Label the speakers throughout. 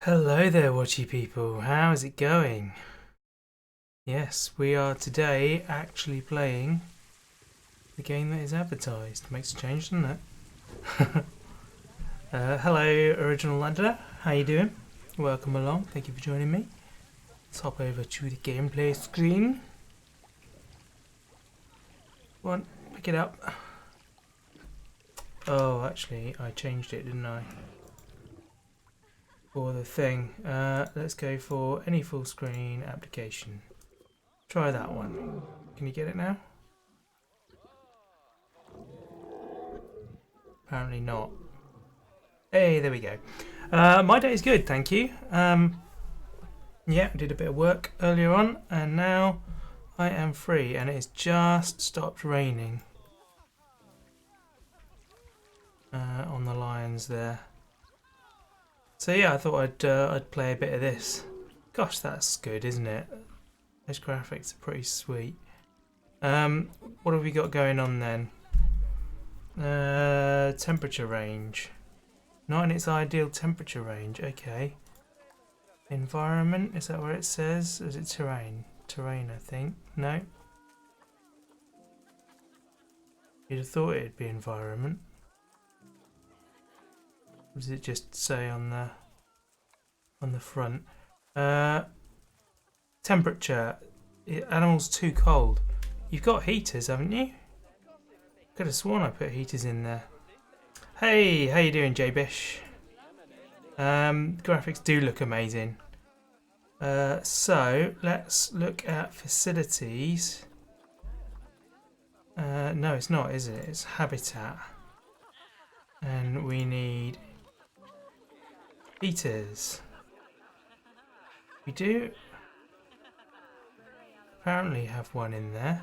Speaker 1: Hello there, watchy people. How's it going? Yes, we are today actually playing the game that is advertised. Makes a change, doesn't it? Hello, Original Lander. How you doing? Welcome along. Thank you for joining me. Let's hop over to the gameplay screen. Come on, pick it up. Oh, actually, I changed it, didn't I? For the thing. Let's go for any full screen application. Try that one. Can you get it now? Apparently not. Hey, there we go. My day's good, thank you. Yeah, I did a bit of work earlier on, and now I am free, and it has just stopped raining on the Lions there. So yeah, I thought I'd play a bit of this. Gosh, that's good, isn't it? Those graphics are pretty sweet. What have we got going on then? Temperature range. Not in its ideal temperature range. Okay. Environment, is that where it says? Or is it terrain? Terrain, I think. No. You'd have thought it'd be environment. Or does it just say on the front? Temperature. Animals too cold. You've got heaters, haven't you? Could have sworn I put heaters in there. Hey, how you doing, J-Bish? Graphics do look amazing. So let's look at facilities. No, it's not, is it? It's habitat. And we need heaters. We do apparently have one in there.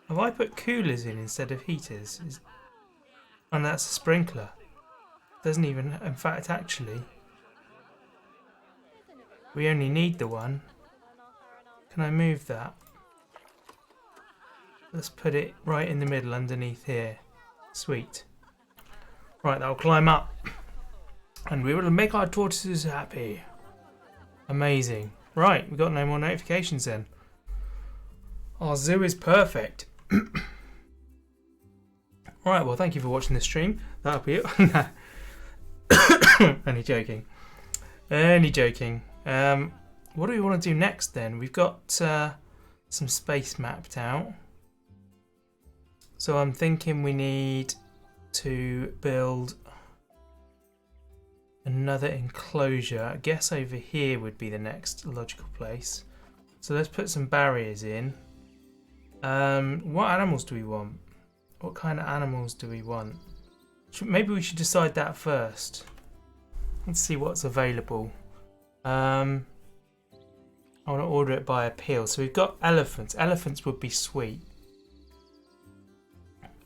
Speaker 1: Have I put coolers in instead of heaters? And that's a sprinkler. Doesn't even, in fact, actually, we only need the one. Can I move that? Let's put it right in the middle underneath here. Sweet. Right, that'll climb up. And we will make our tortoises happy. Amazing. Right, we've got no more notifications then. Our zoo is perfect. Right, well, thank you for watching the stream. That'll be it. Only joking. Only joking. What do we want to do next then? We've got some space mapped out. So I'm thinking we need to build another enclosure. I guess over here would be the next logical place. So let's put some barriers in. What animals do we want? What kind of animals do we want? Maybe we should decide that first. Let's see what's available. I want to order it by appeal. So we've got elephants. Elephants would be sweet.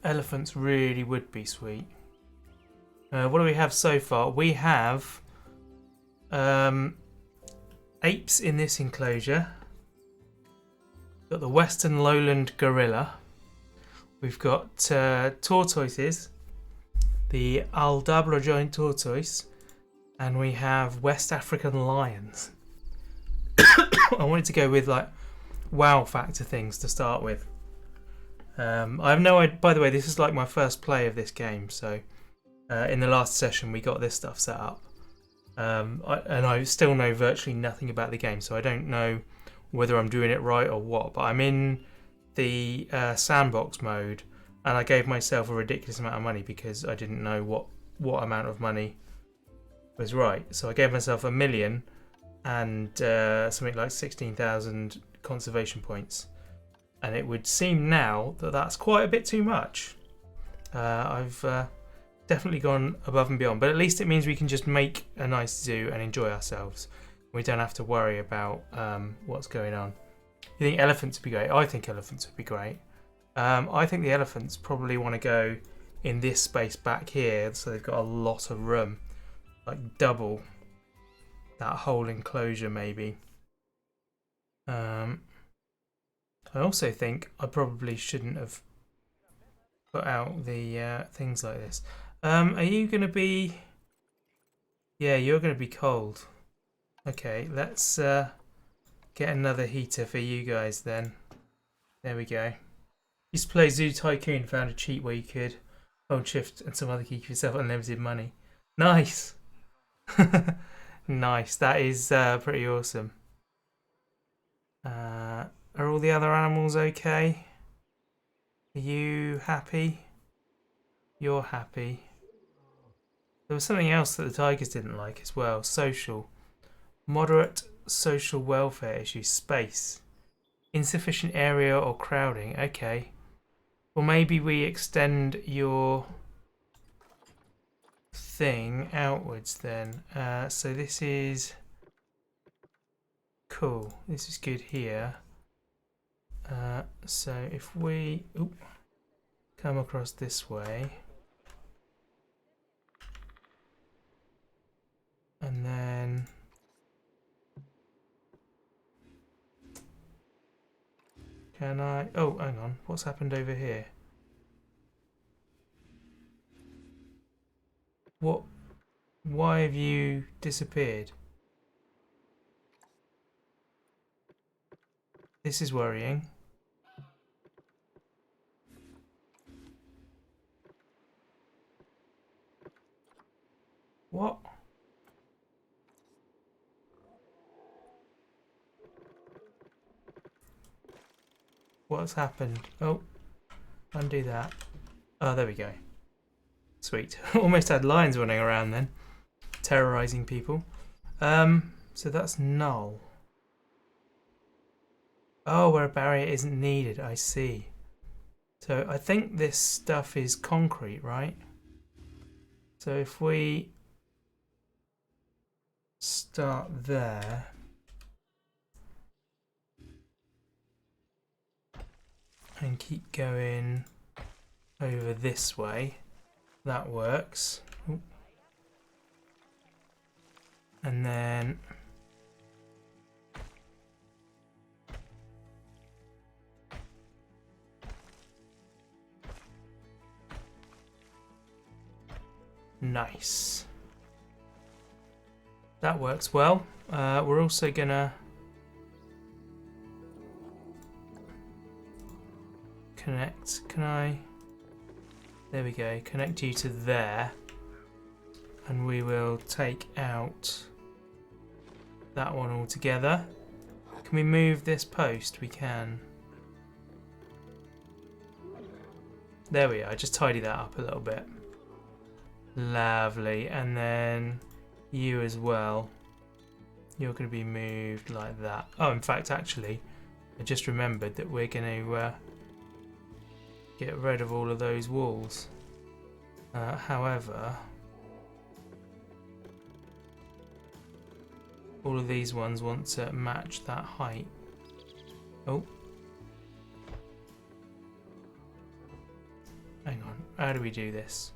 Speaker 1: Elephants really would be sweet. What do we have so far? We have apes in this enclosure. We've got the Western Lowland gorilla. We've got tortoises, the Aldabra giant tortoise, and we have West African lions. I wanted to go with like wow factor things to start with. I have no idea. By the way, this is like my first play of this game, so in the last session we got this stuff set up, and I still know virtually nothing about the game, so I don't know whether I'm doing it right or what. But I'm in the sandbox mode, and I gave myself a ridiculous amount of money because I didn't know what amount of money was right. So I gave myself 1 million and something like 16,000 conservation points, and it would seem now that that's quite a bit too much. I've definitely gone above and beyond, but at least it means we can just make a nice zoo and enjoy ourselves. We don't have to worry about what's going on. You think elephants would be great? I think elephants would be great. I think the elephants probably want to go in this space back here, so they've got a lot of room, like double that whole enclosure maybe. I also think I probably shouldn't have put out the things like this. Are you going to be Yeah, you're going to be cold. Okay, let's get another heater for you guys then. There we go. Used to play Zoo Tycoon, found a cheat where you could hold shift and some other key for yourself unlimited money. Nice! Nice, that is pretty awesome. Are all the other animals okay? Are you happy? You're happy. There was something else that the tigers didn't like as well. Social. Moderate social welfare issues. Space. Insufficient area or crowding. Okay. Well, maybe we extend your thing outwards then. So this is cool. This is good here. So if we come across this way, and then can I? Oh, hang on. What's happened over here? What? Why have you disappeared? This is worrying. What? What's happened? Oh, undo that. Oh, there we go. Sweet. Almost had lions running around then, terrorizing people. So that's null. Oh, where a barrier isn't needed. I see. So I think this stuff is concrete, right? So if we start there and keep going over this way, that works. Ooh. And then nice. That works well. We're also gonna connect. Can I? There we go. Connect you to there, and we will take out that one altogether. Can we move this post? We can. There we are. Just tidy that up a little bit. Lovely. And then you as well. You're going to be moved like that. Oh, in fact, actually, I just remembered that we're going to get rid of all of those walls. However, all of these ones want to match that height. Oh. Hang on. How do we do this?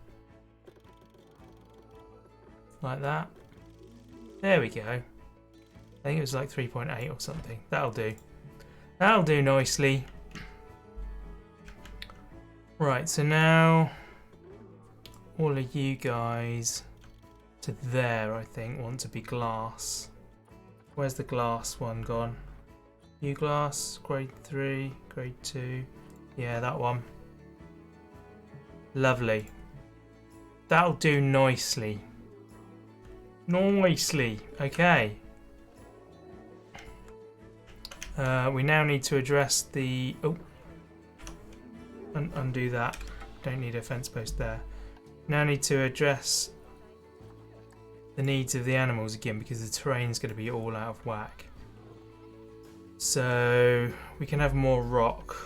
Speaker 1: Like that. There we go. I think it was like 3.8 or something. That'll do. That'll do nicely. Right, so now all of you guys to there, I think, want to be glass. Where's the glass one gone? You glass, grade 3, grade 2. Yeah, that one. Lovely. That'll do nicely. Nicely. Okay. We now need to address the... Oh. Undo that. Don't need a fence post there. Now need to address the needs of the animals again because the terrain's going to be all out of whack. So we can have more rock.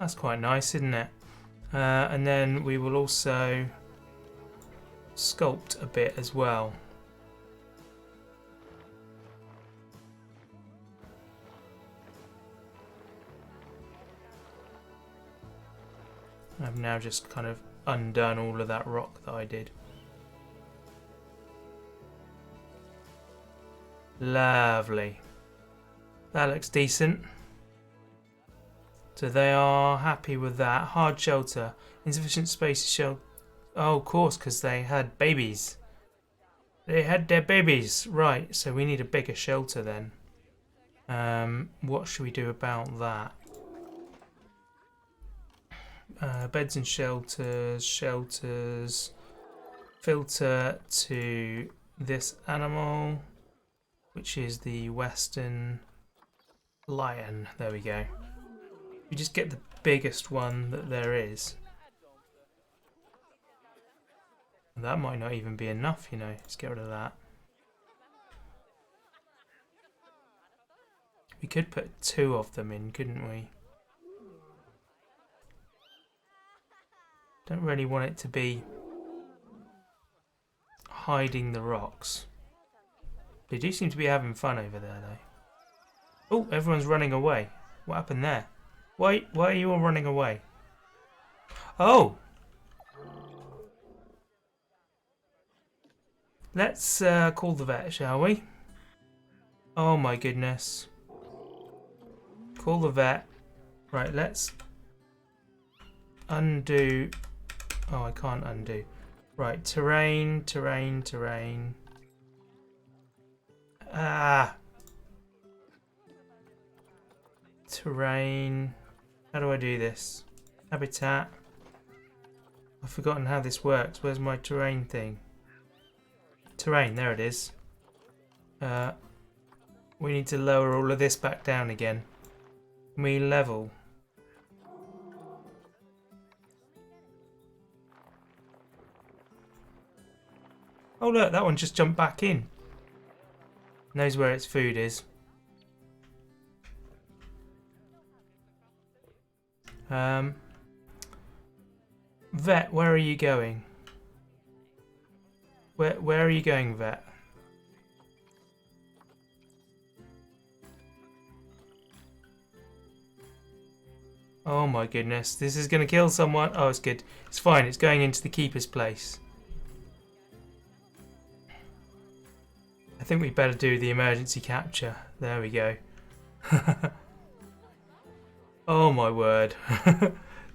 Speaker 1: That's quite nice, isn't it? And then we will also sculpt a bit as well. I've now just kind of undone all of that rock that I did. Lovely. That looks decent. So they are happy with that. Hard shelter. Insufficient space to shelter. Oh, of course, because they had babies. They had their babies. Right, so we need a bigger shelter then. What should we do about that? Beds and shelters. Shelters. Filter to this animal, which is the Western lion. There we go. We just get the biggest one that there is. That might not even be enough, you know. Let's get rid of that. We could put 2 of them in, couldn't we? Don't really want it to be hiding the rocks. They do seem to be having fun over there, though. Oh, everyone's running away. What happened there? Why are you all running away? Oh! Let's call the vet, shall we? Oh my goodness. Call the vet. Right, let's undo. Oh, I can't undo. Right, terrain. Ah! Terrain. How do I do this? Habitat. I've forgotten how this works. Where's my terrain thing? Terrain, there it is. We need to lower all of this back down again. Can we level? Oh look, that one just jumped back in. Knows where its food is. Vet, where are you going? Where are you going, Vet? Oh my goodness, this is going to kill someone. Oh, it's good. It's fine, it's going into the keeper's place. I think we better do the emergency capture. There we go. Oh my word.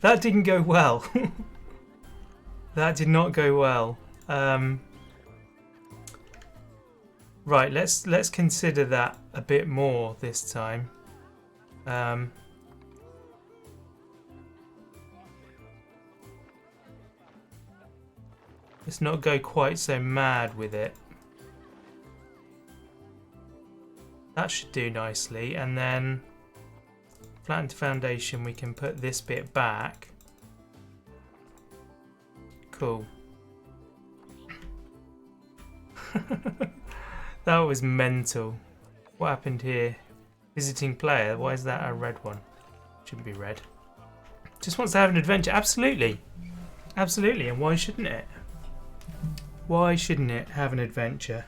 Speaker 1: That didn't go well. That did not go well. Right, let's consider that a bit more this time. Let's not go quite so mad with it. That should do nicely, and then flatten to foundation, we can put this bit back. Cool. That was mental. What happened here? Visiting player, why is that a red one? Shouldn't be red. Just wants to have an adventure, absolutely. Absolutely, and why shouldn't it? Why shouldn't it have an adventure?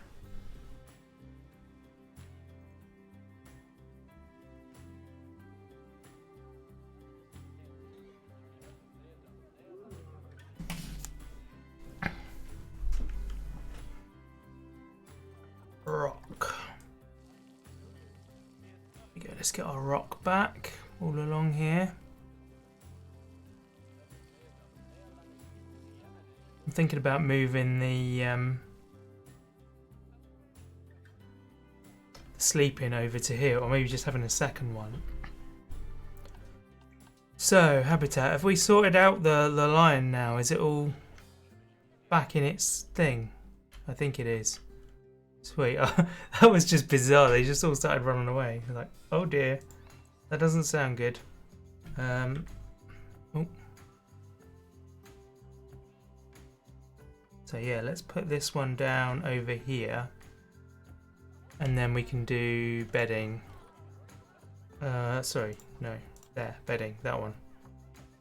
Speaker 1: Rock. There we go, let's get our rock back all along here. I'm thinking about moving the sleeping over to here, or maybe just having a second one. So, habitat, have we sorted out the lion now? Is it all back in its thing? I think it is. Sweet. That was just bizarre. They just all started running away. Like, oh dear. That doesn't sound good. Oh. So yeah, let's put this one down over here. And then we can do bedding. Sorry, no. There, bedding, that one.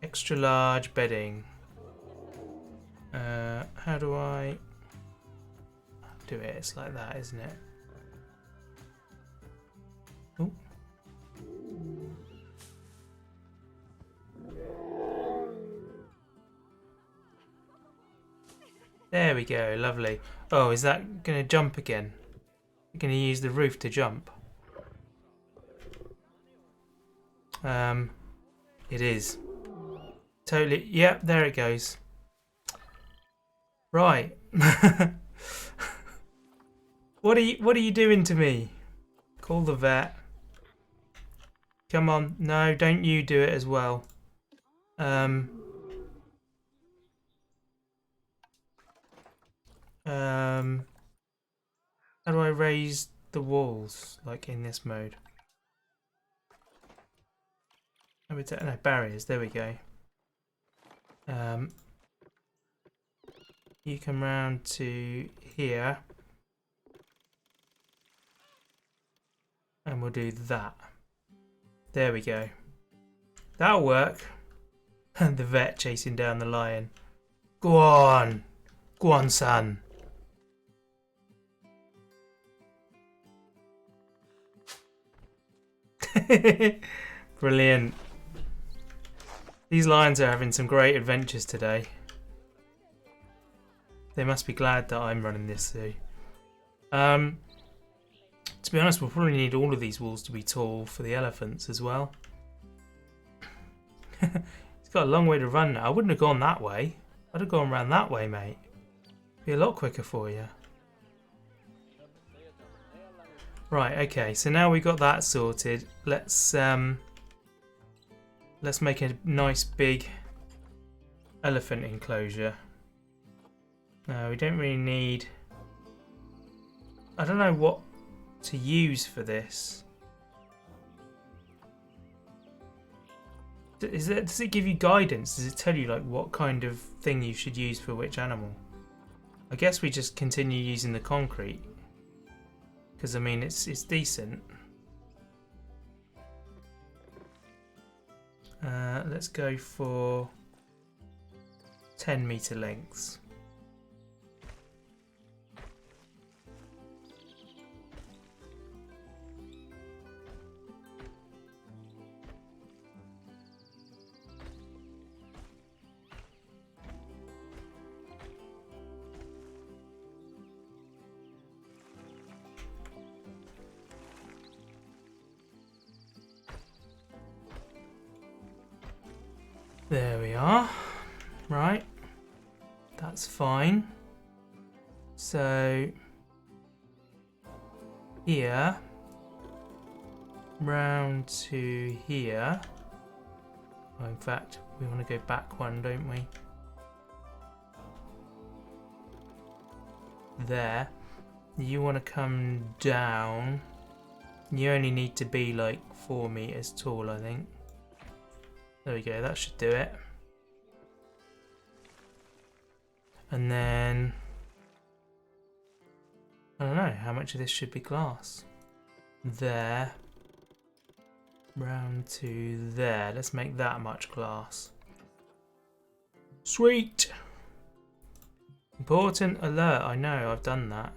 Speaker 1: Extra large bedding. How do I do it? It's like that, isn't it? Ooh. There we go, lovely. Oh, is that going to jump again? You're going to use the roof to jump. It is. Totally. Yep, there it goes. Right. What are you doing to me? Call the vet. Come on. No, don't you do it as well. How do I raise the walls, like in this mode? No, barriers, there we go. You come round to here. And we'll do that. There we go. That'll work. And the vet chasing down the lion. Go on! Go on, son! Brilliant. These lions are having some great adventures today. They must be glad that I'm running this zoo. To be honest, we'll probably need all of these walls to be tall for the elephants as well. It's got a long way to run now. I wouldn't have gone that way. I'd have gone around that way, mate. Be a lot quicker for you. Right, okay, so now we've got that sorted. Let's make a nice big elephant enclosure. No, we don't really need... I don't know what to use for this. Does it give you guidance? Does it tell you like what kind of thing you should use for which animal? I guess we just continue using the concrete. Because I mean it's decent. Let's go for 10-meter lengths. There we are. Right. That's fine. So here round to here. Oh, in fact, we want to go back one, don't we? There. You want to come down. You only need to be like 4 meters tall, I think. There we go, that should do it. And then... I don't know, how much of this should be glass? There. Round to there. Let's make that much glass. Sweet! Important alert, I know, I've done that.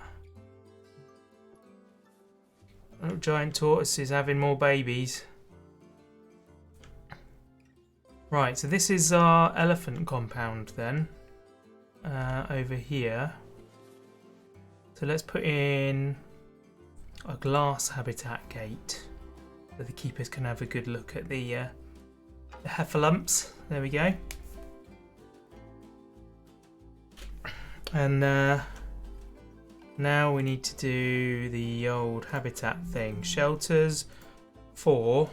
Speaker 1: Little giant tortoises having more babies. Right, so this is our elephant compound then, over here. So let's put in a glass habitat gate so the keepers can have a good look at the heffalumps. There we go. And now we need to do the old habitat thing. Shelters for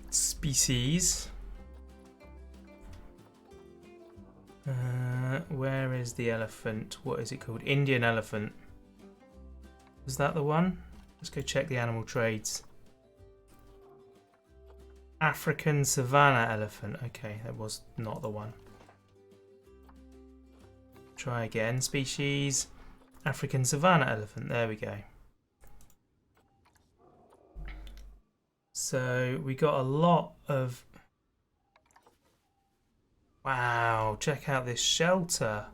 Speaker 1: species. Where is the elephant? What is it called? Indian elephant. Is that the one? Let's go check the animal trades. African savanna elephant. Okay, that was not the one. Try again. Species. African savanna elephant. There we go. So we got a lot of... Wow, check out this shelter.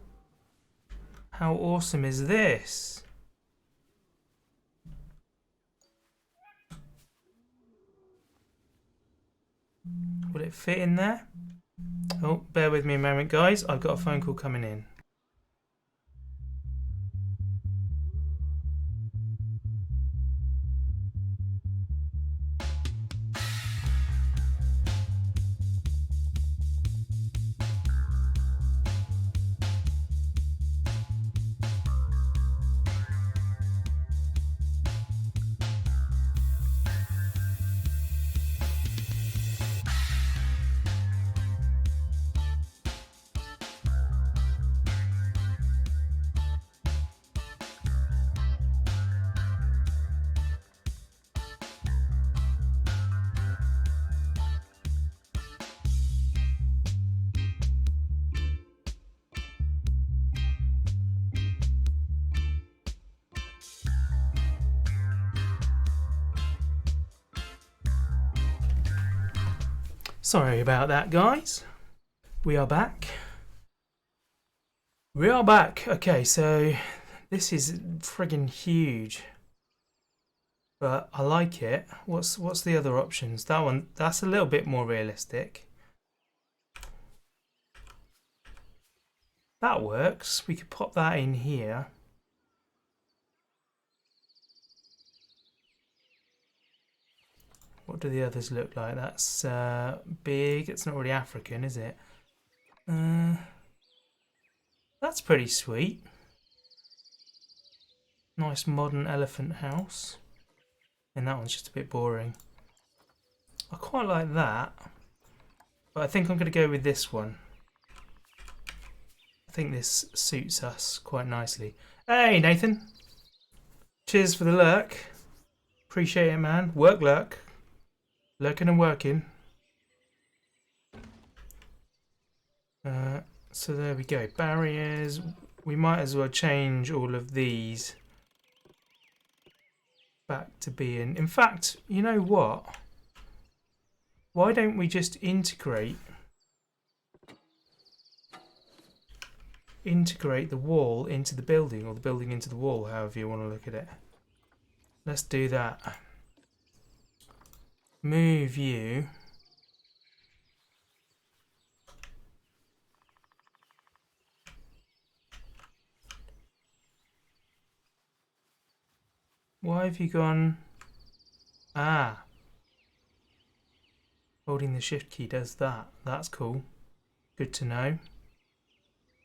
Speaker 1: How awesome is this? Will it fit in there? Oh, bear with me a moment, guys. I've got a phone call coming in. Sorry about that, guys. We are back. We are back. Okay, so this is friggin' huge. But I like it. What's the other options? That one, that's a little bit more realistic. That works. We could pop that in here. What do the others look like? That's big. It's not really African, is it? That's pretty sweet. Nice modern elephant house. And that one's just a bit boring. I quite like that. But I think I'm going to go with this one. I think this suits us quite nicely. Hey, Nathan. Cheers for the lurk. Appreciate it, man. Work lurk. Lurking and working. So there we go. Barriers. We might as well change all of these back to being... In fact, you know what? Why don't we just integrate the wall into the building, or the building into the wall, however you want to look at it. Let's do that. Move you. Why have you gone? Ah. Holding the shift key does that. That's cool. Good to know.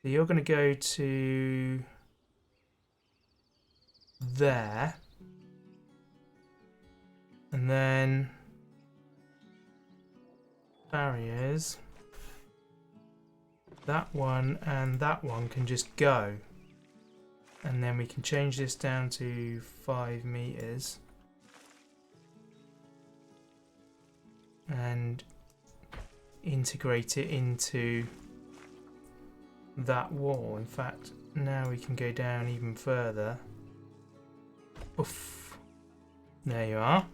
Speaker 1: So you're going to go to there. And then barriers. That one and that one can just go. And then we can change this down to 5 meters. And integrate it into that wall. In fact, now we can go down even further. Oof. There you are.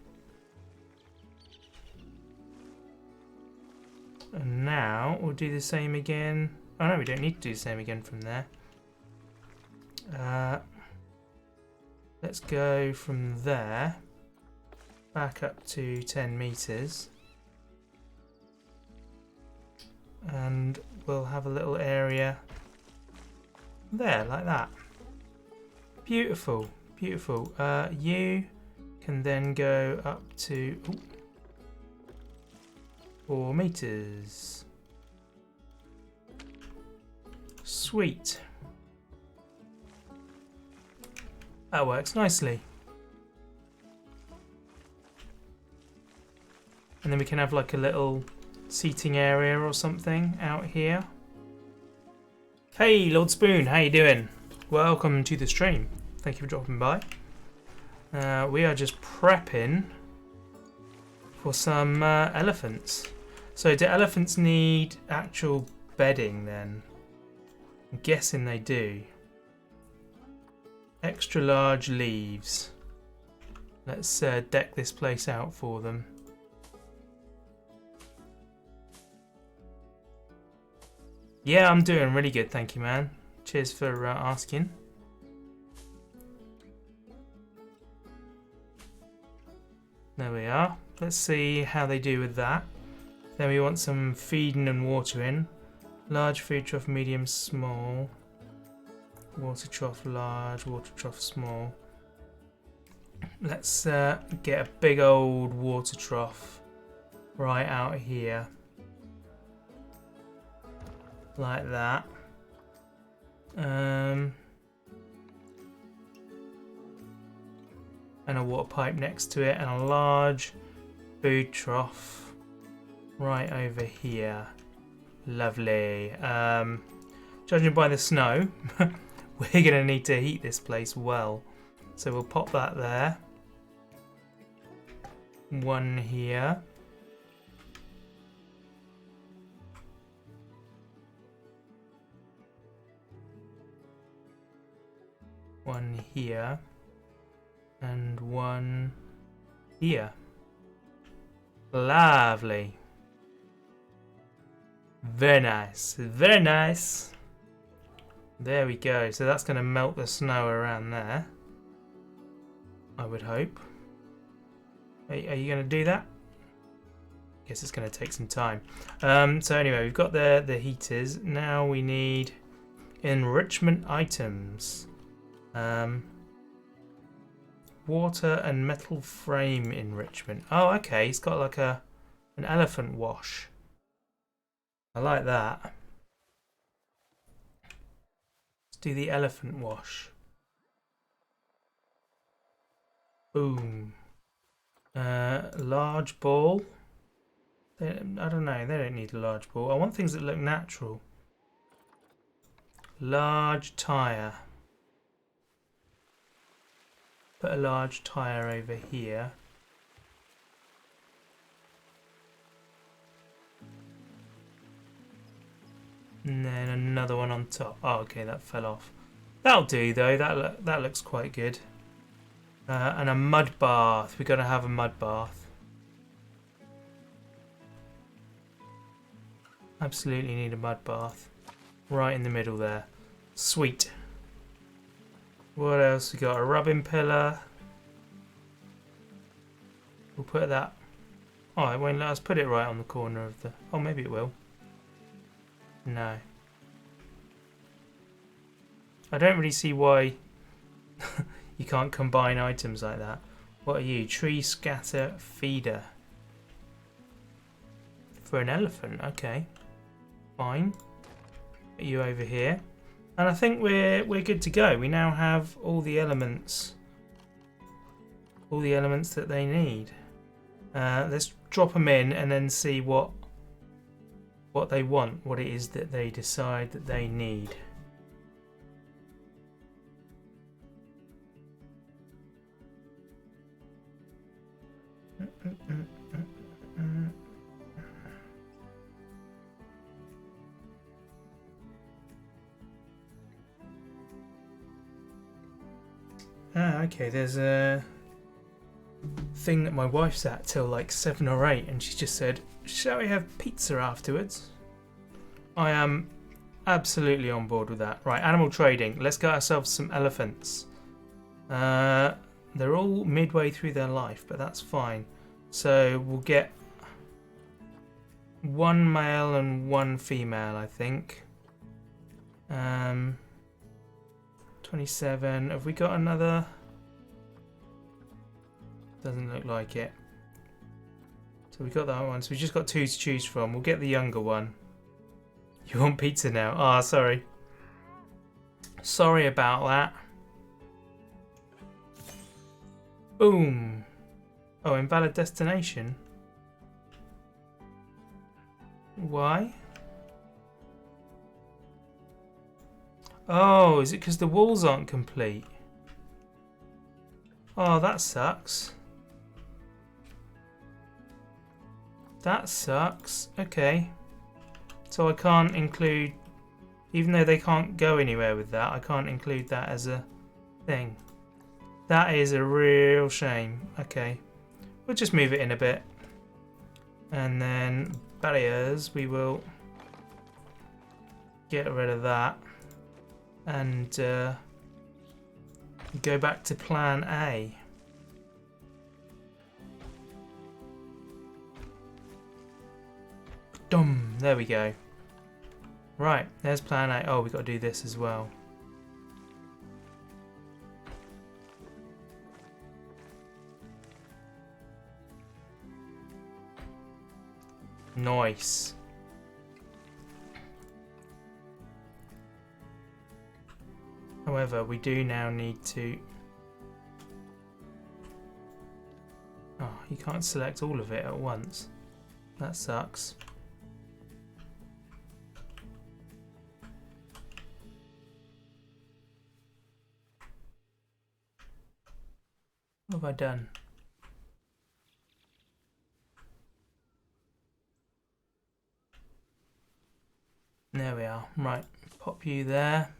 Speaker 1: And now we'll do the same again. Oh no, we don't need to do the same again from there. Let's go from there back up to 10 meters. And we'll have a little area there, like that. Beautiful, beautiful. You can then go up to 4 meters. Sweet. That works nicely. And then we can have like a little seating area or something out here. Hey Lord Spoon, how you doing? Welcome to the stream. Thank you for dropping by. We are just prepping for some elephants. So do elephants need actual bedding then? I'm guessing they do. Extra large leaves. Let's deck this place out for them. Yeah, I'm doing really good, thank you, man. Cheers for asking. There we are. Let's see how they do with that. Then we want some feeding and watering. Large food trough, medium, small. Water trough, large. Water trough, small. Let's get a big old water trough right out here. Like that. And a water pipe next to it, and a large food trough right over here. Lovely. Judging by the snow, we're going to need to heat this place well. So we'll pop that there. One here. One here. And one here. Lovely. Very nice. Very nice. There we go. So that's going to melt the snow around there. I would hope. Are you going to do that? Guess it's going to take some time. So anyway, we've got the heaters. Now we need enrichment items. Water and metal frame enrichment. Oh, okay. It's got like an elephant wash. I like that. Let's do the elephant wash. Boom. Large ball. I don't know. They don't need a large ball. I want things that look natural. Large tyre. Put a large tyre over here. And then another one on top. Oh, okay, that fell off. That'll do though. That looks quite good. And a mud bath. We're gonna have a mud bath. Absolutely need a mud bath. Right in the middle there. Sweet. What else we got? A rubbing pillar. We'll put that. Oh, it won't let us put it right on the corner of the. Oh, maybe it will. No. I don't really see why you can't combine items like that. What are you? Tree scatter feeder. For an elephant, okay. Fine. Get you over here. And I think we're good to go. We now have all the elements. All the elements that they need. Let's drop them in and then see what they want, what it is that they decide that they need. Okay, there's a thing that my wife's at till like 7 or 8 and she just said, shall we have pizza afterwards? I am absolutely on board with that. Right, animal trading. Let's get ourselves some elephants. They're all midway through their life, but that's fine. So we'll get 1 male and 1 female, I think. 27. Have we got another? Doesn't look like it. So we got that one. So we just got 2 to choose from. We'll get the younger one. You want pizza now? Ah, sorry. Sorry about that. Boom. Oh, invalid destination. Why? Oh, is it because the walls aren't complete? Oh, that sucks. That sucks. Okay. So I can't include, even though they can't go anywhere with that, I can't include that as a thing. That is a real shame. Okay. We'll just move it in a bit. And then barriers, we will get rid of that. And go back to plan A. Dum, there we go. Right, there's plan A. Oh, we've got to do this as well. Nice. However, we do now need to... Oh, you can't select all of it at once. That sucks. What have I done? There we are. Right, pop you there.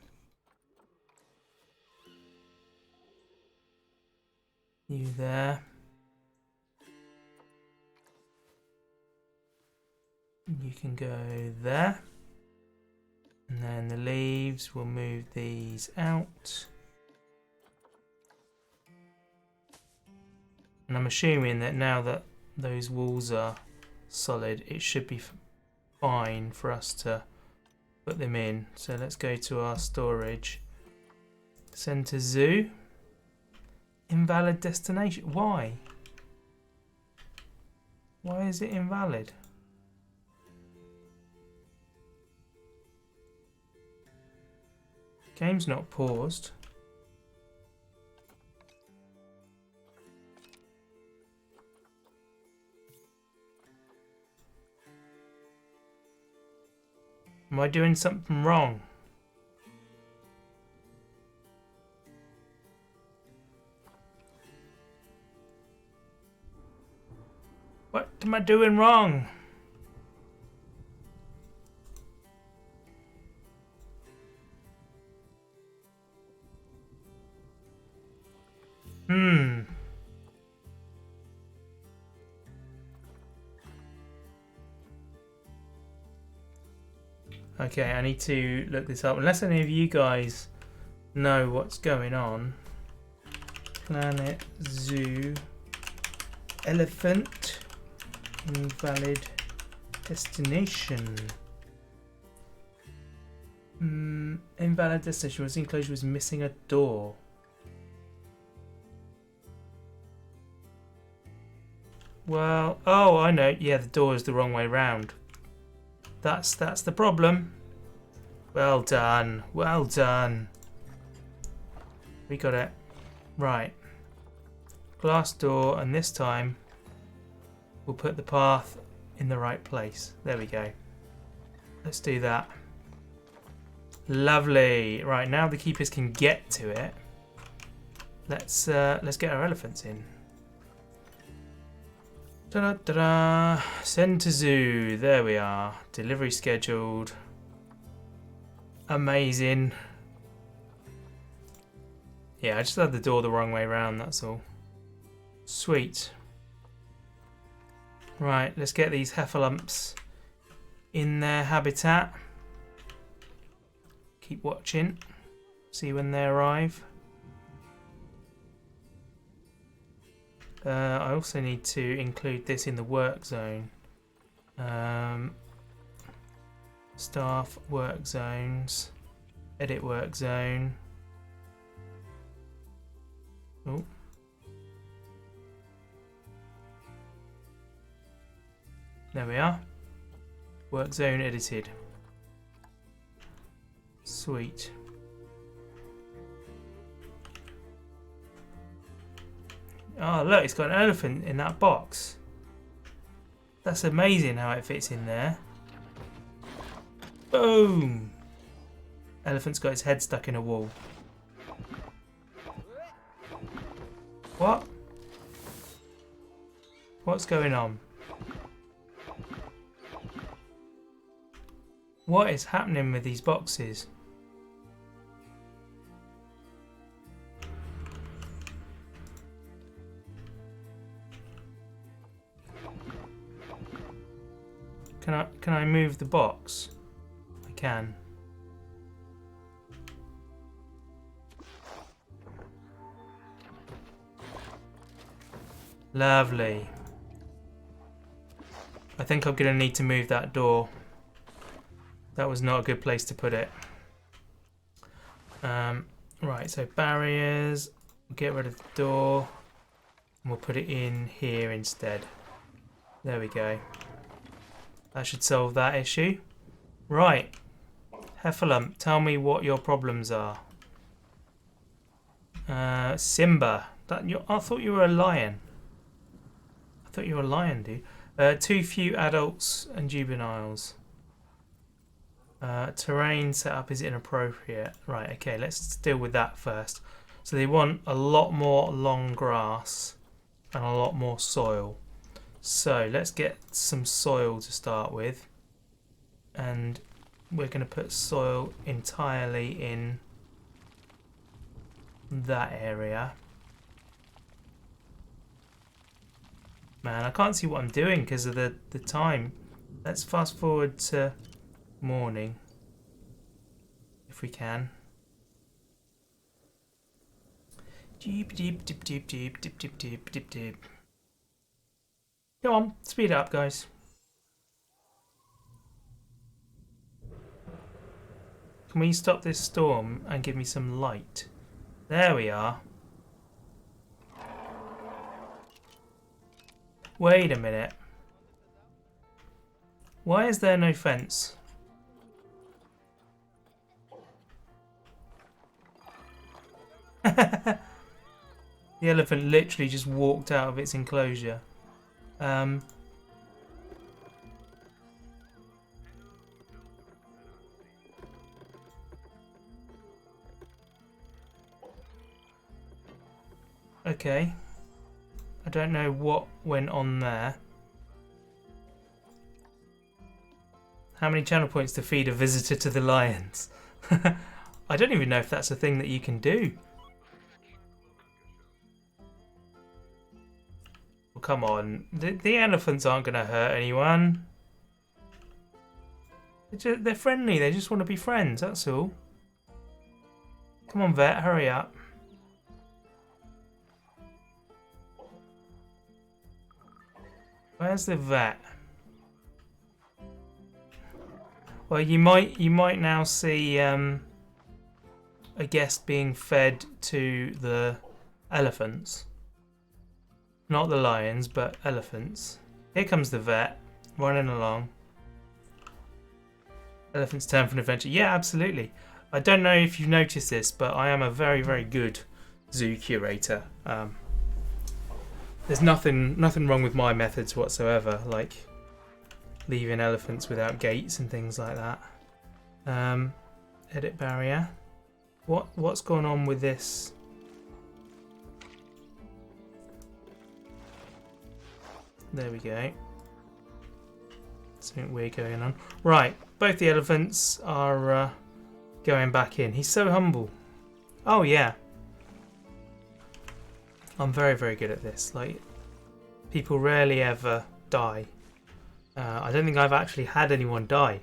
Speaker 1: You there. You can go there. And then the leaves, we'll move these out. And I'm assuming that now that those walls are solid, it should be fine for us to put them in. So let's go to our storage. Send to zoo. Invalid destination. Why? Why is it invalid? Game's not paused. Am I doing something wrong? What am I doing wrong? Okay, I need to look this up. Unless any of you guys know what's going on. Planet Zoo Elephant Invalid Destination. Invalid destination. Was enclosure was missing a door. Well, oh, I know. Yeah, the door is the wrong way round. That's the problem. Well done. Well done. We got it. Right. Glass door, and this time we'll put the path in the right place. There we go. Let's do that. Lovely. Right, now the keepers can get to it. Let's get our elephants in. Ta-da-da-da. Send to zoo. There we are. Delivery scheduled. Amazing. Yeah, I just had the door the wrong way around, that's all. Sweet. Right, let's get these heffalumps in their habitat. Keep watching. See when they arrive. I also need to include this in the work zone. Staff work zones. Edit work zone. Oh. There we are. Work zone edited. Sweet. Oh look, it's got an elephant in that box. That's amazing how it fits in there. Boom! Elephant's got its head stuck in a wall. What? What's going on? What is happening with these boxes? Can I move the box? I can. Lovely. I think I'm going to need to move that door. That was not a good place to put it. Right, so barriers. We'll get rid of the door. And we'll put it in here instead. There we go. That should solve that issue. Right. Heffalump, tell me what your problems are. Simba. I thought you were a lion. I thought you were a lion, dude. Too few adults and juveniles. Terrain setup is inappropriate. Right, okay, let's deal with that first. So they want a lot more long grass and a lot more soil. So let's get some soil to start with. And we're going to put soil entirely in that area. Man, I can't see what I'm doing because of the time. Let's fast forward to morning, if we can. Deep, deep, deep, deep, deep, deep, deep, deep, deep, deep. Come on, speed up, guys. Can we stop this storm and give me some light? There we are. Wait a minute. Why is there no fence? The elephant literally just walked out of its enclosure. Okay. I don't know what went on there. How many channel points to feed a visitor to the lions? I don't even know if that's a thing that you can do. Well, come on. The elephants aren't going to hurt anyone. They're friendly. They just want to be friends, that's all. Come on, vet. Hurry up. Where's the vet? Well, you might now see a guest being fed to the elephants. Not the lions, but elephants. Here comes the vet, running along. Elephant's turn for an adventure. Yeah, absolutely. I don't know if you've noticed this, but I am a very, very good zoo curator. There's nothing wrong with my methods whatsoever, like leaving elephants without gates and things like that. Edit barrier. What's going on with this? There we go. Something weird going on. Right, both the elephants are going back in. He's so humble. Oh yeah. I'm very, very good at this. Like, people rarely ever die. I don't think I've actually had anyone die.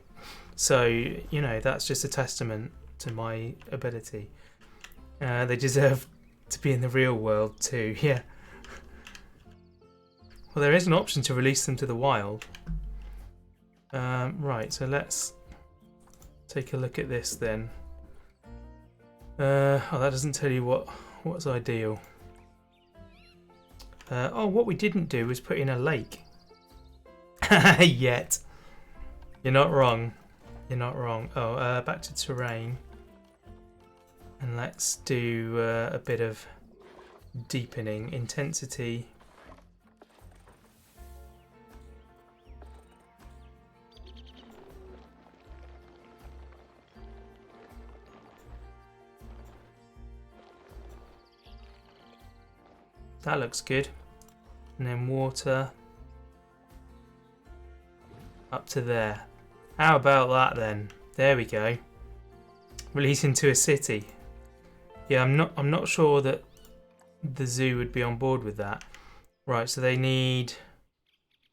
Speaker 1: So, you know, that's just a testament to my ability. They deserve to be in the real world too, yeah. Well, there is an option to release them to the wild. Right, so let's take a look at this then. Oh, that doesn't tell you what's ideal. Oh, what we didn't do was put in a lake. Yet. You're not wrong. You're not wrong. Oh, back to terrain. And let's do a bit of deepening. Intensity. That looks good. And then water up to there. How about that then? There we go. Release into a city. Yeah, I'm not sure that the zoo would be on board with that. Right, so they need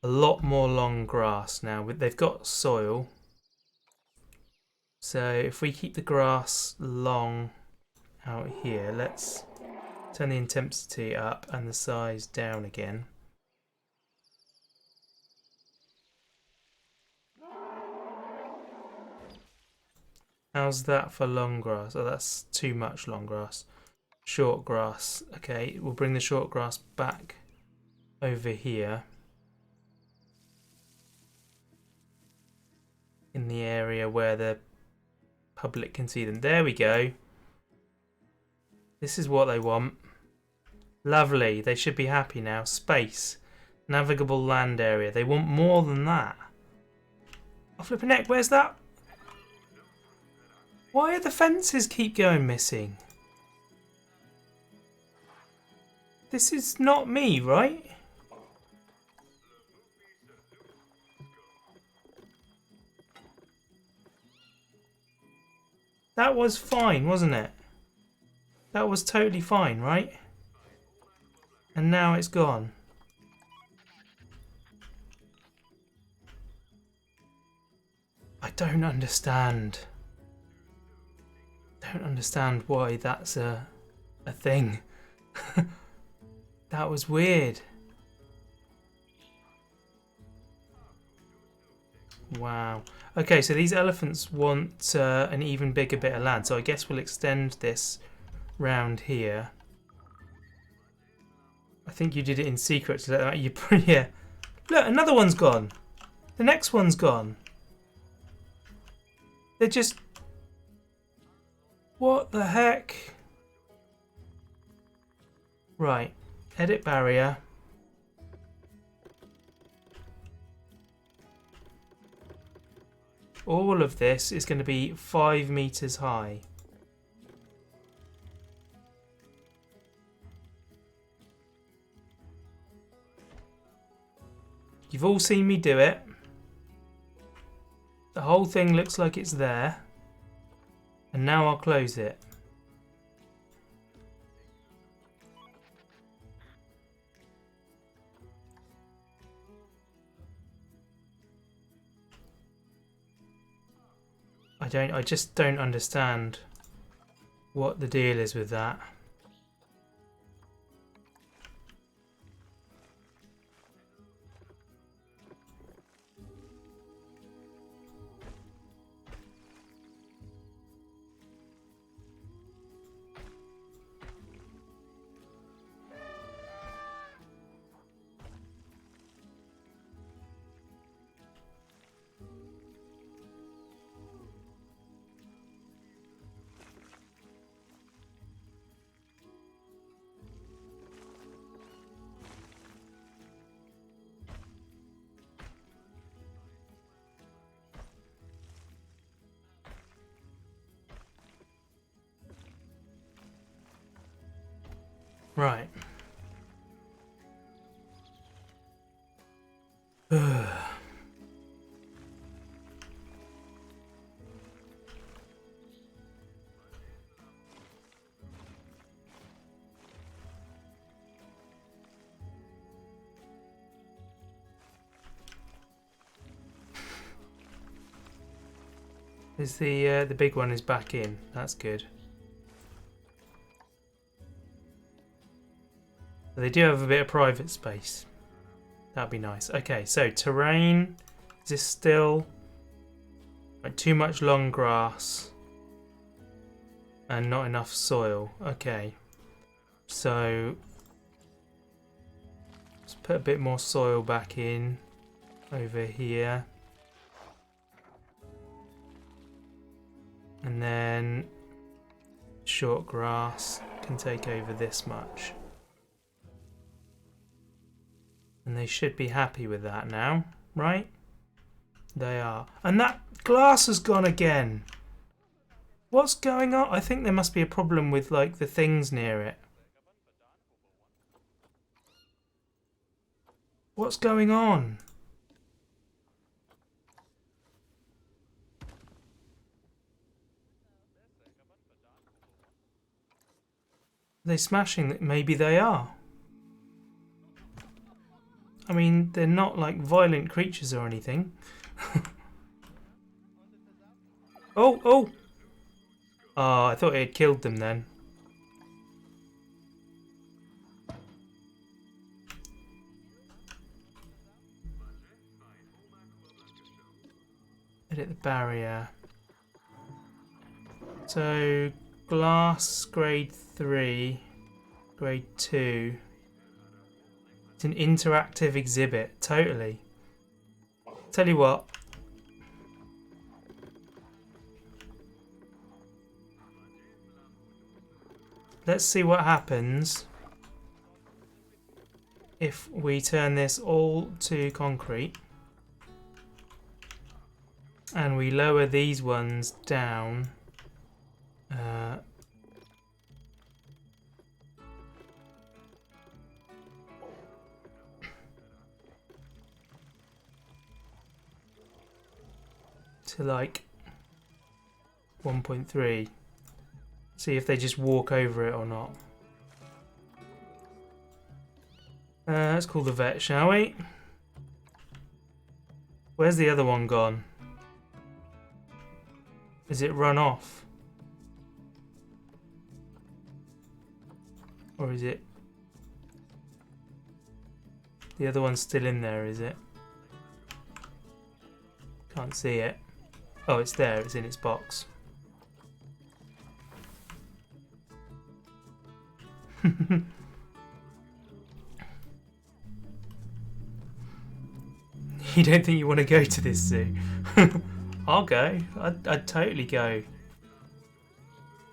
Speaker 1: a lot more long grass now. They've got soil. So if we keep the grass long out here, let's turn the intensity up and the size down again. How's that for long grass? Oh, that's too much long grass. Short grass. Okay, we'll bring the short grass back over here. In the area where the public can see them. There we go. This is what they want. Lovely. They should be happy now. Space. Navigable land area. They want more than that. Oh, flipping heck, where's that? Why are the fences keep going missing? This is not me, right? That was fine, wasn't it? That was totally fine, right? And now it's gone. I don't understand. Don't understand why that's a thing. That was weird. Wow. Okay, so these elephants want an even bigger bit of land, so I guess we'll extend this round here. I think you did it in secret to let that you. Yeah. Look, another one's gone. The next one's gone. They're just. What the heck? Right. Edit barrier. All of this is going to be 5 meters high. You've all seen me do it. The whole thing looks like it's there. And now I'll close it. I just don't understand what the deal is with that. Right. Is the big one is back in. That's good. They do have a bit of private space. That'd be nice. Okay, so terrain. Is this still like too much long grass and not enough soil? Okay, so let's put a bit more soil back in over here, and then short grass can take over this much. And they should be happy with that now, right? They are. And that glass has gone again. What's going on? I think there must be a problem with like the things near it. What's going on? Are they smashing it? Maybe they are. I mean, they're not like violent creatures or anything. Oh, oh! Oh, I thought it had killed them then. Edit the barrier. So, glass grade 3, grade 2. It's an interactive exhibit, totally. Tell you what. Let's see what happens if we turn this all to concrete and we lower these ones down. To like 1.3. See if they just walk over it or not. Let's call the vet, shall we? Where's the other one gone? Is it run off? Or is it... The other one's still in there, is it? Can't see it. Oh, it's there. It's in its box. You don't think you want to go to this zoo? I'll go. I'd totally go.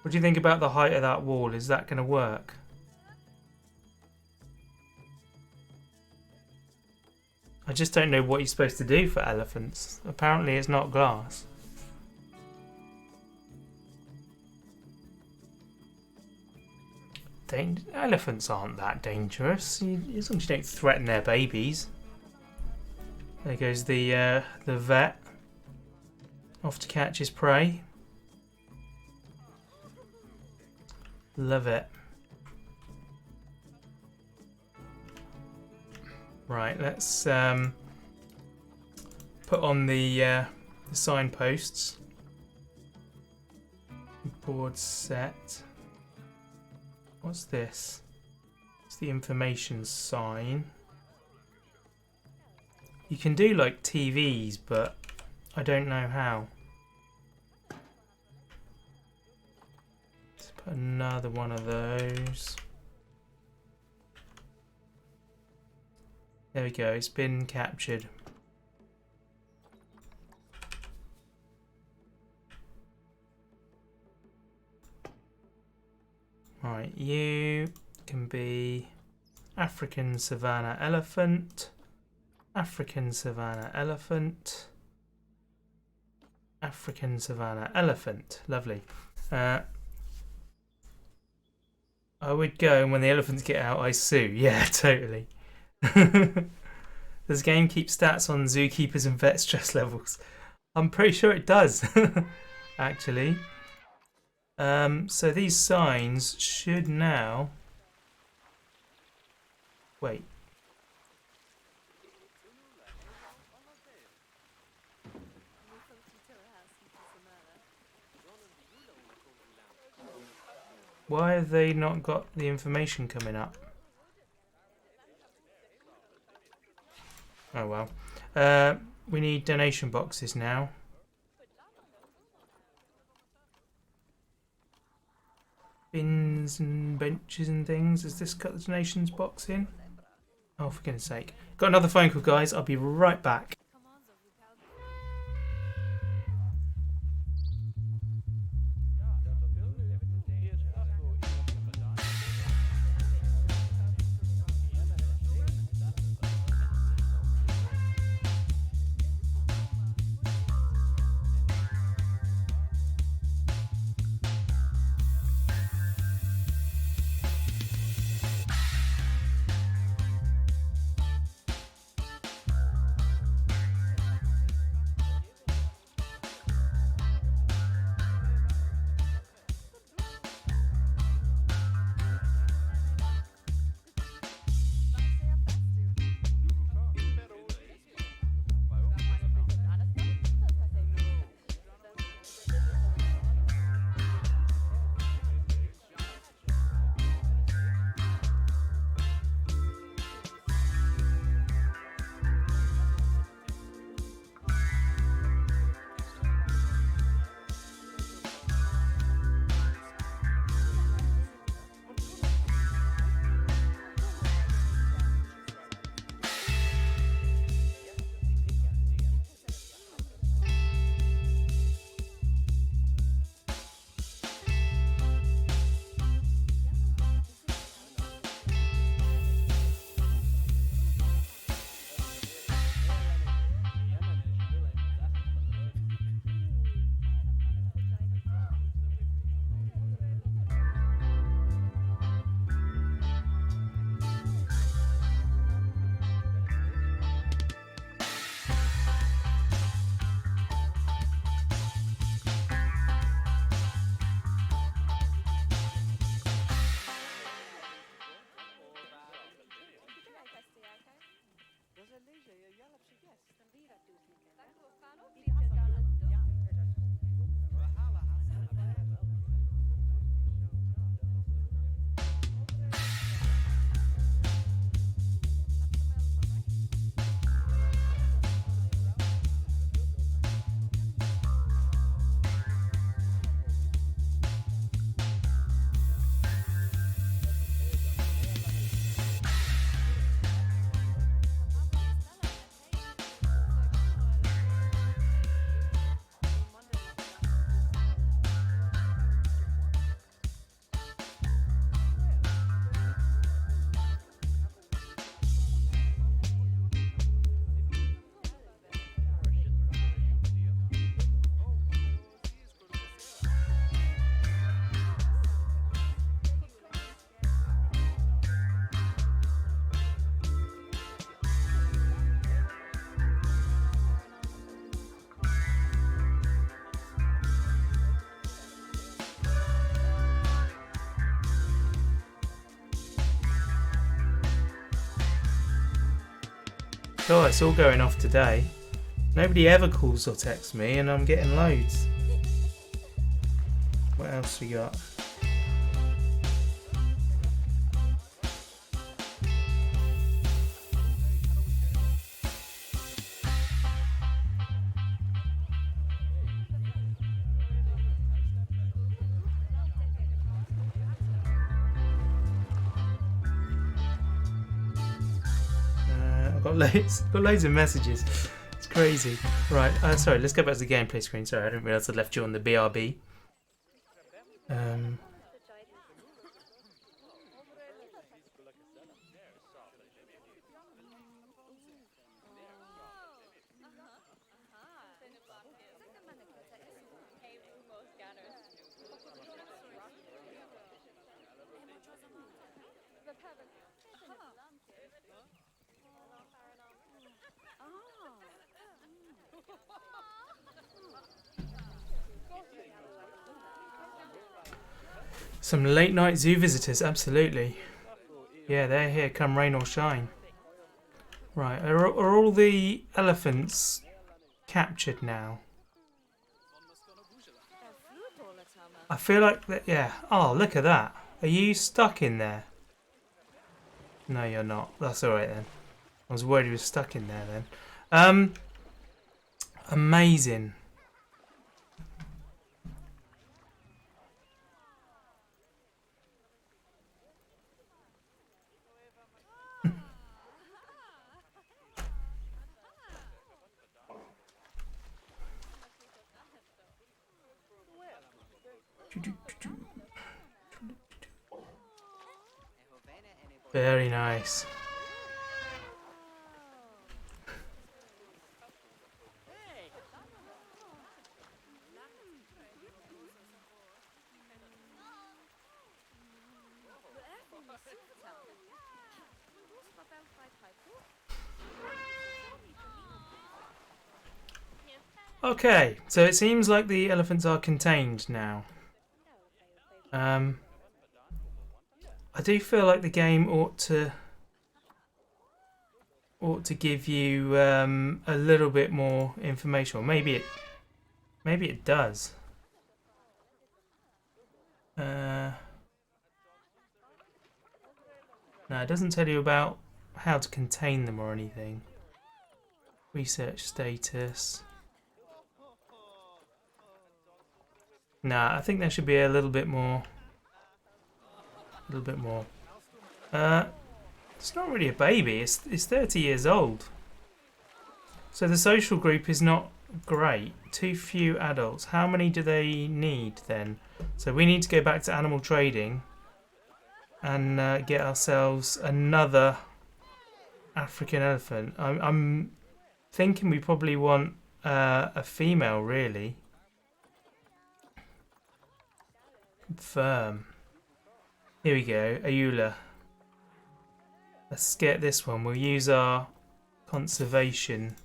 Speaker 1: What do you think about the height of that wall? Is that going to work? I just don't know what you're supposed to do for elephants. Apparently it's not glass. Elephants aren't that dangerous, as long as you don't threaten their babies. There goes the vet, off to catch his prey. Love it. Right, let's put on the signposts. Board set. What's this? It's the information sign. You can do like TVs, but I don't know how. Let's put another one of those. There we go, it's been captured. Right, you can be African savanna elephant, African savanna elephant, African savanna elephant. Lovely. I would go, and when the elephants get out, I sue. Yeah, totally. Does the game keep stats on zookeepers and vet stress levels? I'm pretty sure it does, actually. So these signs should now... Wait. Why have they not got the information coming up? Oh well. We need donation boxes now. Bins and benches and things. Has this got the donations box in? Oh, for goodness sake. Got another phone call, guys. I'll be right back. Oh, it's all going off today. Nobody ever calls or texts me, and I'm getting loads. What else we got? I've got loads of messages. It's crazy. Right, sorry, let's go back to the gameplay screen. Sorry, I didn't realise I left you on the BRB. Some late night zoo visitors, absolutely. Yeah, they're here, come rain or shine. Right, are all the elephants captured now? I feel like that, yeah. Oh, look at that. Are you stuck in there? No, you're not. That's alright then. I was worried you were stuck in there then. Amazing. Very nice. Okay, so it seems like the elephants are contained now. I do feel like the game ought to give you a little bit more information, or maybe it does. No, it doesn't tell you about how to contain them or anything. Research status. Nah, I think there should be a little bit more. It's not really a baby. It's 30 years old. So the social group is not great. Too few adults. How many do they need then? So we need to go back to animal trading and get ourselves another African elephant. I'm thinking we probably want a female, really. Confirm. Here we go, Ayula. Let's get this one. We'll use our conservation.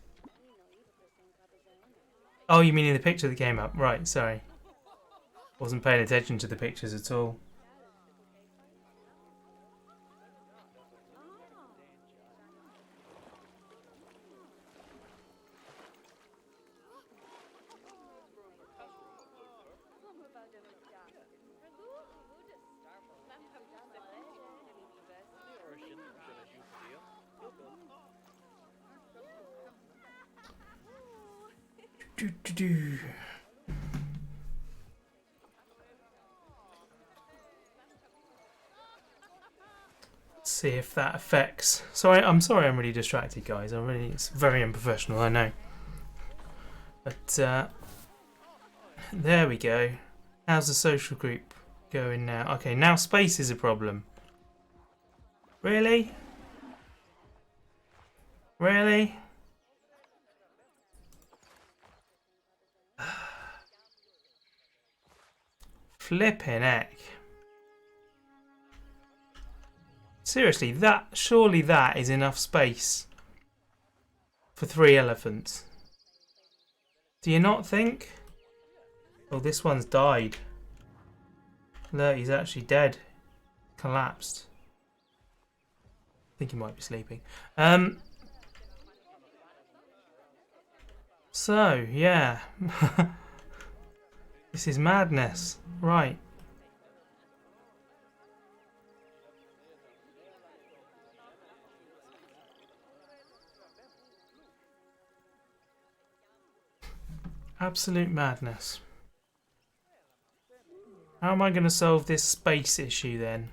Speaker 1: Oh, you mean in the picture that came up? Right, sorry. Wasn't paying attention to the pictures at all. Let's see if that affects. Sorry, I'm sorry I'm really distracted, guys. It's very unprofessional, I know. But there we go. How's the social group going now? Okay, now space is a problem. Really? Really? Flipping heck. Seriously, surely that is enough space for 3 elephants. Do you not think? Oh, this one's died. Look, he's actually dead. Collapsed. I think he might be sleeping. So, yeah. This is madness. Right. Absolute madness. How am I going to solve this space issue then?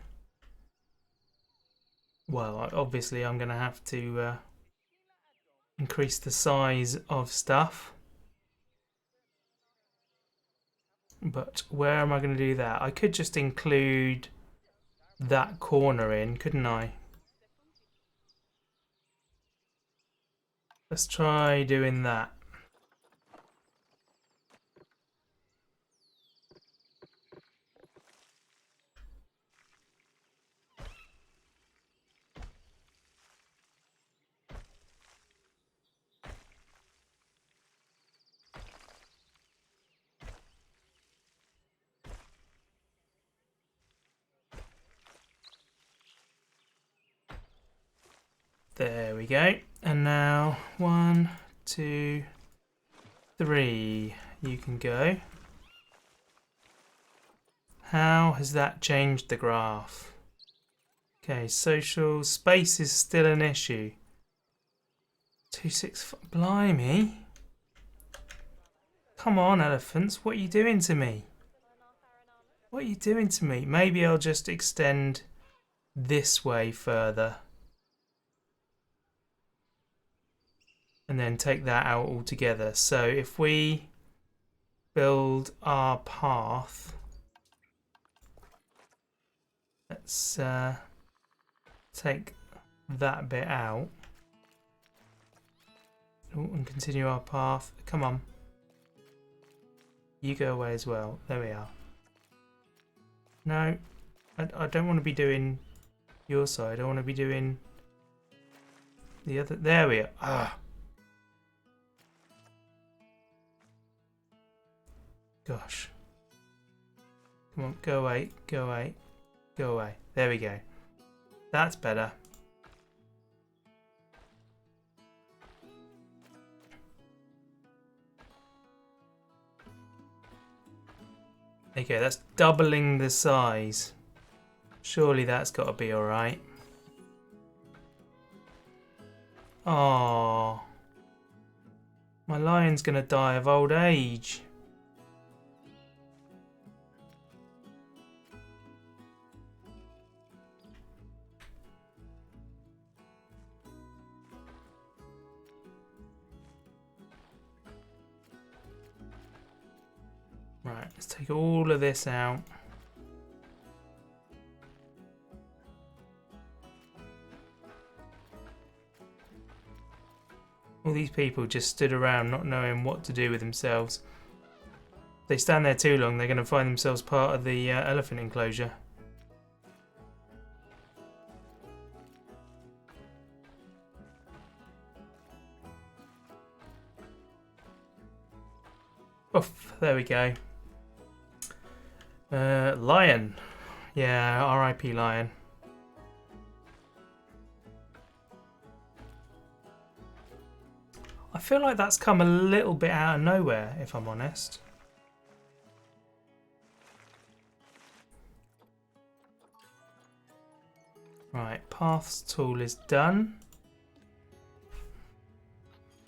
Speaker 1: Well, obviously I'm going to have to increase the size of stuff. But where am I going to do that? I could just include that corner in, couldn't I? Let's try doing that. There we go. And now 1, 2, 3. You can go. How has that changed the graph? Okay, social space is still an issue. 265. Blimey. Come on, elephants. What are you doing to me? What are you doing to me? Maybe I'll just extend this way further. And then take that out altogether. So if we build our path, let's take that bit out. Oh, and continue our path. Come on. You go away as well. There we are. No, I don't want to be doing your side. I want to be doing the other. There we are. Ah. Gosh. Come on, go away, go away, go away. There we go. That's better. There you go, that's doubling the size. Surely that's got to be alright. Oh, my lion's going to die of old age. Right, let's take all of this out. All these people just stood around not knowing what to do with themselves. If they stand there too long, they're going to find themselves part of the elephant enclosure. Oof, there we go. Lion. Yeah, R.I.P. Lion. I feel like that's come a little bit out of nowhere, if I'm honest. Right, paths tool is done.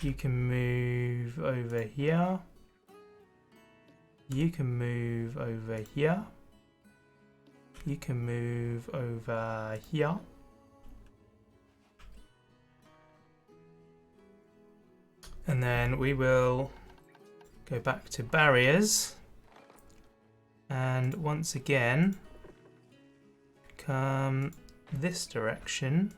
Speaker 1: You can move over here. You can move over here. You can move over here. And then we will go back to barriers. And once again, come this direction.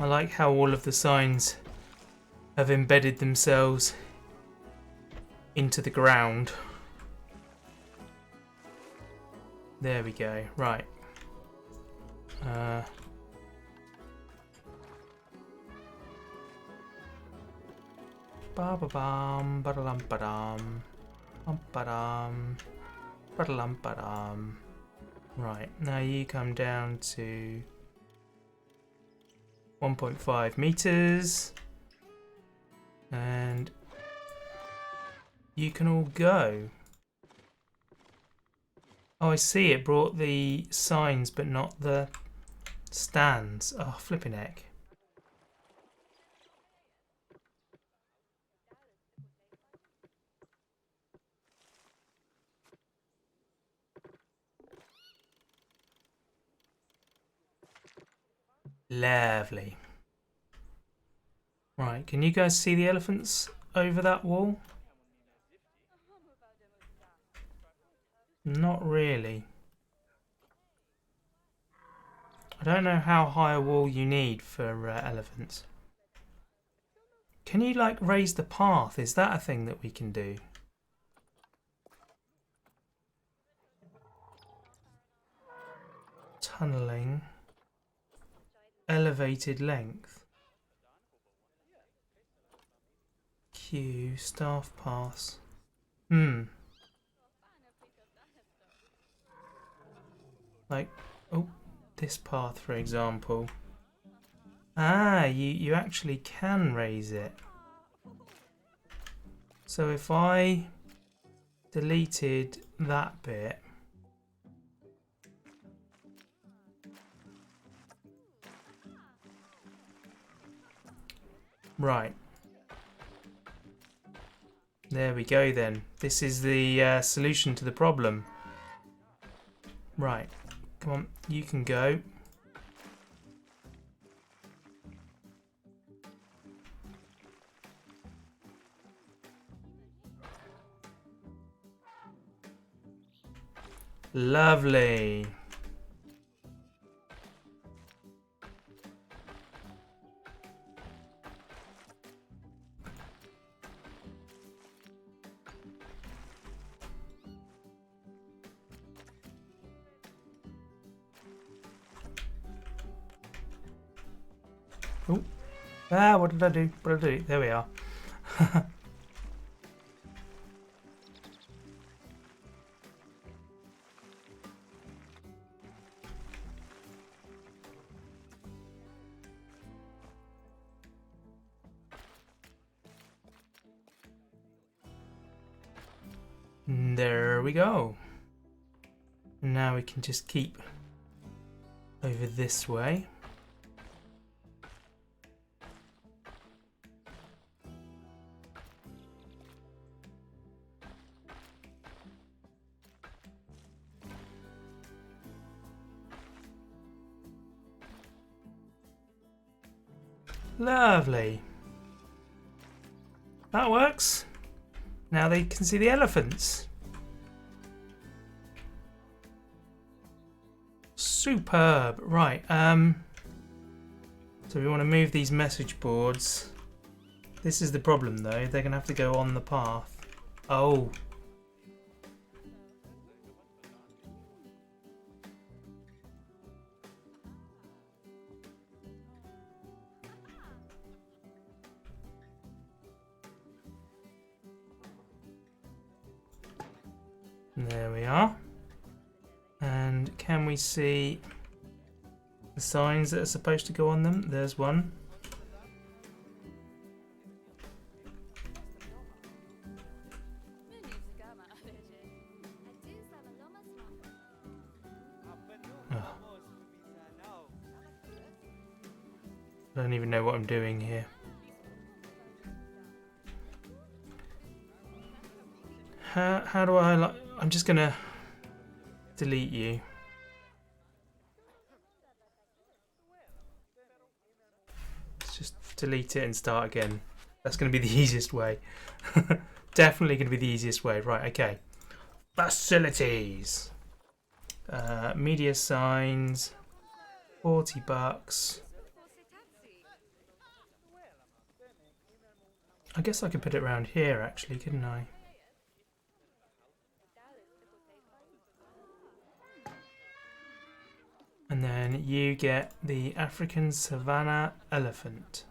Speaker 1: I like how all of the signs have embedded themselves into the ground. There we go. Right. Ba ba bum, ba da lum ba dum, ba dum, ba da lum ba dum. Right, now you come down to 1.5 meters, and you can all go. Oh, I see, it brought the signs but not the stands. Oh, flipping heck. Lovely. Right, can you guys see the elephants over that wall? Not really. I don't know how high a wall you need for elephants. Can you like raise the path? Is that a thing that we can do? Tunneling. Elevated length. Queue. Staff pass. Like, oh, this path for example. Ah, you actually can raise it. So if I deleted that bit, right, there we go then. This is the solution to the problem. Right, come on, you can go. Lovely. Oh, what did I do? What did I do? There we are. There we go. Now we can just keep over this way. Lovely. That works. Now they can see the elephants. Superb. Right. So we want to move these message boards. This is the problem though. They're going to have to go on the path. Oh. There we are. And can we see the signs that are supposed to go on them? There's one. Oh. I don't even know what I'm doing here. How do I like? I'm just gonna delete you. Let's just delete it and start again. That's gonna be the easiest way. Definitely gonna be the easiest way. Right, okay. Facilities. Media signs. $40. I guess I could put it around here actually, couldn't I? And then you get the African savanna elephant.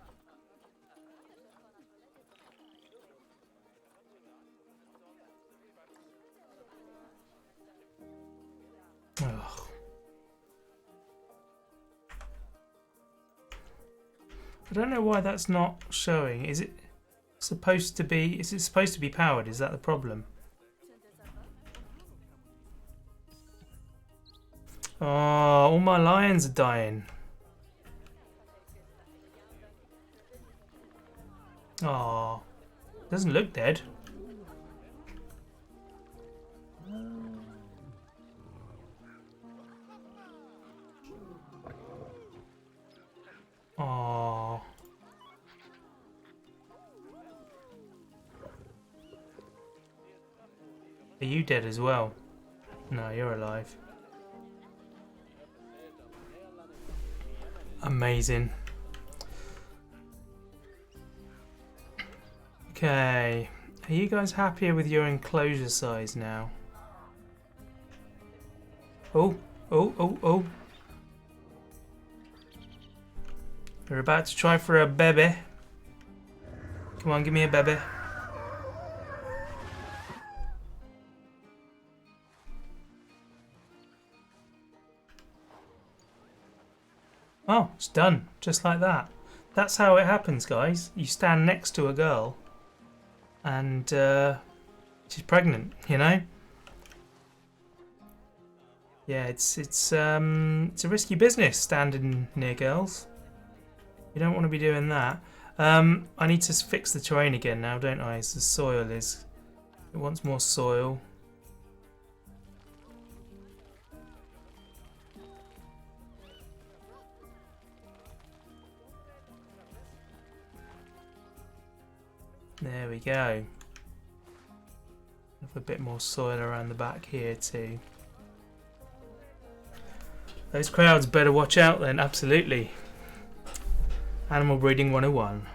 Speaker 1: Ugh. I don't know why that's not showing. Is it supposed to be? Is it supposed to be powered? Is that the problem? Oh, all my lions are dying. Oh, doesn't look dead. Oh. Are you dead as well? No, you're alive. Amazing. Okay. Are you guys happier with your enclosure size now? Oh, oh, oh, oh. We're about to try for a baby. Come on, give me a baby. Oh, it's done. Just like that. That's how it happens, guys. You stand next to a girl and she's pregnant, you know? Yeah, it's a risky business standing near girls. You don't want to be doing that. I need to fix the terrain again now, don't I? As the soil is... It wants more soil. There we go. Have a bit more soil around the back here too. Those crowds better watch out then, absolutely. Animal breeding 101.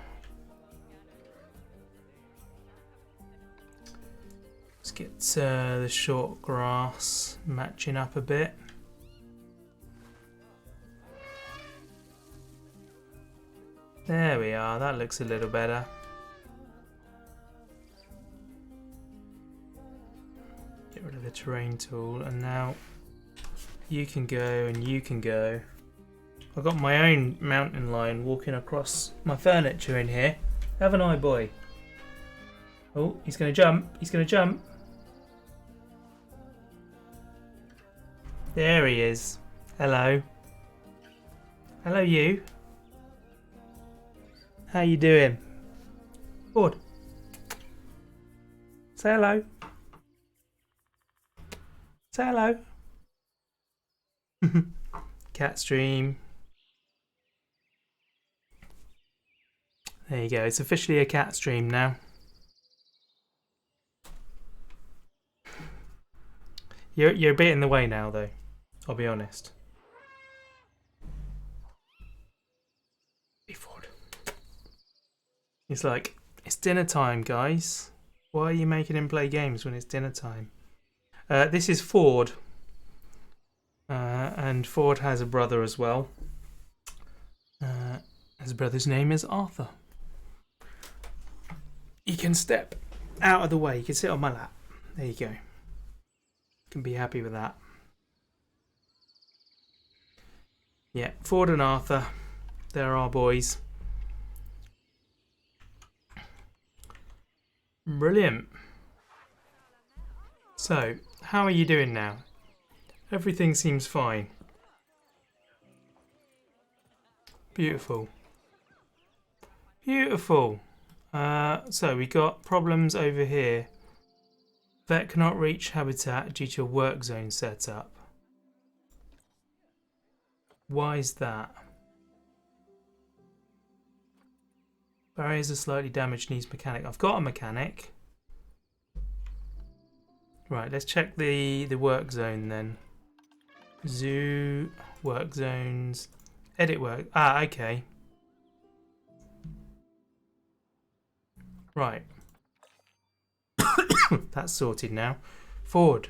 Speaker 1: Let's get the short grass matching up a bit. There we are, that looks a little better. Get rid of the terrain tool, and now you can go and you can go. I've got my own mountain lion walking across my furniture in here. Haven't I, boy? Oh, he's going to jump. He's going to jump. There he is. Hello. Hello, you. How you doing? Ford. Say hello. Say hello. Cat stream. There you go. It's officially a cat stream now. You're a bit in the way now, though. I'll be honest. Ford. He's like, it's dinner time, guys. Why are you making him play games when it's dinner time? This is Ford. And Ford has a brother as well. His brother's name is Arthur. You can step out of the way. You can sit on my lap. There you go. You can be happy with that. Yeah, Ford and Arthur. They're our boys. Brilliant. So, how are you doing now? Everything seems fine. Beautiful. Beautiful. So we got problems over here. Vet cannot reach habitat due to a work zone setup. Why is that? Barriers are slightly damaged, needs mechanic. I've got a mechanic. Right, let's check the work zone then. Zoo, work zones, edit work. Ah, okay. Right. That's sorted now. Ford.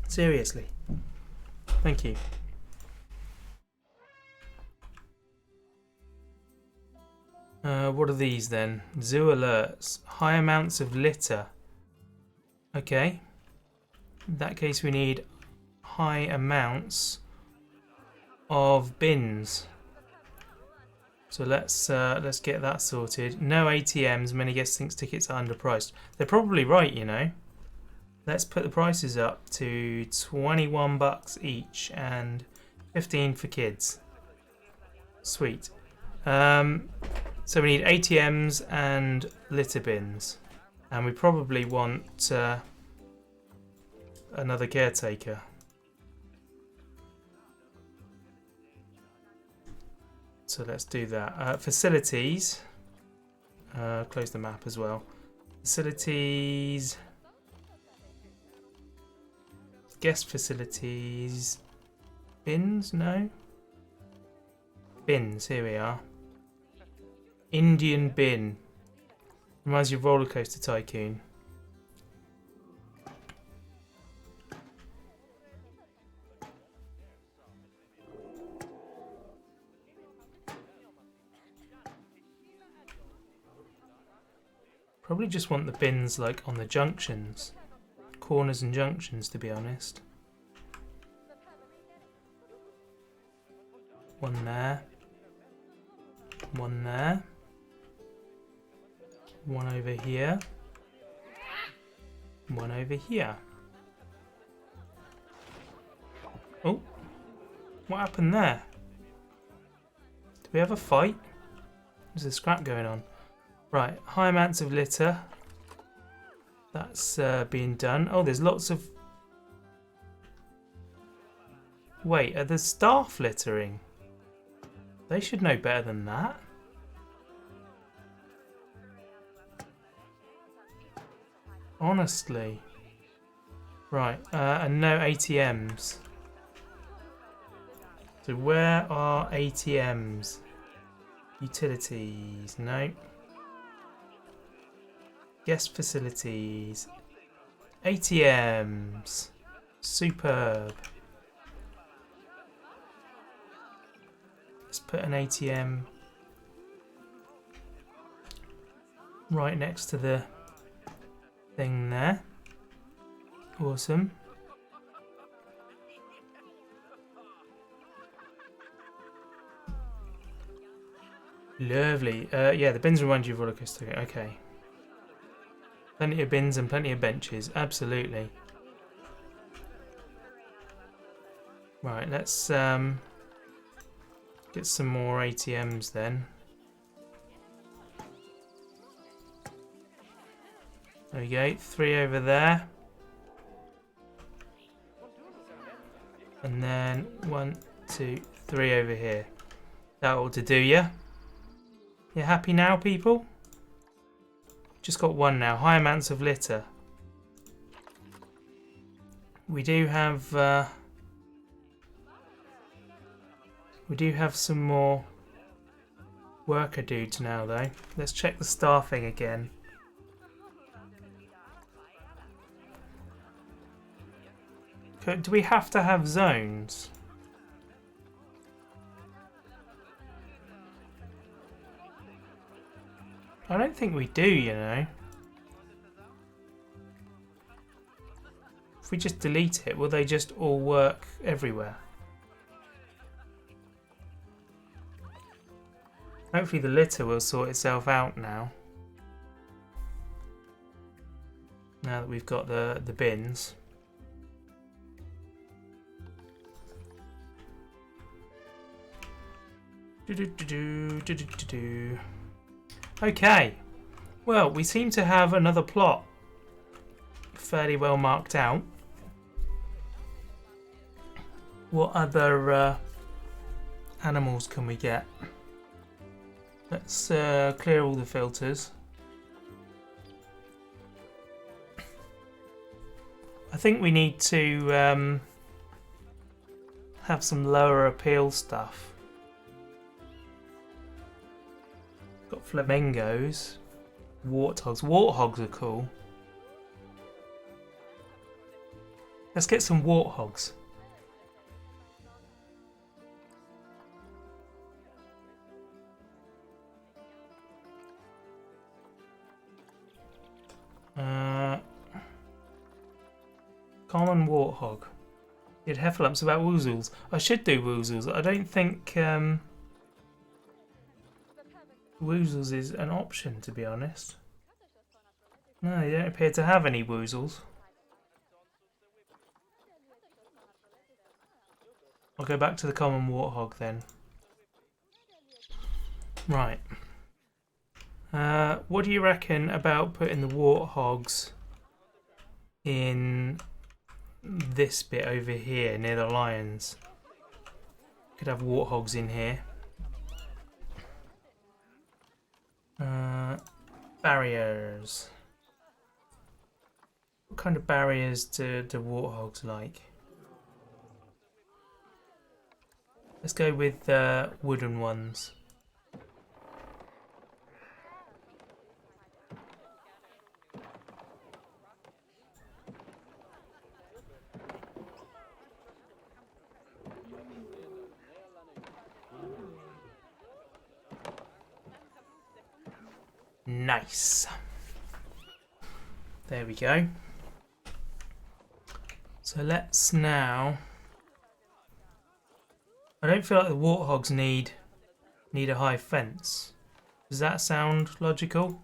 Speaker 1: Seriously. Thank you. What are these then? Zoo alerts. High amounts of litter. Okay. In that case we need high amounts of bins. So let's get that sorted. No ATMs. Many guests think tickets are underpriced. They're probably right, you know. Let's put the prices up to 21 bucks each and 15 for kids. Sweet. So we need ATMs and litter bins, and we probably want another caretaker. So let's do that. Facilities. Close the map as well. Facilities. Guest facilities. Bins? No. Bins. Here we are. Indian bin. Reminds you of Roller Coaster Tycoon. Probably just want the bins like on the junctions. Corners and junctions, to be honest. One there. One there. One over here. One over here. Oh, what happened there? Do we have a fight? There's a scrap going on. Right, high amounts of litter. That's being done. Oh, there's lots of... Wait, are the staff littering? They should know better than that. Honestly. Right, and no ATMs. So where are ATMs? Utilities, no. Guest facilities. ATMs. Superb. Let's put an ATM right next to the thing there. Awesome. Lovely. Yeah, the bins remind you of Roller Coaster. Okay. Plenty of bins and plenty of benches. Absolutely. Right, let's get some more ATMs then. There we go. 3 over there. And then 1, 2, 3 over here. That ought to do ya. You happy now, people? Just got one now. High amounts of litter. We do have some more worker dudes now, though. Let's check the staffing again. Do we have to have zones? I don't think we do, you know. If we just delete it, will they just all work everywhere? Hopefully the litter will sort itself out now. Now that we've got the bins. Okay, well, we seem to have another plot fairly well marked out. What other animals can we get? Let's clear all the filters. I think we need to have some lower appeal stuff. Got flamingos, warthogs. Warthogs are cool. Let's get some warthogs. Common warthog. Did Heffalumps about woozles. I should do woozles. I don't think woozles is an option, to be honest. No, you don't appear to have any woozles. I'll go back to the common warthog then. Right. What do you reckon about putting the warthogs in this bit over here near the lions? Could have warthogs in here. Barriers. What kind of barriers do warthogs like? Let's go with wooden ones. Nice. There we go. So let's now... I don't feel like the warthogs need a high fence. Does that sound logical?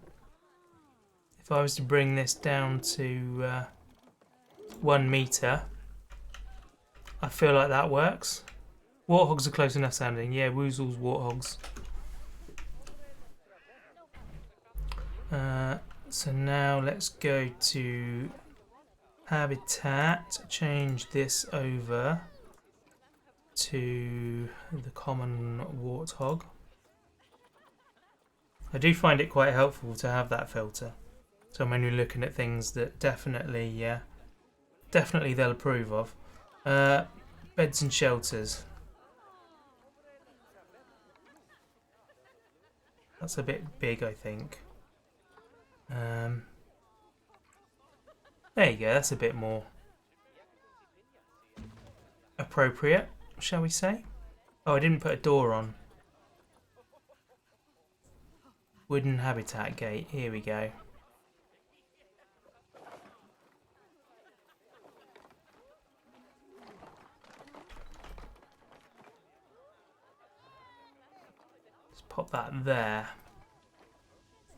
Speaker 1: If I was to bring this down to 1 metre, I feel like that works. Warthogs are close enough sounding. Yeah, woozles, warthogs. So now let's go to habitat, change this over to the common warthog. I do find it quite helpful to have that filter. So when you're looking at things that definitely they'll approve of. Beds and shelters. That's a bit big, I think. There you go, that's a bit more appropriate, shall we say? Oh, I didn't put a door on. Wooden habitat gate, here we go. Let's pop that there.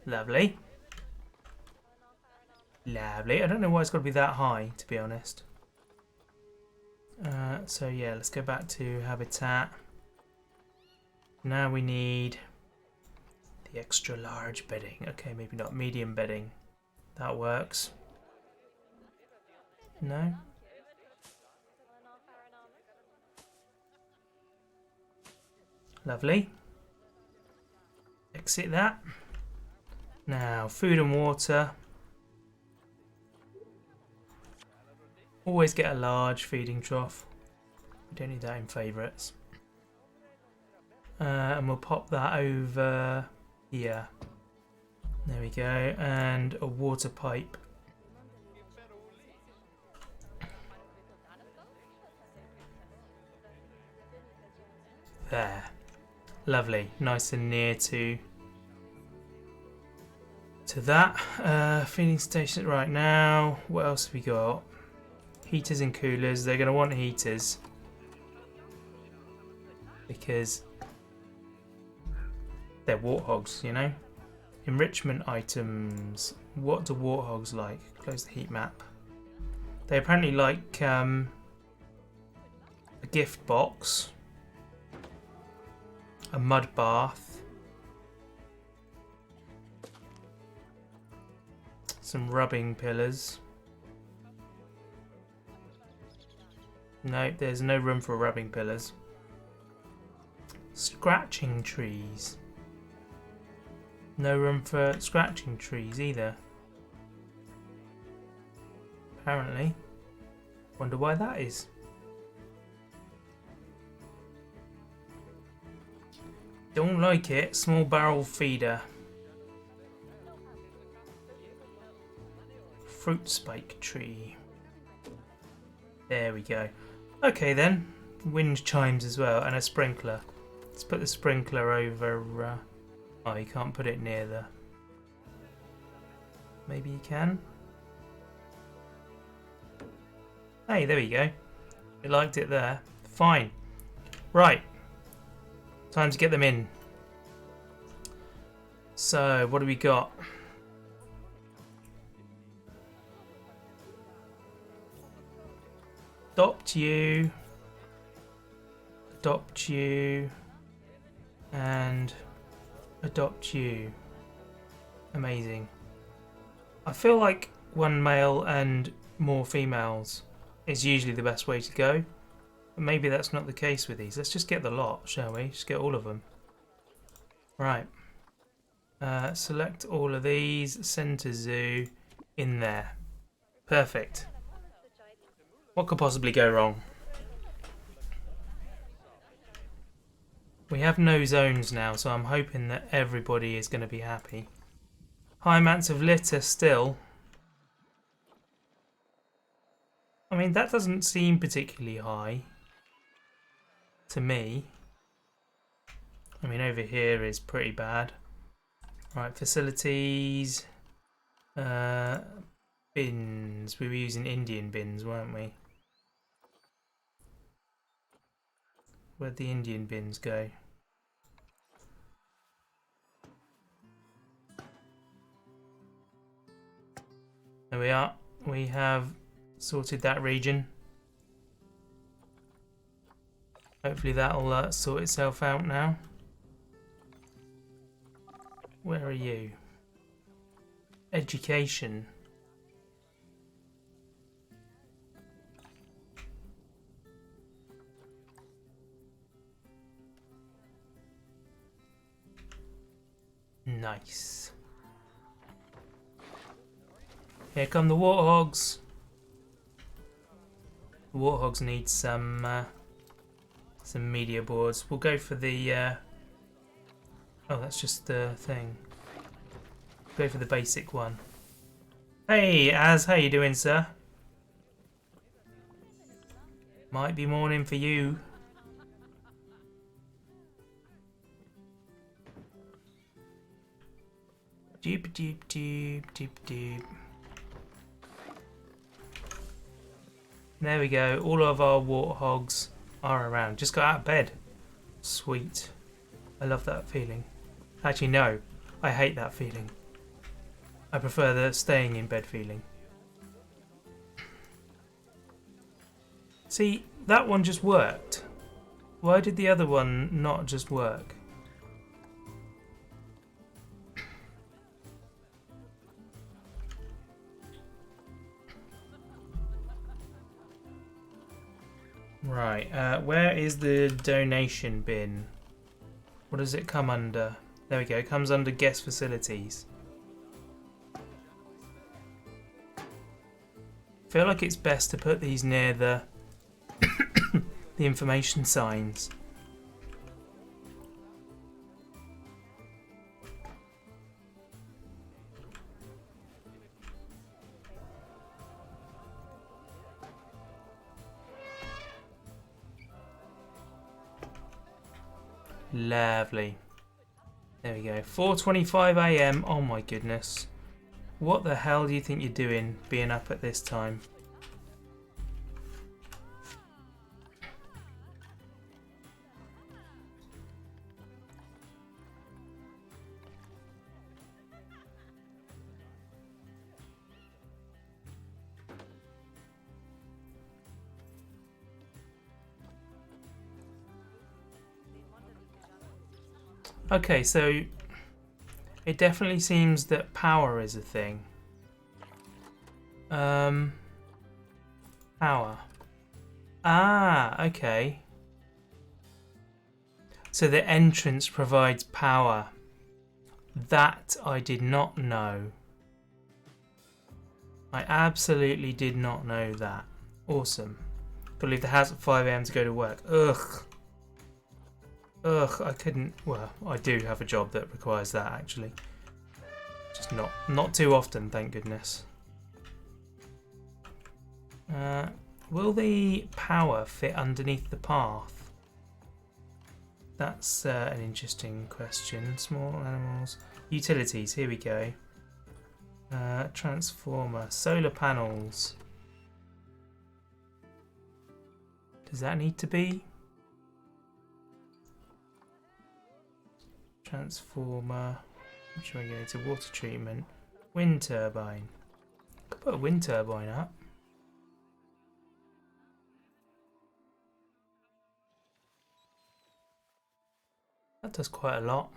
Speaker 1: Lovely. Lovely. I don't know why it's got to be that high, to be honest. So yeah, let's go back to habitat. Now we need the extra large bedding. Okay, maybe not medium bedding. That works. No? Lovely. Exit that. Now, food and water. Always get a large feeding trough. We don't need that in favourites. And we'll pop that over here. There we go. And a water pipe. There. Lovely. Nice and near to that. Feeding station right now. What else have we got? Heaters and coolers. They're going to want heaters because they're warthogs, you know. Enrichment items. What do warthogs like? Close the heat map. They apparently like a gift box, a mud bath, some rubbing pillars. No, there's no room for rubbing pillars. Scratching trees. No room for scratching trees either. Apparently. Wonder why that is. Don't like it. Small barrel feeder. Fruit spike tree. There we go. Okay then, wind chimes as well, and a sprinkler. Let's put the sprinkler over... oh, you can't put it near the... maybe you can? Hey, there we go. It liked it there. Fine. Right. Time to get them in. So, what do we got? Adopt you, and adopt you. Amazing. I feel like one male and more females is usually the best way to go. But maybe that's not the case with these. Let's just get the lot, shall we? Just get all of them. Right. Select all of these. Send to zoo. In there. Perfect. What could possibly go wrong? We have no zones now, so I'm hoping that everybody is going to be happy. High amounts of litter still. I mean, that doesn't seem particularly high to me. I mean, over here is pretty bad. Right, facilities. Bins. We were using Indian bins, weren't we? Where'd the Indian bins go? There we are. We have sorted that region. Hopefully that'll sort itself out now. Where are you? Education. Nice. Here come the warthogs. The warthogs need some media boards. We'll go for the. Oh, that's just the thing. Go for the basic one. Hey, Az, how you doing, sir? Might be morning for you. Doop doop doop doop doop. There we go. All of our warthogs are around. Just got out of bed. Sweet. I love that feeling. Actually, no. I hate that feeling. I prefer the staying in bed feeling. See, that one just worked. Why did the other one not just work? Right, where is the donation bin? What does it come under? There we go, it comes under guest facilities. I feel like it's best to put these near the the information signs. Lovely. There we go. 4:25 AM. Oh my goodness. What the hell do you think you're doing being up at this time? Okay, so it definitely seems that power is a thing. Power. Ah, okay. So the entrance provides power. That I did not know. I absolutely did not know that. Awesome. Gotta leave the house at 5 AM to go to work. Ugh. Ugh, I couldn't. Well, I do have a job that requires that actually. Just not too often, thank goodness. Will the power fit underneath the path? That's an interesting question. Small animals. Utilities, here we go. Transformer. Solar panels. Does that need to be? Transformer. Which one go to water treatment? Wind turbine. Could put a wind turbine up. That does quite a lot.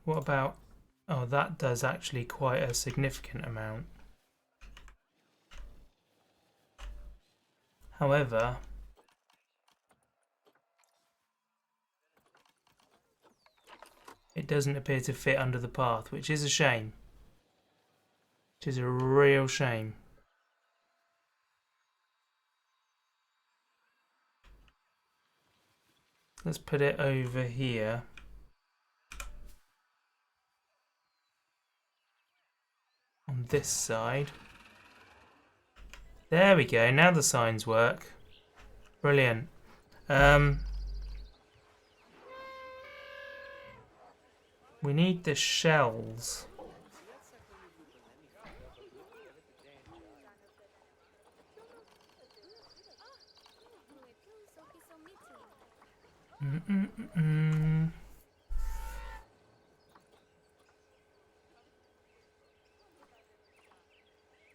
Speaker 1: What about... Oh, that does actually quite a significant amount. However... it doesn't appear to fit under the path, which is a shame. Which is a real shame. Let's put it over here. On this side. There we go, now the signs work. Brilliant. We need the shells.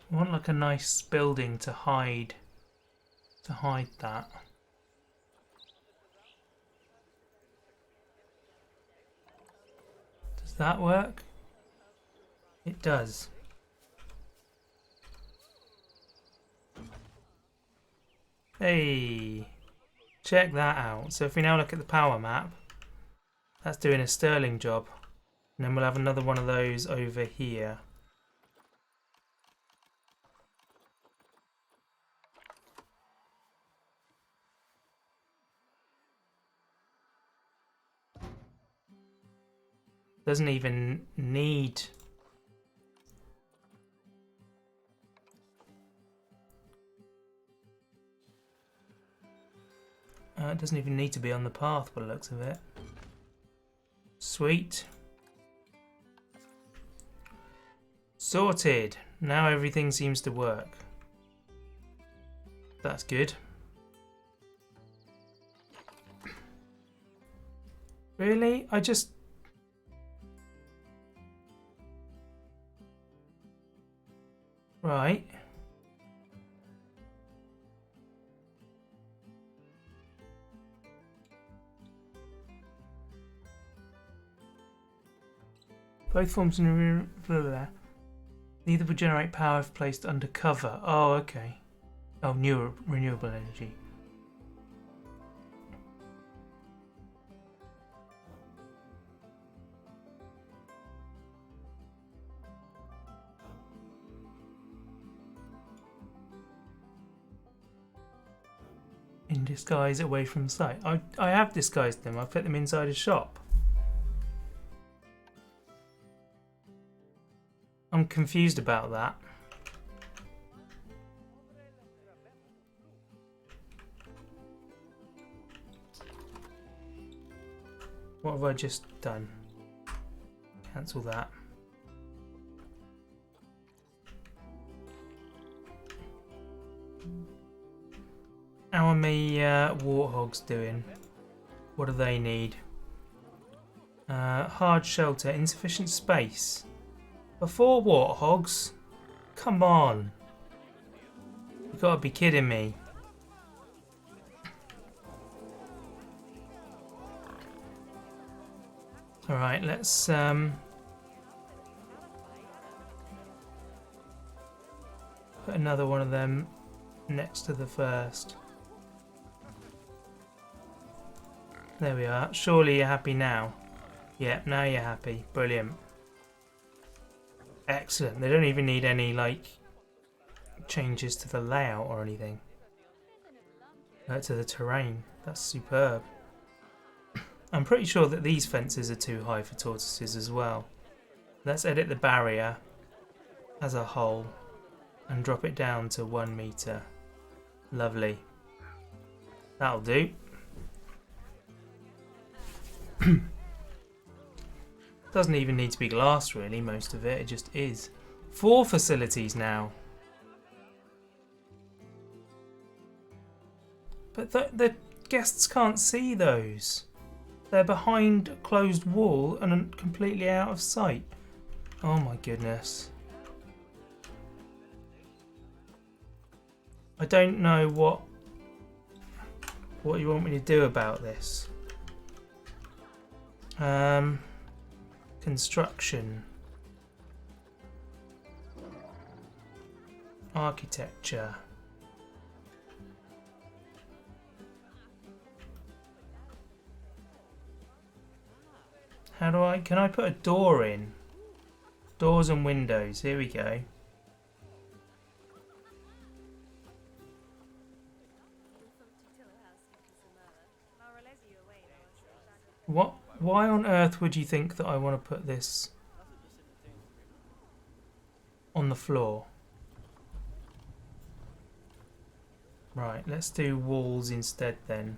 Speaker 1: I want like a nice building to hide that. Does that work? It does. Hey, check that out. So if we now look at the power map, that's doing a sterling job. And then we'll have another one of those over here. Doesn't even need... it doesn't even need to be on the path by the looks of it. Sweet. Sorted. Now everything seems to work. That's good. Really? I just... Right. Both forms neither will generate power if placed under cover. Oh, okay. Oh, new renewable energy. In disguise away from sight. I have disguised them. I put them inside a shop. I'm confused about that. What have I just done? Cancel that. How are my warthogs doing? What do they need? Hard shelter, insufficient space. For 4 warthogs? Come on. You gotta be kidding me. Alright, let's put another one of them next to the first. There we are. Surely you're happy now. Yep, now you're happy. Brilliant. Excellent. They don't even need any, like, changes to the layout or anything. To the terrain. That's superb. I'm pretty sure that these fences are too high for tortoises as well. Let's edit the barrier as a whole and drop it down to 1 meter. Lovely. That'll do. Doesn't even need to be glass really, most of it. It just is. 4 facilities now. But the guests can't see those. They're behind a closed wall and completely out of sight. Oh my goodness. I don't know what you want me to do about this. Construction. Architecture. Can I put a door in? Doors and windows, here we go. Why on earth would you think that I want to put this on the floor? Right, let's do walls instead then.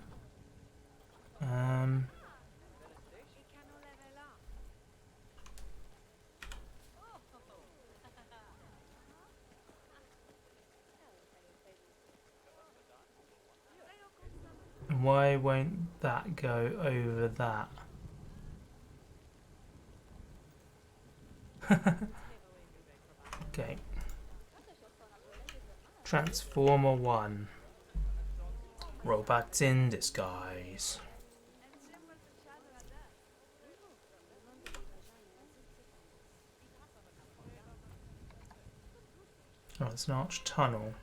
Speaker 1: Why won't that go over that? Okay. Transformer 1. Robots in disguise. Oh, it's an arched tunnel.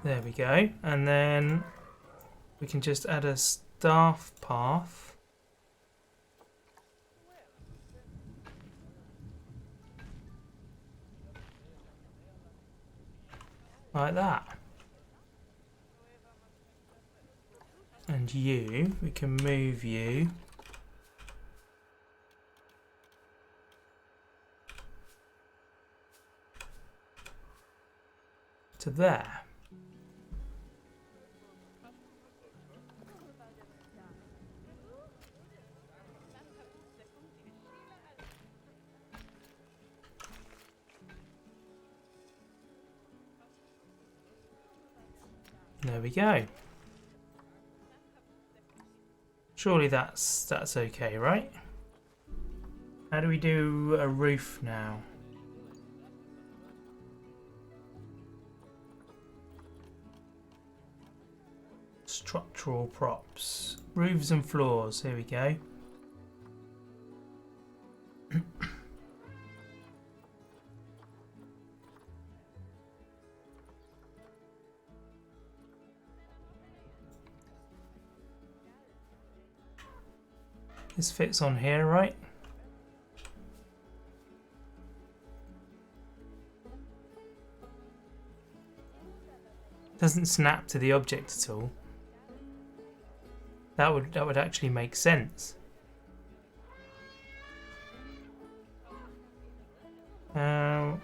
Speaker 1: There we go, and then we can just add a staff path. Like that. And we can move you to there. There we go. Surely that's okay, right? How do we do a roof now? Structural props. Roofs and floors, here we go. This fits on here, right? Doesn't snap to the object at all. That would actually make sense. No.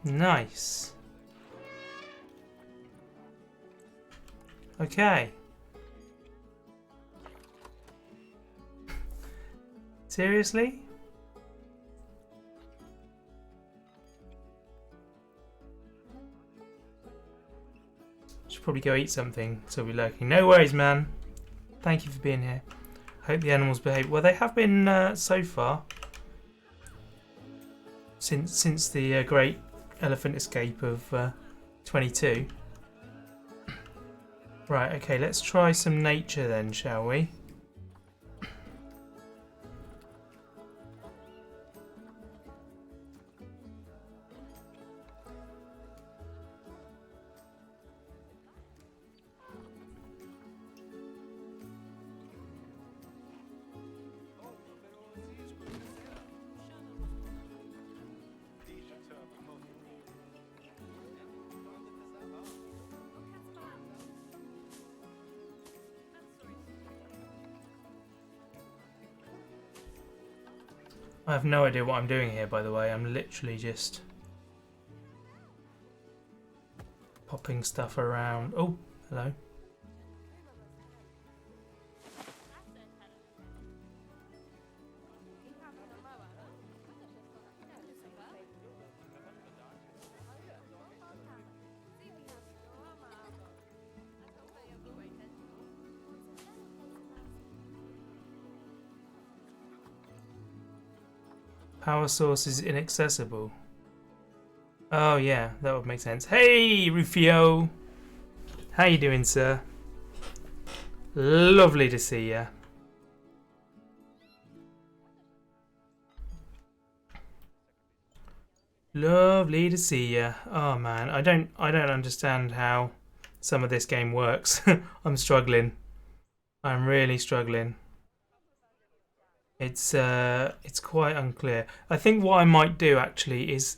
Speaker 1: Nice. Okay. Seriously? Should probably go eat something, so we're lurking. No worries, man. Thank you for being here. Hope the animals behave. Well, they have been so far. since the great elephant escape of 22. Right, okay, let's try some nature then, shall we? I have no idea what I'm doing here, by the way. I'm literally just popping stuff around. Oh, hello. Power source is inaccessible. Oh yeah, that would make sense. Hey, Rufio! How you doing, sir? Lovely to see ya. Lovely to see ya. Oh man, I don't understand how some of this game works. I'm struggling. I'm really struggling. It's quite unclear. I think what I might do actually is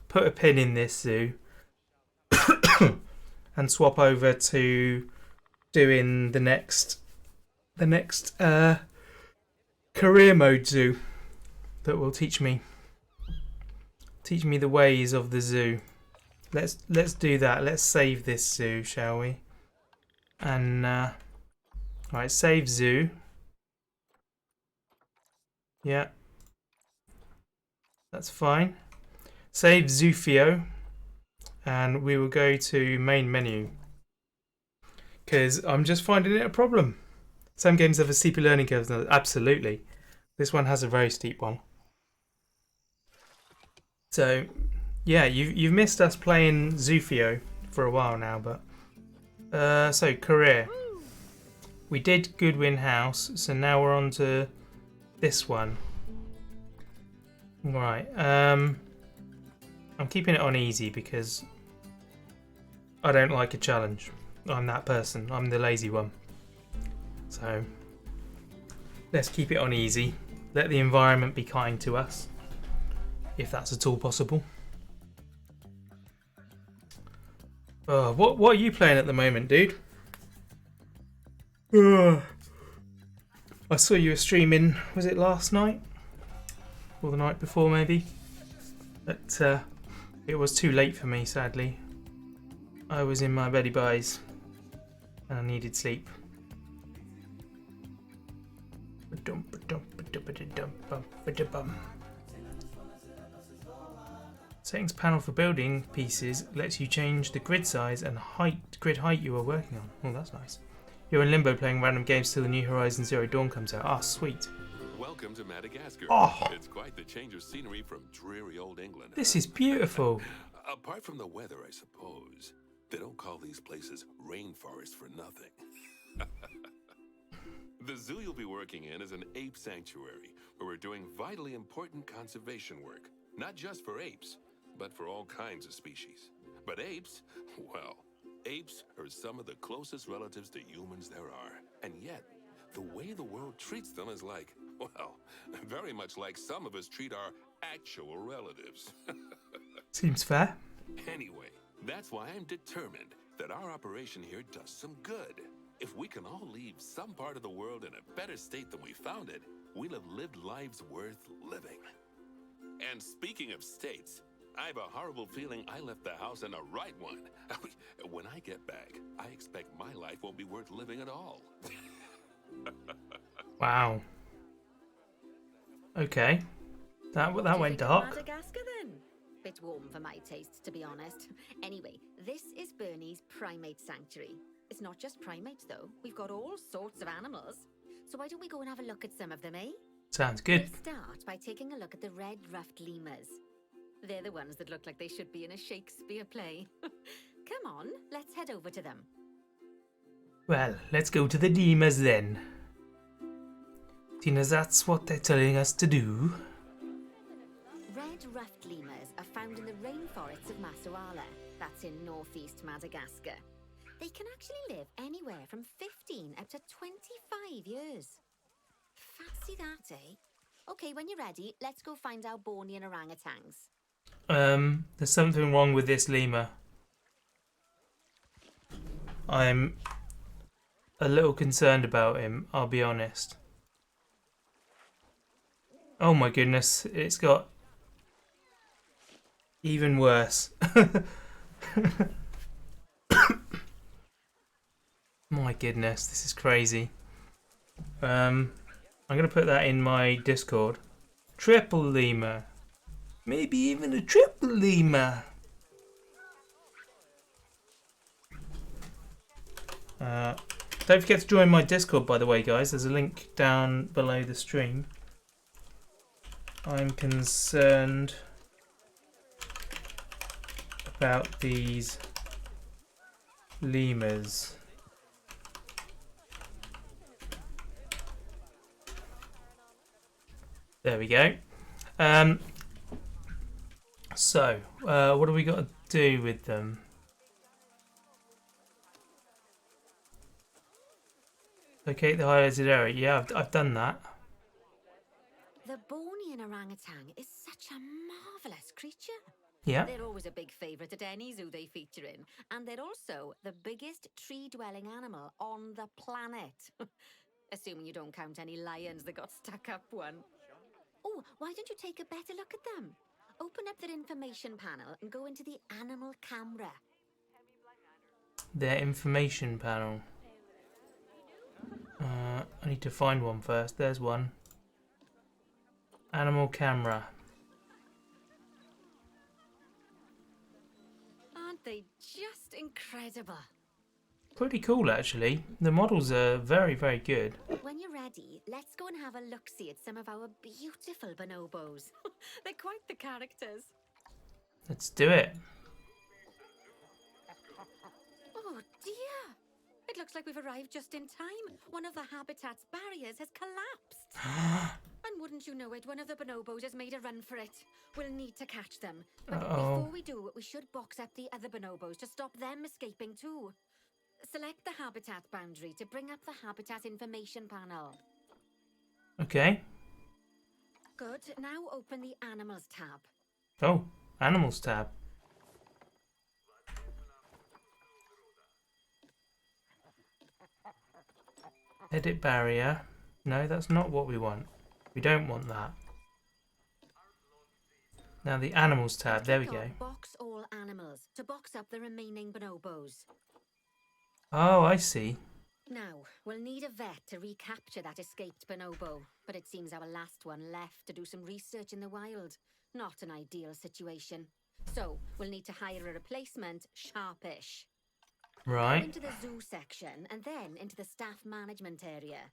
Speaker 1: put a pin in this zoo and swap over to doing the next career mode zoo that will teach me the ways of the zoo. Let's do that. Let's save this zoo, shall we? And right, save zoo. Yeah, that's fine. Save Zufio, and we will go to main menu because I'm just finding it a problem. Some games have a steeper learning curve than others. Absolutely, this one has a very steep one. So, yeah, you've missed us playing Zufio for a while now, but so career. We did Goodwin House, so now we're on to this one. Right, I'm keeping it on easy because I don't like a challenge. I'm that person. I'm the lazy one. So let's keep it on easy. Let the environment be kind to us, if that's at all possible. What are you playing at the moment, dude? I saw you were streaming, was it last night? Or the night before, maybe? But it was too late for me, sadly. I was in my beddy buys and I needed sleep. Settings panel for building pieces lets you change the grid size and grid height you are working on. Oh, that's nice. You're in limbo playing random games till the new Horizon Zero Dawn comes out. Ah, sweet.
Speaker 2: Welcome to Madagascar.
Speaker 1: Oh,
Speaker 2: it's quite the change of scenery from dreary old England.
Speaker 1: This is beautiful.
Speaker 2: Apart from the weather, I suppose. They don't call these places rainforest for nothing. The zoo you'll be working in is an ape sanctuary, where we're doing vitally important conservation work. Not just for apes, but for all kinds of species. But apes, well, apes are some of the closest relatives to humans there are. And yet, the way the world treats them is like, well, very much like some of us treat our actual relatives.
Speaker 1: Seems fair.
Speaker 2: Anyway, that's why I'm determined that our operation here does some good. If we can all leave some part of the world in a better state than we found it, we'll have lived lives worth living. And speaking of states, I have a horrible feeling I left the house in the right one. When I get back, I expect my life won't be worth living at all.
Speaker 1: Wow. Okay. That went dark.
Speaker 3: Madagascar then? Bit warm for my taste, to be honest. Anyway, this is Bernie's primate sanctuary. It's not just primates though. We've got all sorts of animals. So why don't we go and have a look at some of them, eh?
Speaker 1: Sounds good.
Speaker 3: We'll start by taking a look at the red-ruffed lemurs. They're the ones that look like they should be in a Shakespeare play. Come on, let's head over to them.
Speaker 1: Well, let's go to the lemurs then. Seeing as that's what they're telling us to do.
Speaker 3: Red-ruffed lemurs are found in the rainforests of Massaoala. That's in northeast Madagascar. They can actually live anywhere from 15 up to 25 years. Fancy that, eh? Okay, when you're ready, let's go find our Bornean orangutans.
Speaker 1: There's something wrong with this lemur. I'm a little concerned about him, I'll be honest. Oh my goodness, it's got even worse. My goodness, this is crazy. I'm going to put that in my Discord. Triple lemur. Maybe even a triple lemur. Don't forget to join my Discord, by the way, guys. There's a link down below the stream. I'm concerned about these lemurs. There we go. So, what do we got to do with them? Locate the highlighted area. Yeah, I've done that.
Speaker 3: The Bornean orangutan is such a marvellous creature.
Speaker 1: Yeah.
Speaker 3: They're always a big favourite at any zoo they feature in. And they're also the biggest tree-dwelling animal on the planet. Assuming you don't count any lions that got stuck up one. Oh, why don't you take a better look at them? Open up their information panel and go into the animal camera.
Speaker 1: Their information panel. I need to find one first. There's one. Animal camera.
Speaker 3: Aren't they just incredible?
Speaker 1: Pretty cool, actually. The models are very, very good.
Speaker 3: When you're ready, let's go and have a look-see at some of our beautiful bonobos. They're quite the characters.
Speaker 1: Let's do it.
Speaker 3: Oh dear! It looks like we've arrived just in time. One of the habitat's barriers has collapsed. And wouldn't you know it, one of the bonobos has made a run for it. We'll need to catch them. But before we do, we should box up the other bonobos to stop them escaping too. Select the habitat boundary to bring up the habitat information panel.
Speaker 1: Okay.
Speaker 3: Good. Now open the animals tab.
Speaker 1: Oh, animals tab. Edit barrier. No, that's not what we want. We don't want that. Now the animals tab. There we go.
Speaker 3: Box all animals to box up the remaining bonobos.
Speaker 1: Oh, I see.
Speaker 3: Now, we'll need a vet to recapture that escaped bonobo, but it seems our last one left to do some research in the wild. Not an ideal situation. So, we'll need to hire a replacement, sharpish.
Speaker 1: Right.
Speaker 3: Go into the zoo section and then into the staff management area.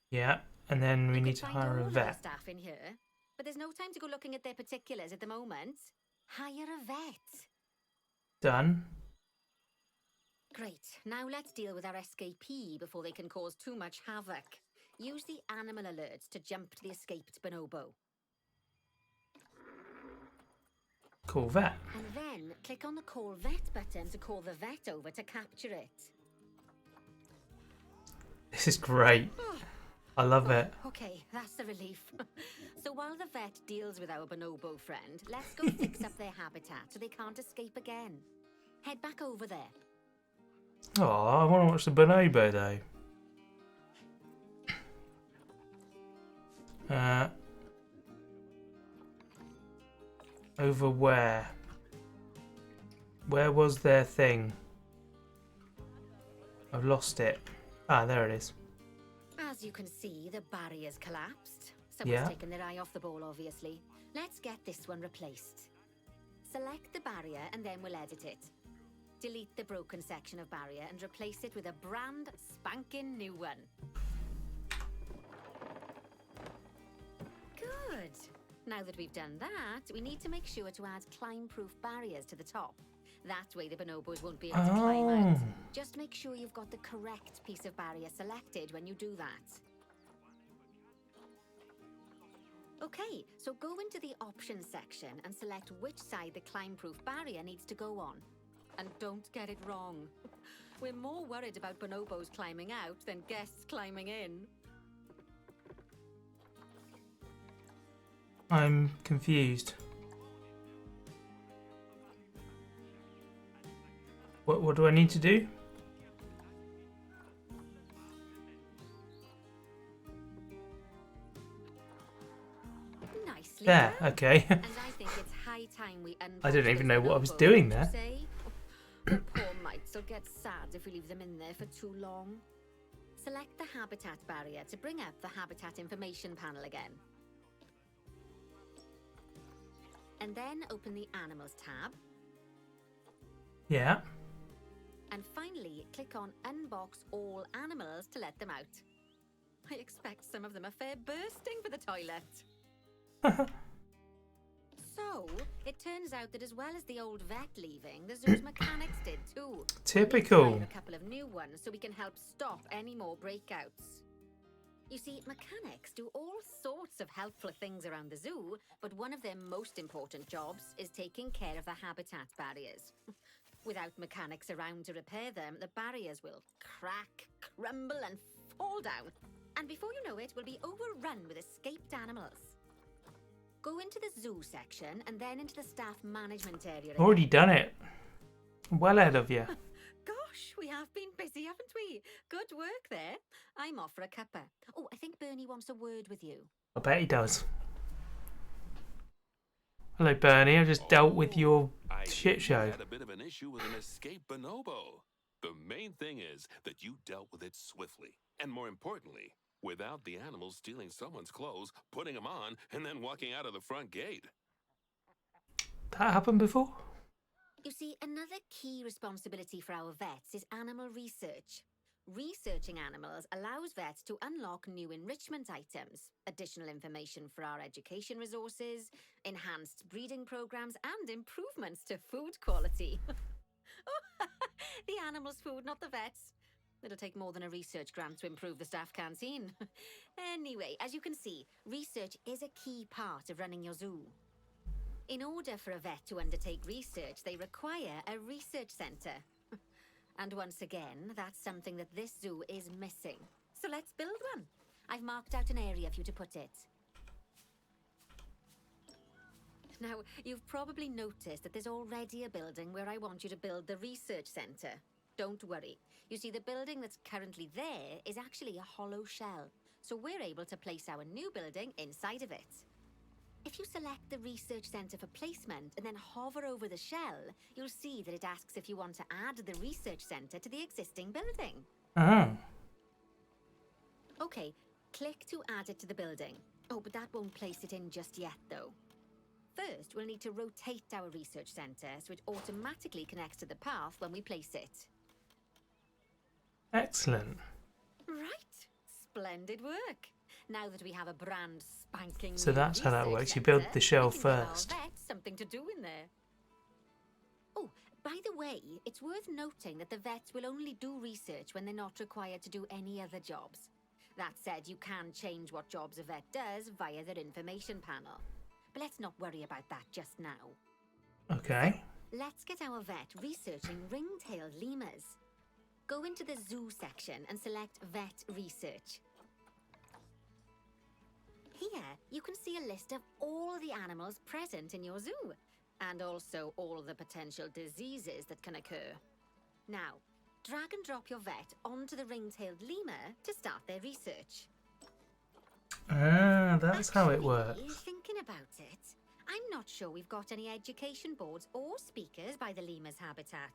Speaker 1: Yeah, and then we
Speaker 3: You
Speaker 1: need
Speaker 3: can
Speaker 1: to
Speaker 3: find
Speaker 1: hire a
Speaker 3: all our
Speaker 1: vet.
Speaker 3: staff in here, but there's no time to go looking at their particulars at the moment. Hire a vet.
Speaker 1: Done.
Speaker 3: Great. Now let's deal with our escapee before they can cause too much havoc. Use the animal alerts to jump to the escaped bonobo.
Speaker 1: Cool vet.
Speaker 3: And then click on the Call Vet button to call the vet over to capture it.
Speaker 1: This is great. I love it.
Speaker 3: Okay, that's a relief. So while the vet deals with our bonobo friend, let's go fix up their habitat so they can't escape again. Head back over there.
Speaker 1: Oh, I want to watch the bonobo though. Over where? Where was their thing? I've lost it. Ah, there it is.
Speaker 3: As you can see, the barrier's collapsed. Someone's
Speaker 1: Yeah.
Speaker 3: taken their eye off the ball, obviously. Let's get this one replaced. Select the barrier and then we'll edit it. Delete the broken section of barrier and replace it with a brand spanking new one. Good. Now that we've done that, we need to make sure to add climb-proof barriers to the top. That way the bonobos won't be able to climb out. Just make sure you've got the correct piece of barrier selected when you do that. Okay, so go into the options section and select which side the climb-proof barrier needs to go on. And don't get it wrong. We're more worried about bonobos climbing out than guests climbing in.
Speaker 1: I'm confused. What do I need to do?
Speaker 3: Nicely
Speaker 1: There,
Speaker 3: done.
Speaker 1: okay.
Speaker 3: And I think it's high time we
Speaker 1: I didn't even know what I was
Speaker 3: bonobos,
Speaker 1: doing
Speaker 3: don't you
Speaker 1: there.
Speaker 3: say? The poor mites will get sad if we leave them in there for too long. Select the habitat barrier to bring up the habitat information panel again. And then open the Animals tab.
Speaker 1: Yeah.
Speaker 3: And finally, click on Unbox All Animals to let them out. I expect some of them are fair bursting for the toilet. So, it turns out that as well as the old vet leaving, the zoo's mechanics did too.
Speaker 1: Typical.
Speaker 3: We need to hire a couple of new ones so we can help stop any more breakouts. You see, mechanics do all sorts of helpful things around the zoo, but one of their most important jobs is taking care of the habitat barriers. Without mechanics around to repair them, the barriers will crack, crumble, and fall down. And before you know it, we'll be overrun with escaped animals. Go into the zoo section and then into the staff management area.
Speaker 1: Already done it. Well ahead of you.
Speaker 3: Gosh, we have been busy, haven't we? Good work there. I'm off for a cuppa. Oh, I think Bernie wants a word with you.
Speaker 1: I bet he does. Hello, Bernie. I just dealt with your
Speaker 2: I
Speaker 1: shit show.
Speaker 2: had a bit of an issue with an escaped bonobo. The main thing is that you dealt with it swiftly. And more importantly, without the animals stealing someone's clothes, putting them on, and then walking out of the front gate.
Speaker 1: That happened before?
Speaker 3: You see, another key responsibility for our vets is animal research. Researching animals allows vets to unlock new enrichment items, additional information for our education resources, enhanced breeding programs, and improvements to food quality. Oh, the animals' food, not the vets. It'll take more than a research grant to improve the staff canteen. Anyway, as you can see, research is a key part of running your zoo. In order for a vet to undertake research, they require a research centre. And once again, that's something that this zoo is missing. So let's build one. I've marked out an area for you to put it. Now, you've probably noticed that there's already a building where I want you to build the research centre. Don't worry. You see, the building that's currently there is actually a hollow shell. So we're able to place our new building inside of it. If you select the research centre for placement and then hover over the shell, you'll see that it asks if you want to add the research centre to the existing building.
Speaker 1: Oh.
Speaker 3: Okay, click to add it to the building. Oh, but that won't place it in just yet, though. First, we'll need to rotate our research centre so it automatically connects to the path when we place it.
Speaker 1: Excellent.
Speaker 3: Right. Splendid work. Now that we have a brand spanking
Speaker 1: So
Speaker 3: new
Speaker 1: that's how that
Speaker 3: research
Speaker 1: works. You build
Speaker 3: centre,
Speaker 1: the shell
Speaker 3: we can give our
Speaker 1: first.
Speaker 3: vets something to do in there. Oh, by the way, it's worth noting that the vets will only do research when they're not required to do any other jobs. That said, you can change what jobs a vet does via their information panel. But let's not worry about that just now.
Speaker 1: Okay.
Speaker 3: Let's get our vet researching ring-tailed lemurs. Go into the zoo section and select Vet Research. Here, you can see a list of all the animals present in your zoo, and also all the potential diseases that can occur. Now, drag and drop your vet onto the ring-tailed lemur to start their research.
Speaker 1: Ah, that's how it
Speaker 3: Actually,
Speaker 1: works.
Speaker 3: thinking about it, I'm not sure we've got any education boards or speakers by the lemur's habitat.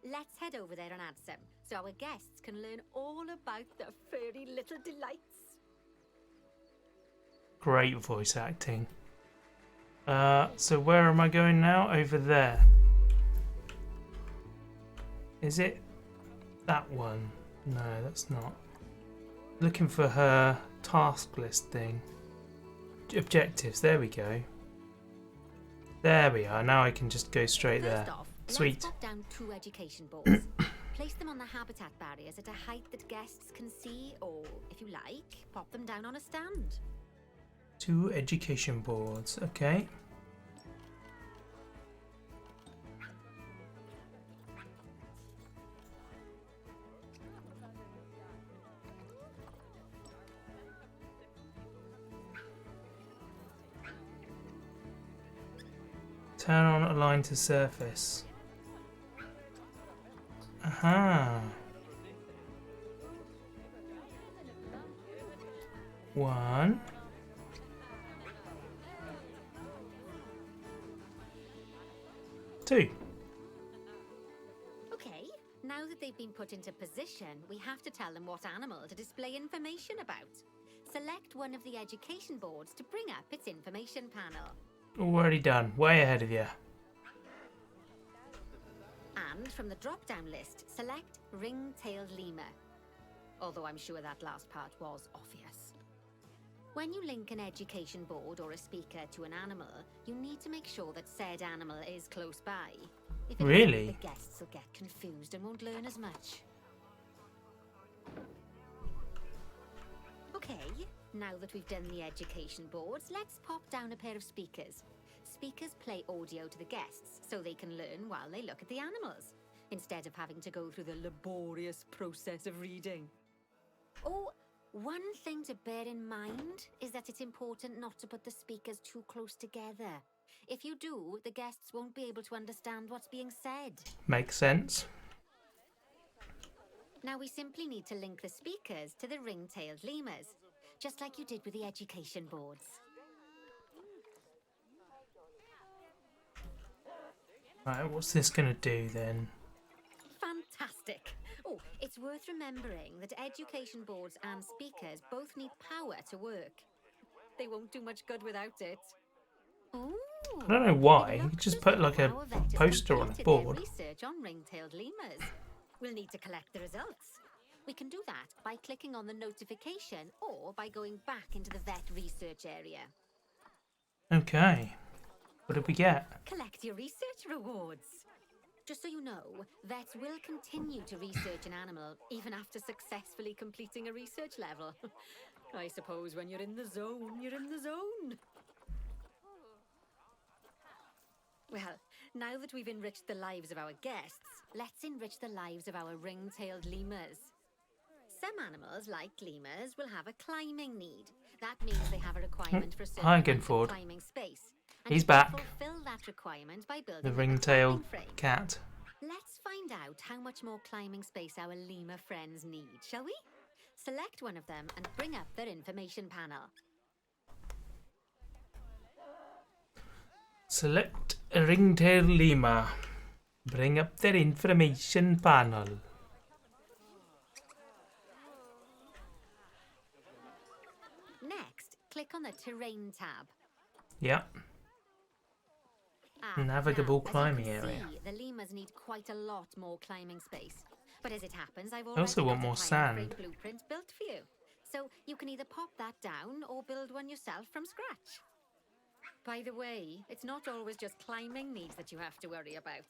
Speaker 3: Let's head over there and add some, so our guests can learn all about the furry little delights.
Speaker 1: Great voice acting. So where am I going now? Over there. Is it that one? No, that's not. Looking for her task list thing. objectives. There we go. There we are. Now I can just go straight there.
Speaker 3: First off,
Speaker 1: Sweet.
Speaker 3: let's pop down 2 education boards. Place them on the habitat barriers at a height that guests can see, or, if you like, pop them down on a stand.
Speaker 1: 2 education boards. Okay. Turn on align to surface. Aha. 1. Two.
Speaker 3: Okay, now that they've been put into position, we have to tell them what animal to display information about. Select one of the education boards to bring up its information panel.
Speaker 1: Already done. Way ahead of you.
Speaker 3: And from the drop-down list, select ring-tailed lemur. Although I'm sure that last part was obvious. When you link an education board or a speaker to an animal, you need to make sure that said animal is close by. If it
Speaker 1: Really?
Speaker 3: isn't, the guests will get confused and won't learn as much. Okay, now that we've done the education boards, let's pop down a pair of speakers. Speakers play audio to the guests so they can learn while they look at the animals, instead of having to go through the laborious process of reading. Oh, one thing to bear in mind is that it's important not to put the speakers too close together. If you do, the guests won't be able to understand what's being said.
Speaker 1: Makes sense.
Speaker 3: Now we simply need to link the speakers to the ring-tailed lemurs, just like you did with the education boards.
Speaker 1: Right, what's this going to do then?
Speaker 3: Fantastic! Oh, it's worth remembering that education boards and speakers both need power to work. They won't do much good without it. Ooh,
Speaker 1: I don't know why.
Speaker 3: it
Speaker 1: You
Speaker 3: looks
Speaker 1: could just
Speaker 3: as
Speaker 1: put
Speaker 3: though
Speaker 1: like a
Speaker 3: our vet has
Speaker 1: poster on a
Speaker 3: completed
Speaker 1: board.
Speaker 3: their research on ring-tailed lemurs. We'll need to collect the results. We can do that by clicking on the notification or by going back into the vet research area.
Speaker 1: Okay. What did we get?
Speaker 3: Collect your research rewards. Just so you know, vets will continue to research an animal even after successfully completing a research level. I suppose when you're in the zone, you're in the zone. Well, now that we've enriched the lives of our guests, let's enrich the lives of our ring-tailed lemurs. Some animals, like lemurs, will have a climbing need. That means they have a requirement for a certain
Speaker 1: Hi,
Speaker 3: amount of
Speaker 1: Gunford.
Speaker 3: climbing space. And
Speaker 1: He's
Speaker 3: you can
Speaker 1: back.
Speaker 3: fulfill that requirement by building
Speaker 1: The
Speaker 3: them a
Speaker 1: ring-tailed
Speaker 3: climbing frame.
Speaker 1: cat.
Speaker 3: Let's find out how much more climbing space our lemur friends need, shall we? Select one of them and bring up their information panel.
Speaker 1: Select a ring-tailed lemur. Bring up their information panel.
Speaker 3: Next, click on the Terrain tab.
Speaker 1: Yep. Navigable
Speaker 3: now,
Speaker 1: climbing
Speaker 3: as you can
Speaker 1: area.
Speaker 3: see, the lemurs need quite a lot more climbing space. But as it happens, I've
Speaker 1: I
Speaker 3: already
Speaker 1: also want
Speaker 3: got a
Speaker 1: more
Speaker 3: climbing frame
Speaker 1: sand.
Speaker 3: blueprint built for you. So you can either pop that down or build one yourself from scratch. By the way, it's not always just climbing needs that you have to worry about.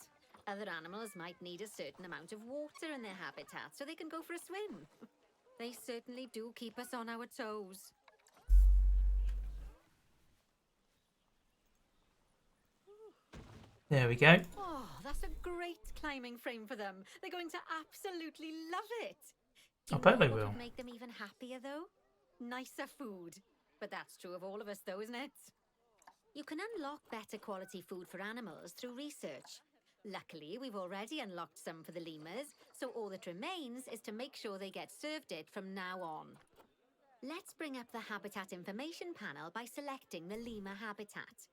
Speaker 3: Other animals might need a certain amount of water in their habitat so they can go for a swim. They certainly do keep us on our toes.
Speaker 1: There we go.
Speaker 3: Oh, that's a great climbing frame for them. They're going to absolutely love it. Do
Speaker 1: I
Speaker 3: you
Speaker 1: bet
Speaker 3: know
Speaker 1: they
Speaker 3: what
Speaker 1: will.
Speaker 3: would make them even happier, though? Nicer food. But that's true of all of us, though, isn't it? You can unlock better quality food for animals through research. Luckily, we've already unlocked some for the lemurs, so all that remains is to make sure they get served it from now on. Let's bring up the habitat information panel by selecting the lemur habitat.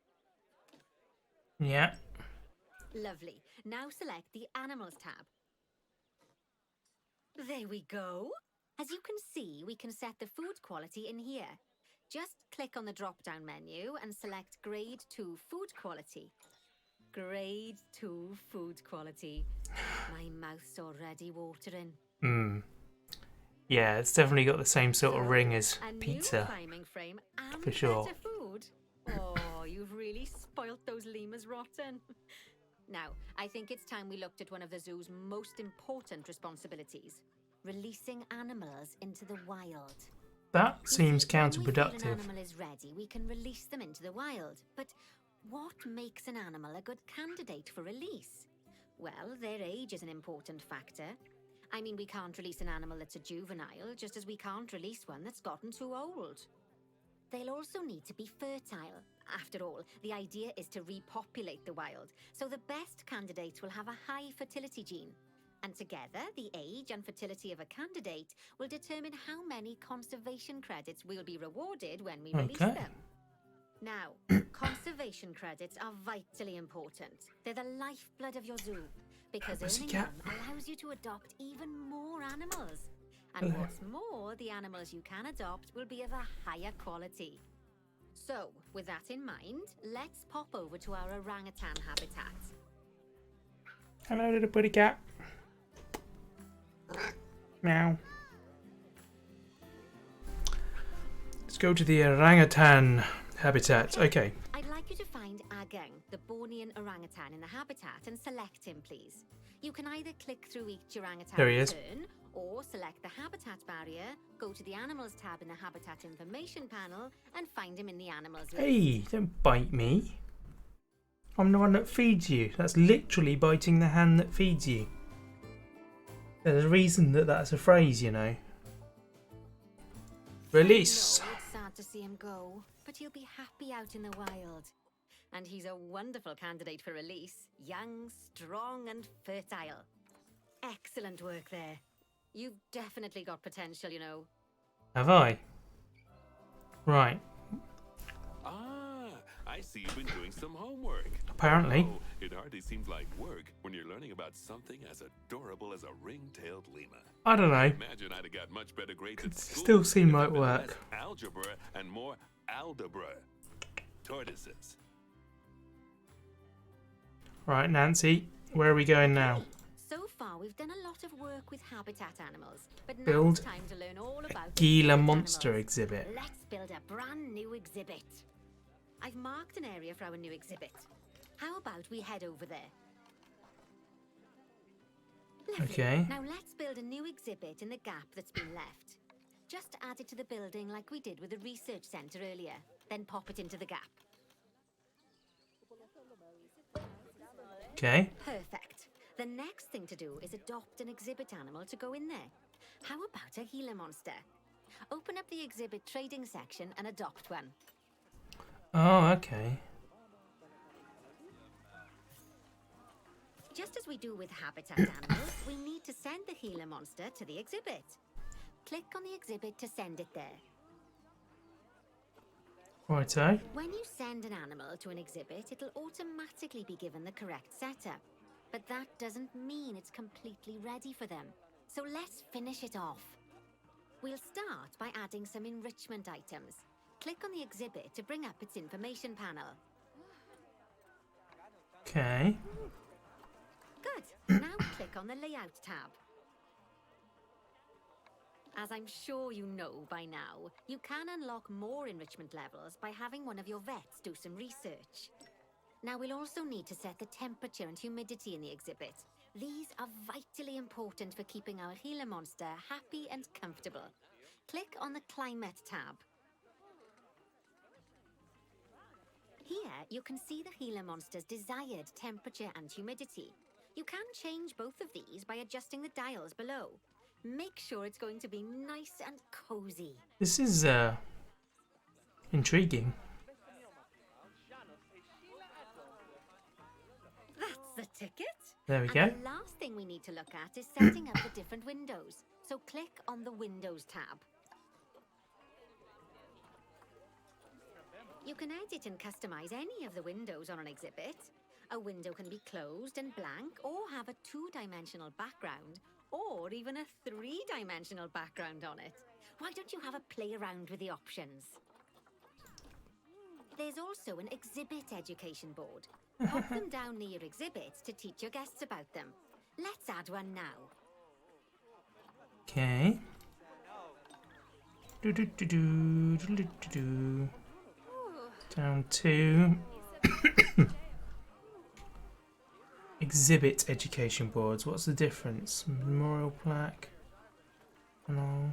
Speaker 1: Yeah.
Speaker 3: Lovely. Now select the Animals tab. There we go. As you can see, we can set the food quality in here. Just click on the drop-down menu and select Grade 2 Food Quality. Grade 2 Food Quality. My mouth's already watering.
Speaker 1: Yeah, it's definitely got the same sort of
Speaker 3: So,
Speaker 1: ring as
Speaker 3: a new
Speaker 1: pizza.
Speaker 3: climbing frame and
Speaker 1: for sure.
Speaker 3: better food. Oh, you've really spoilt those lemurs rotten. Now, I think it's time we looked at one of the zoo's most important responsibilities. Releasing animals into the wild.
Speaker 1: That
Speaker 3: You
Speaker 1: seems
Speaker 3: see, when we feel an
Speaker 1: counterproductive.
Speaker 3: animal is ready, we can release them into the wild. But what makes an animal a good candidate for release? Well, their age is an important factor. I mean, we can't release an animal that's a juvenile, just as we can't release one that's gotten too old. They'll also need to be fertile. After all, the idea is to repopulate the wild, so the best candidates will have a high fertility gene. And together, the age and fertility of a candidate will determine how many conservation credits we'll be rewarded when we release
Speaker 1: Okay.
Speaker 3: them. Now, conservation credits are vitally important. They're the lifeblood of your zoo, because earning
Speaker 1: Pussycat.
Speaker 3: them allows you to adopt even more animals. And
Speaker 1: Hello.
Speaker 3: what's more, the animals you can adopt will be of a higher quality. So, with that in mind, let's pop over to our orangutan habitat.
Speaker 1: Hello, little pretty cat. Meow. Let's go to the orangutan habitat. Okay.
Speaker 3: I'd like you to find Ageng, the Bornean orangutan in the habitat, and select him, please. You can either click through each orangutan
Speaker 1: There he
Speaker 3: in
Speaker 1: is.
Speaker 3: turn, or select the habitat barrier, go to the animals tab in the habitat information panel, and find him in the animals list.
Speaker 1: Hey, don't bite me. I'm the one that feeds you. That's literally biting the hand that feeds you. There's a reason that that's a phrase, you know. Release.
Speaker 3: I know it's sad to see him go, but he'll be happy out in the wild. And he's a wonderful candidate for release. Young, strong, and fertile. Excellent work there. You've definitely got potential, you know.
Speaker 1: Have I? Right.
Speaker 2: Ah, I see you've been doing some homework.
Speaker 1: Apparently.
Speaker 2: Oh, it hardly seems like work when you're learning about something as adorable as a ring-tailed lemur.
Speaker 1: I don't know.
Speaker 2: Imagine I'd have got much better grades at school.
Speaker 1: Still seem
Speaker 2: if
Speaker 1: like
Speaker 2: I'd been
Speaker 1: work.
Speaker 2: less algebra and more aldebra. Tortoises.
Speaker 1: Right, Nancy. Where are we going now?
Speaker 3: So far, we've done a lot of work with habitat animals, but now
Speaker 1: Build
Speaker 3: it's time to learn all about
Speaker 1: Gila
Speaker 3: exotic
Speaker 1: monster
Speaker 3: animals.
Speaker 1: exhibit.
Speaker 3: Let's build a brand new exhibit. I've marked an area for our new exhibit. How about we head over there? Lovely.
Speaker 1: Okay.
Speaker 3: Now let's build a new exhibit in the gap that's been left. Just add it to the building like we did with the research centre earlier, then pop it into the gap.
Speaker 1: Okay.
Speaker 3: Perfect. The next thing to do is adopt an exhibit animal to go in there. How about a Gila monster? Open up the exhibit trading section and adopt one.
Speaker 1: Oh, okay.
Speaker 3: Just as we do with habitat animals, we need to send the Gila monster to the exhibit. Click on the exhibit to send it there.
Speaker 1: Righto.
Speaker 3: When you send an animal to an exhibit, it'll automatically be given the correct setup. But that doesn't mean it's completely ready for them. So let's finish it off. We'll start by adding some enrichment items. Click on the exhibit to bring up its information panel.
Speaker 1: Okay.
Speaker 3: Good. Now click on the Layout tab. As I'm sure you know by now, you can unlock more enrichment levels by having one of your vets do some research. Now we'll also need to set the temperature and humidity in the exhibit. These are vitally important for keeping our Gila monster happy and comfortable. Click on the Climate tab. Here you can see the Gila monster's desired temperature and humidity. You can change both of these by adjusting the dials below. Make sure it's going to be nice and cozy.
Speaker 1: This is intriguing.
Speaker 3: That's the ticket.
Speaker 1: There we
Speaker 3: And
Speaker 1: go.
Speaker 3: the last thing we need to look at is setting up the different windows. So click on the Windows tab. You can edit and customize any of the windows on an exhibit. A window can be closed and blank, or have a two-dimensional background, or even a three-dimensional background on it. Why don't you have a play around with the options? There's also an exhibit education board. Pop them down near your exhibits to teach your guests about them. Let's add one now.
Speaker 1: Okay. Do do do do do do do. Down to exhibit education boards. What's the difference? Memorial plaque. No.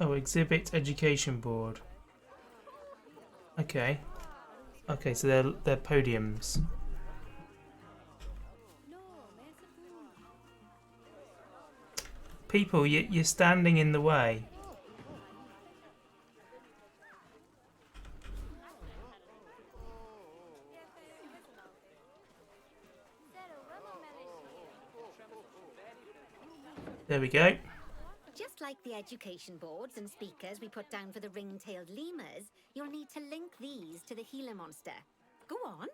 Speaker 1: Oh, exhibit education board. Okay. Okay, so they're podiums. People, you're standing in the way. There we go.
Speaker 3: Just like the education boards and speakers we put down for the ring-tailed lemurs, you'll need to link these to the Gila monster. Go on.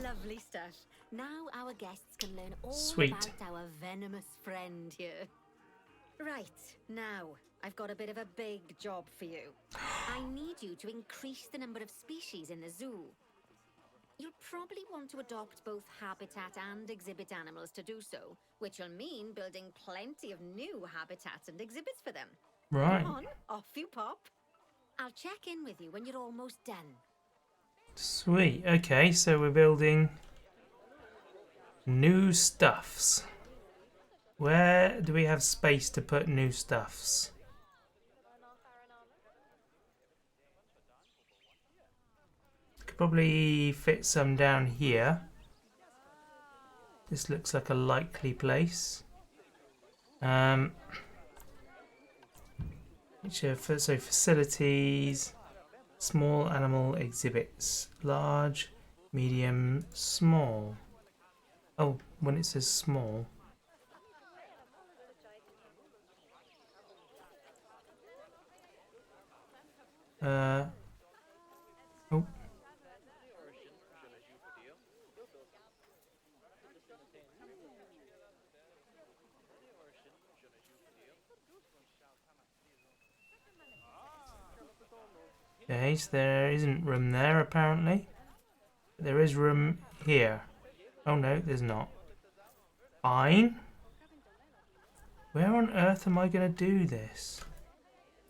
Speaker 3: Lovely stuff. Now our guests can learn all
Speaker 1: Sweet.
Speaker 3: about our venomous friend here. Right, now, I've got a bit of a big job for you. I need you to increase the number of species in the zoo. You'll probably want to adopt both habitat and exhibit animals to do so, which will mean building plenty of new habitats and exhibits for them.
Speaker 1: Right.
Speaker 3: Come on, off you pop. I'll check in with you when you're almost done.
Speaker 1: Sweet. Okay, so we're building new stuffs. Where do we have space to put new stuffs? Could probably fit some down here. This looks like a likely place. So facilities, small animal exhibits, large, medium, small. Oh, when it says small. Oh. Okay, so there isn't room there apparently. There is room here. Oh no, there's not. Fine. Where on earth am I going to do this?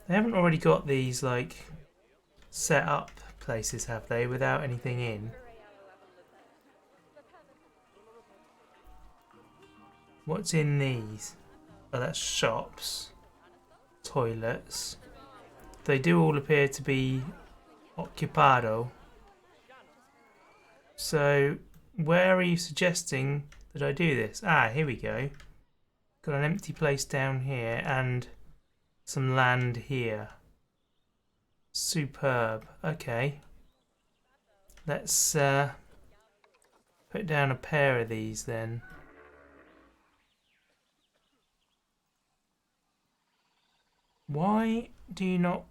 Speaker 1: They haven't already got these, like, set up places, have they, without anything in? What's in these? Oh, that's shops. Toilets. They do all appear to be occupado. So, where are you suggesting that I do this? Ah, here we go. Got an empty place down here and some land here. Superb. Okay. Let's put down a pair of these then. Why do you not...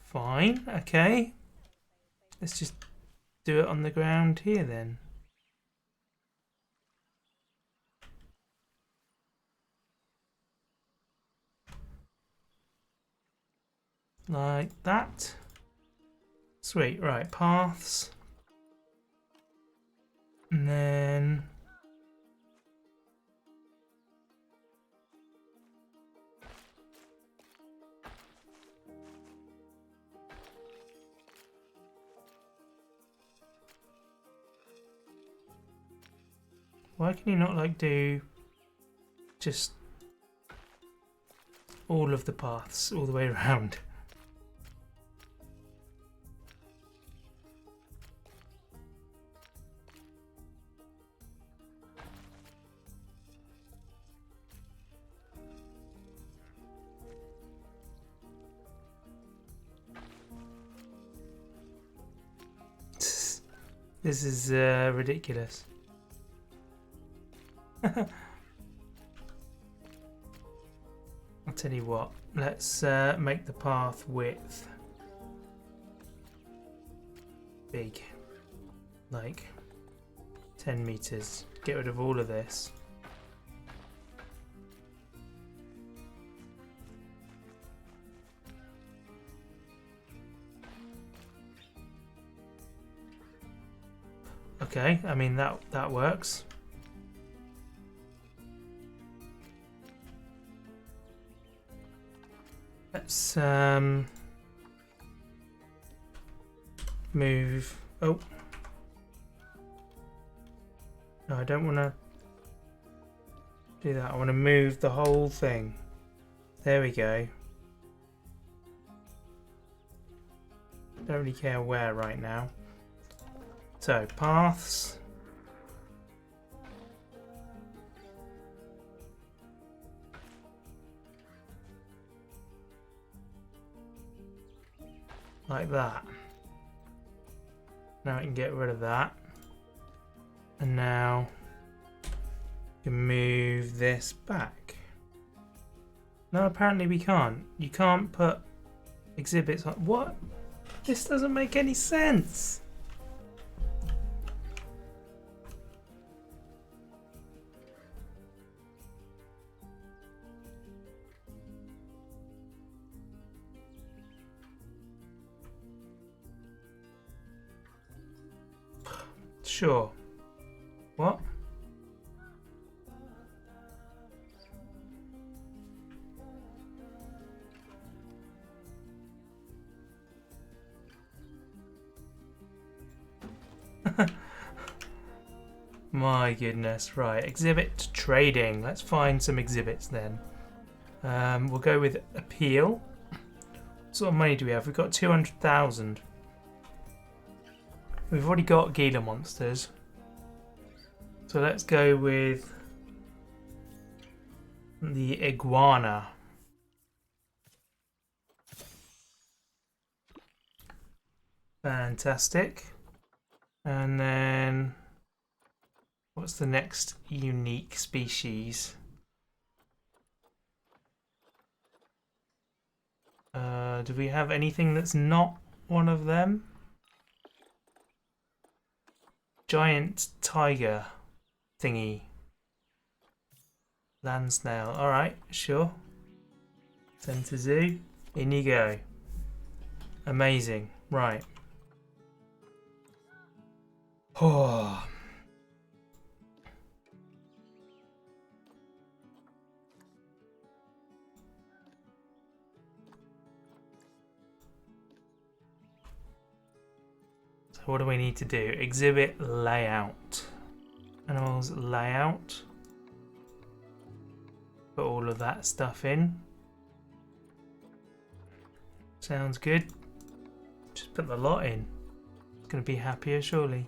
Speaker 1: Fine, okay. Let's just do it on the ground here then. Like that. Sweet, right, paths. And then... Why can you not, like, do just all of the paths all the way around? This is ridiculous. I'll tell you what, let's make the path width big, like 10 meters. Get rid of all of this. Okay, I mean that works. Let's move. Oh no, I don't want to do that. I want to move the whole thing. There we go. Don't really care where right now. So paths. Like that. Now I can get rid of that. And now you can move this back. No, apparently we can't. You can't put exhibits on. What? This doesn't make any sense. Sure. What? My goodness, right. Exhibit trading. Let's find some exhibits then. We'll go with appeal. What sort of money do we have? We've got 200,000. We've already got Gila monsters. So let's go with the iguana. Fantastic. And then what's the next unique species? Do we have anything that's not one of them? Giant tiger thingy. Land snail. Alright, sure. Centre zoo. In you go. Amazing. Right. Oh. So what do we need to do? Exhibit layout. Animals layout. Put all of that stuff in. Sounds good. Just put the lot in. It's going to be happier surely.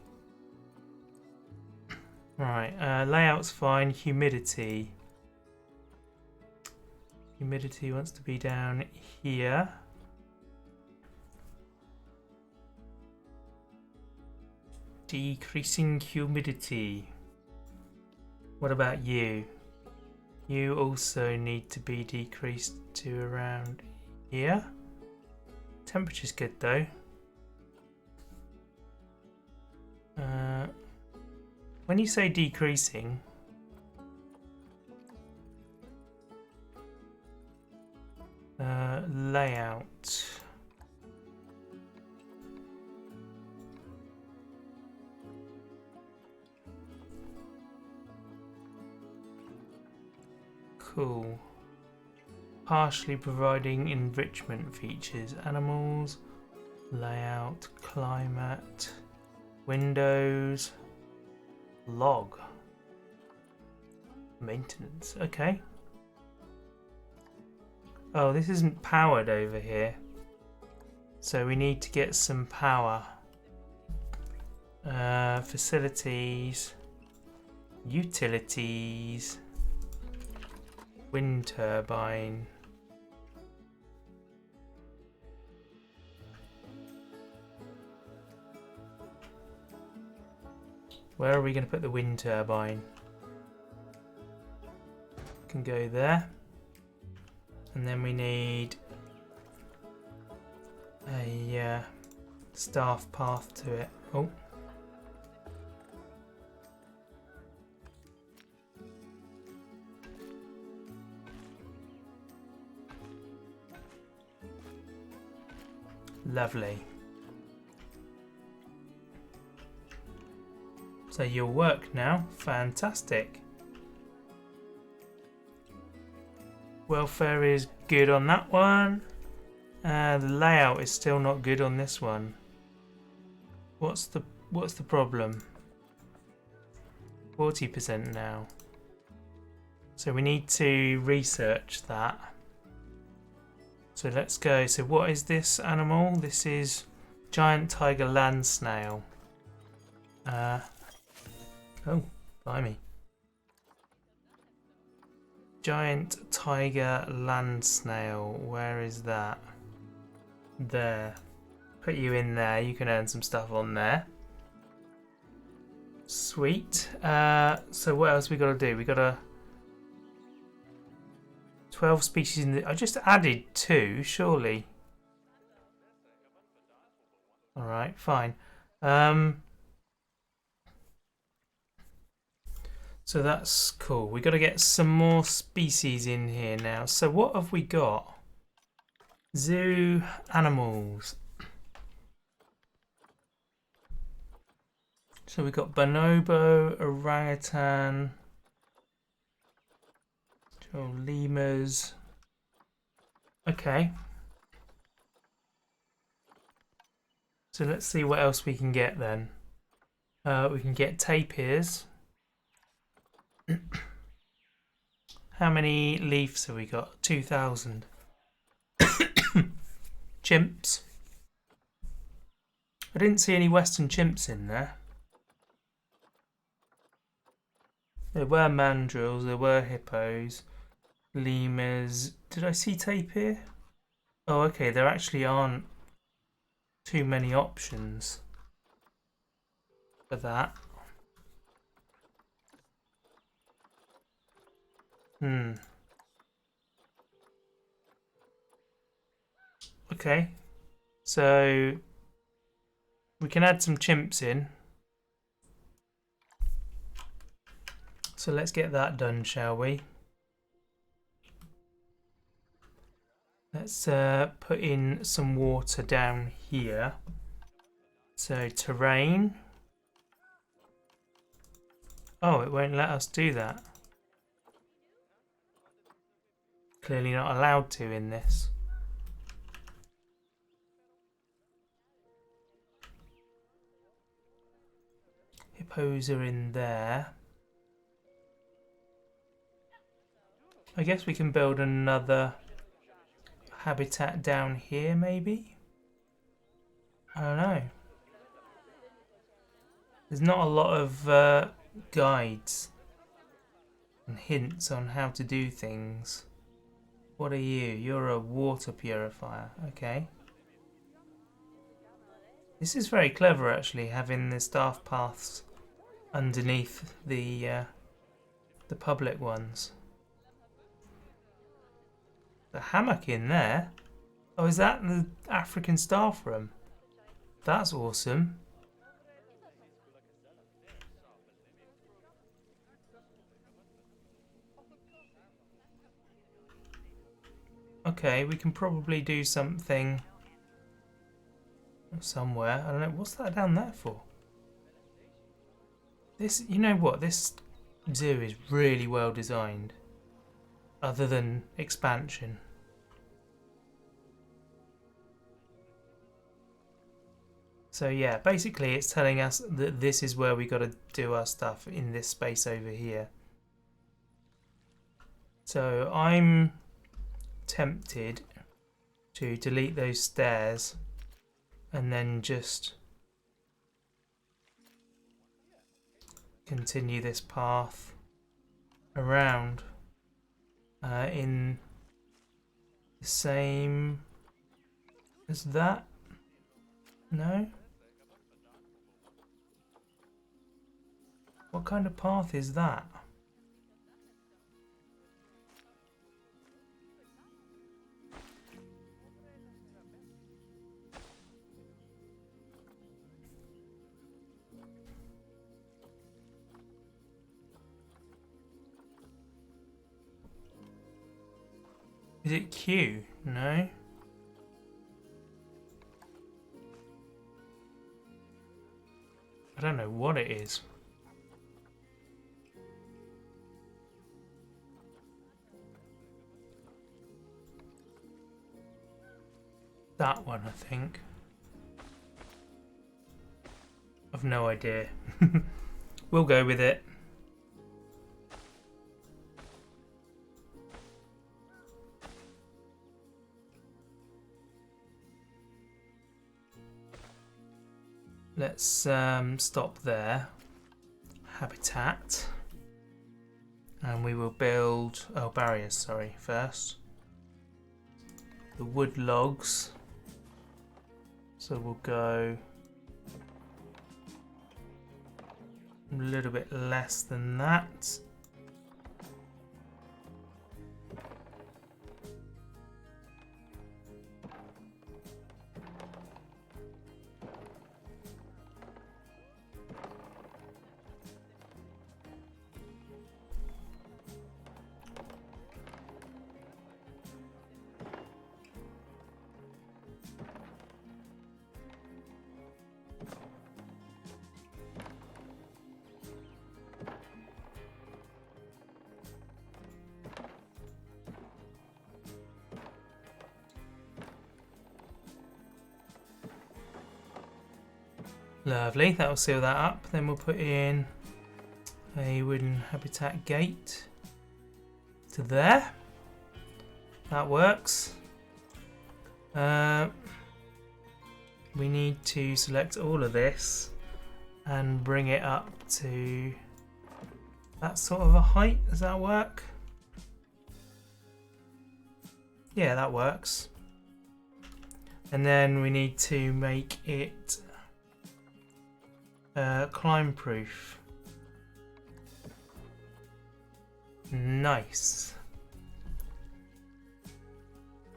Speaker 1: Right, layout's fine. Humidity. Humidity wants to be down here. Decreasing humidity. What about you? You also need to be decreased to around here. Temperature's good though. When you say decreasing, layout. Cool. Partially providing enrichment features. Animals, layout, climate, windows, log, maintenance. Okay. Oh, this isn't powered over here. So we need to get some power. Facilities, utilities, wind turbine. Where are we going to put the wind turbine? Can go there. And then we need a staff path to it. Oh. Lovely. So you'll work now. Fantastic. Welfare is good on that one. The layout is still not good on this one. What's the problem? 40% now. So we need to research that. So let's go. So what is this animal? This is giant tiger land snail. Oh, blimey. Giant tiger land snail. Where is that? There. Put you in there. You can earn some stuff on there. Sweet. So what else we got to do? We got to 12 species in the... I just added 2, surely. Alright, fine. So that's cool. We got to get some more species in here now. So what have we got? Zoo animals. So we've got bonobo, orangutan, lemurs. Okay. So let's see what else we can get then. We can get tapirs. How many leaves have we got? 2,000. Chimps. I didn't see any western chimps in there. There were mandrills, there were hippos, lemurs. Did I see tapir? Oh, okay, there actually aren't too many options for that. Okay, so we can add some chimps in. So let's get that done, shall we? Let's put in some water down here. So terrain. Oh, it won't let us do that. Clearly not allowed to in this. Hippos are in there. I guess we can build another habitat down here, maybe? I don't know. There's not a lot of guides and hints on how to do things. What are you? You're a water purifier. Okay. This is very clever, actually, having the staff paths underneath the public ones. The hammock in there? Oh, is that the African staff room? That's awesome. Okay, we can probably do something somewhere. I don't know. What's that down there for? This, you know what? This zoo is really well designed. Other than expansion. So yeah, basically it's telling us that this is where we got to do our stuff in this space over here. So I'm tempted to delete those stairs and then just continue this path around in the same as that. No? What kind of path is that? Is it Q? No. I don't know what it is. that one, I think. I've no idea. We'll go with it. Let's stop there. Habitat. And we will build, barriers, sorry, first. The wood logs. So we'll go a little bit less than that. Lovely, that will seal that up. Then we'll put in a wooden habitat gate to there. That works. We need to select all of this and bring it up to that sort of a height. Does that work? Yeah, that works. And then we need to make it climb proof. Nice.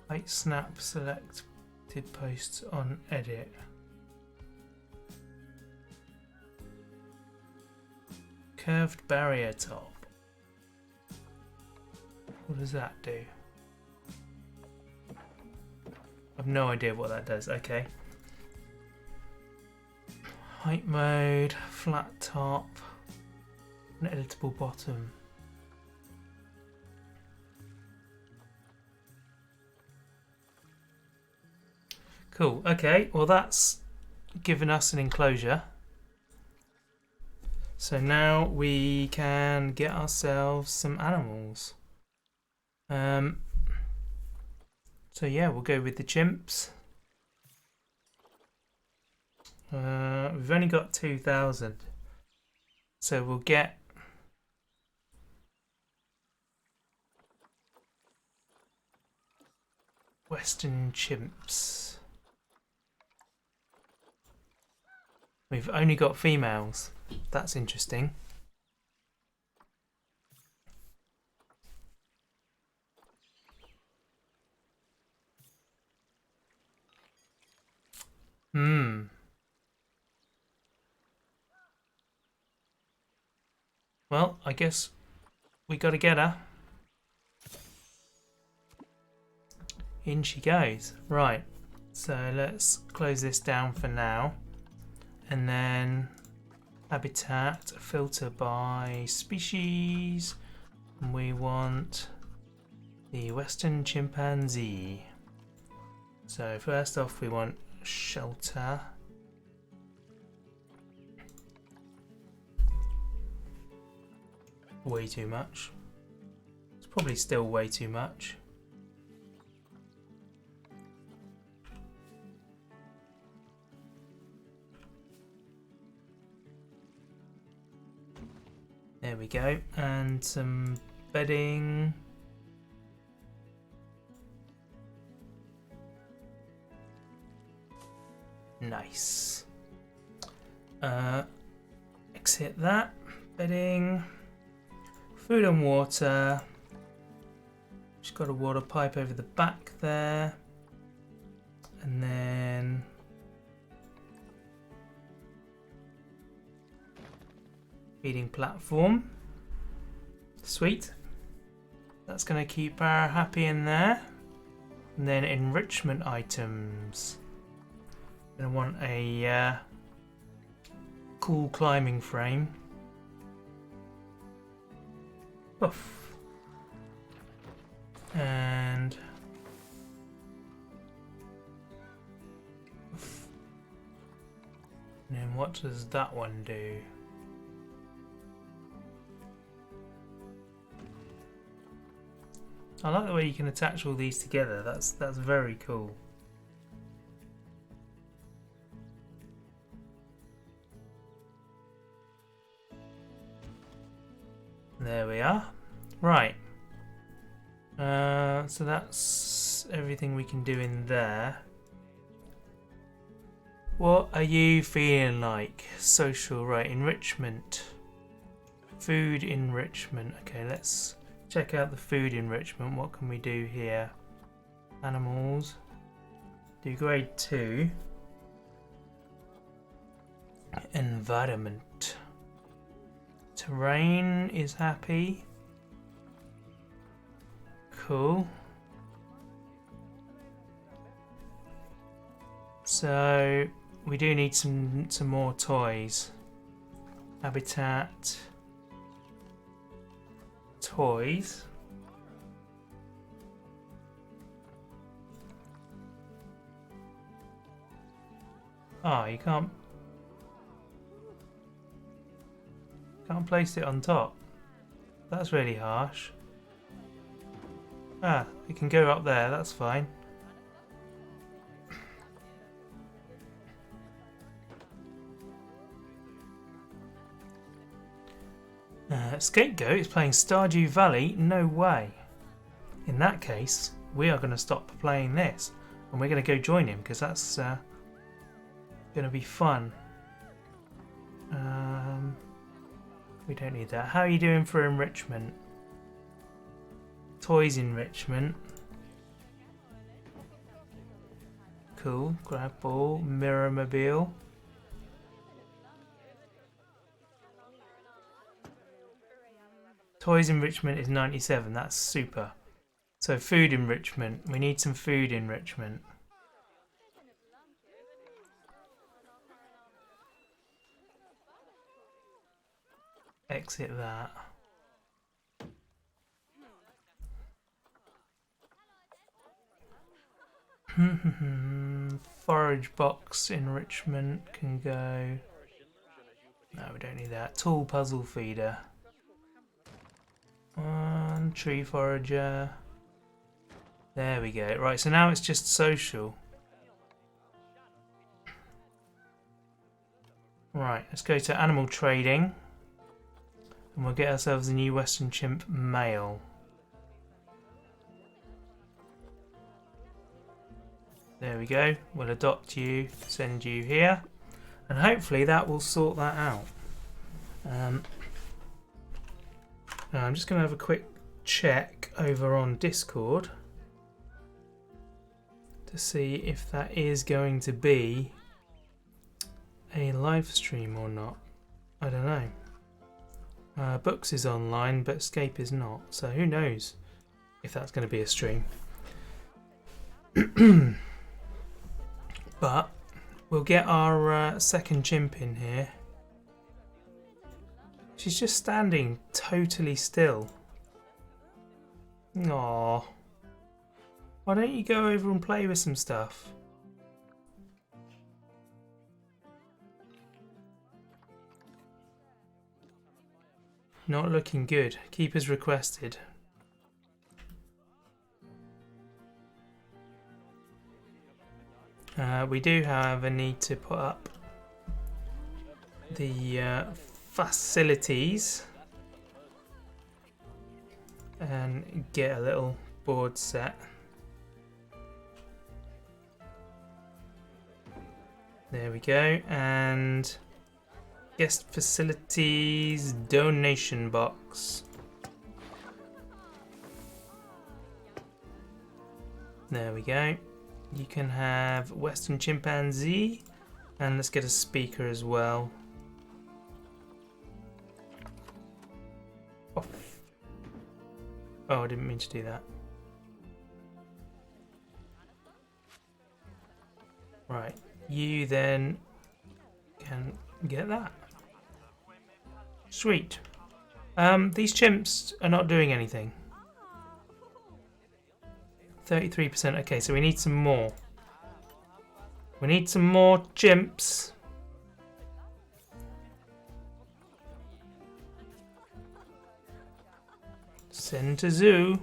Speaker 1: Height snap selected posts on edit. Curved barrier top. What does that do? I've no idea what that does. Okay. Height mode, flat top, and editable bottom. Cool, okay, well that's given us an enclosure. So now we can get ourselves some animals. So yeah, we'll go with the chimps. We've only got 2,000, so we'll get Western chimps. We've only got females. That's interesting. Well, I guess we got to get her. In she goes. Right, so let's close this down for now. And then habitat, filter by species. And we want the Western chimpanzee. So first off we want shelter. Way too much. It's probably still way too much. There we go, and some bedding. Nice. Exit that. Bedding. Food and water. Just got a water pipe over the back there. And then feeding platform. Sweet. That's going to keep her happy in there. And then enrichment items. Going to want a cool climbing frame. Oof. And what does that one do? I like the way you can attach all these together. That's very cool. There we are. Right. So that's everything we can do in there. What are you feeling like? Social, right? Enrichment. Food enrichment. Okay, let's check out the food enrichment. What can we do here? Animals. Do grade 2. Environment. Terrain is happy. Cool. So we do need some more toys. Habitat. Toys. Oh, you can't place it on top. That's really harsh. Ah, it can go up there, that's fine. Scapegoat is playing Stardew Valley? No way. In that case, we are going to stop playing this and we're going to go join him because that's going to be fun. We don't need that. How are you doing for enrichment? Toys enrichment. Cool. Grab ball. Mirror mobile. Toys enrichment is 97. That's super. So food enrichment. We need some food enrichment. Exit that. Forage box enrichment can go. No, we don't need that. Tool puzzle feeder. Tree forager. There we go. Right, so now it's just social. Right, let's go to animal trading. And we'll get ourselves a new Western Chimp male. There we go. We'll adopt you, send you here. And hopefully that will sort that out. Now I'm just going to have a quick check over on Discord to see if that is going to be a live stream or not. I don't know. Books is online, but Escape is not. So who knows if that's going to be a stream. But we'll get our second chimp in here. She's just standing totally still. Aww. Why don't you go over and play with some stuff? Not looking good. Keep as requested. We do, however, need to put up the facilities and get a little board set. There we go. And guest facilities donation box. There we go. You can have Western Chimpanzee, and let's get a speaker as well. Off. Oh, I didn't mean to do that. Right, you then can get that. Sweet. These chimps are not doing anything. 33%. Okay, so we need some more. We need some more chimps. Send to zoo.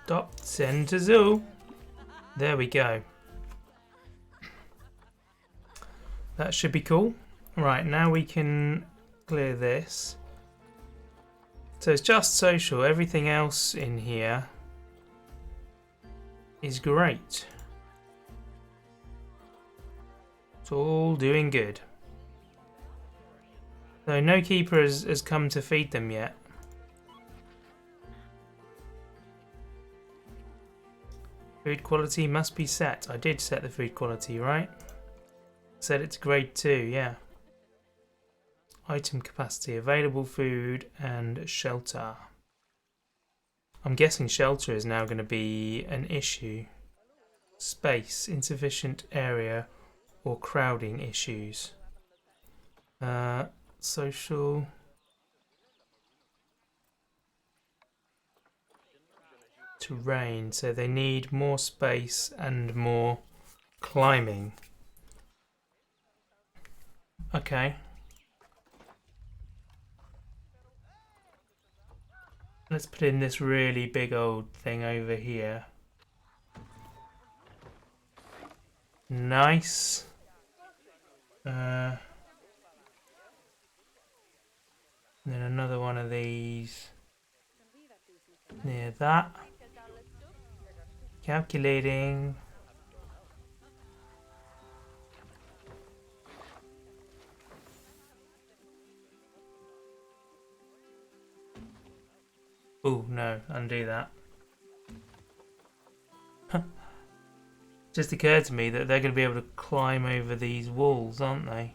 Speaker 1: Dot send to zoo. There we go. That should be cool. Right, now we can clear this. So it's just social. Everything else in here is great. It's all doing good. Though no keeper has come to feed them yet. Food quality must be set. I did set the food quality, right? Set it to grade 2, yeah. Item capacity, available food and shelter. I'm guessing shelter is now going to be an issue. Space, insufficient area or crowding issues. Social. Terrain, so they need more space and more climbing. Okay. Let's put in this really big old thing over here. Nice. Then another one of these near that. Calculating. Oh no, undo that. Just occurred to me that they're going to be able to climb over these walls, aren't they?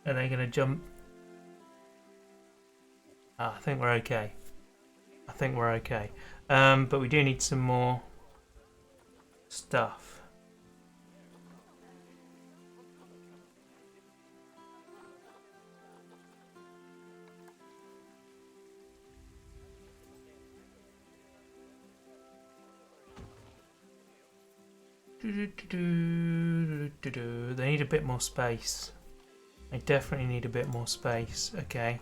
Speaker 1: Are they going to jump? Ah, I think we're okay. I think we're okay. But we do need some more stuff. They need a bit more space. They definitely need a bit more space. Okay.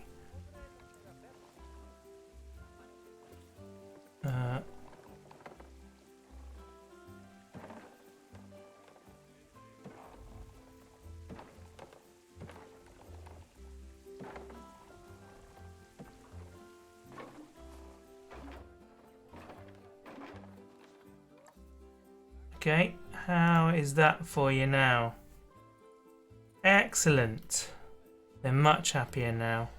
Speaker 1: Okay, how is that for you now? Excellent. They're much happier now.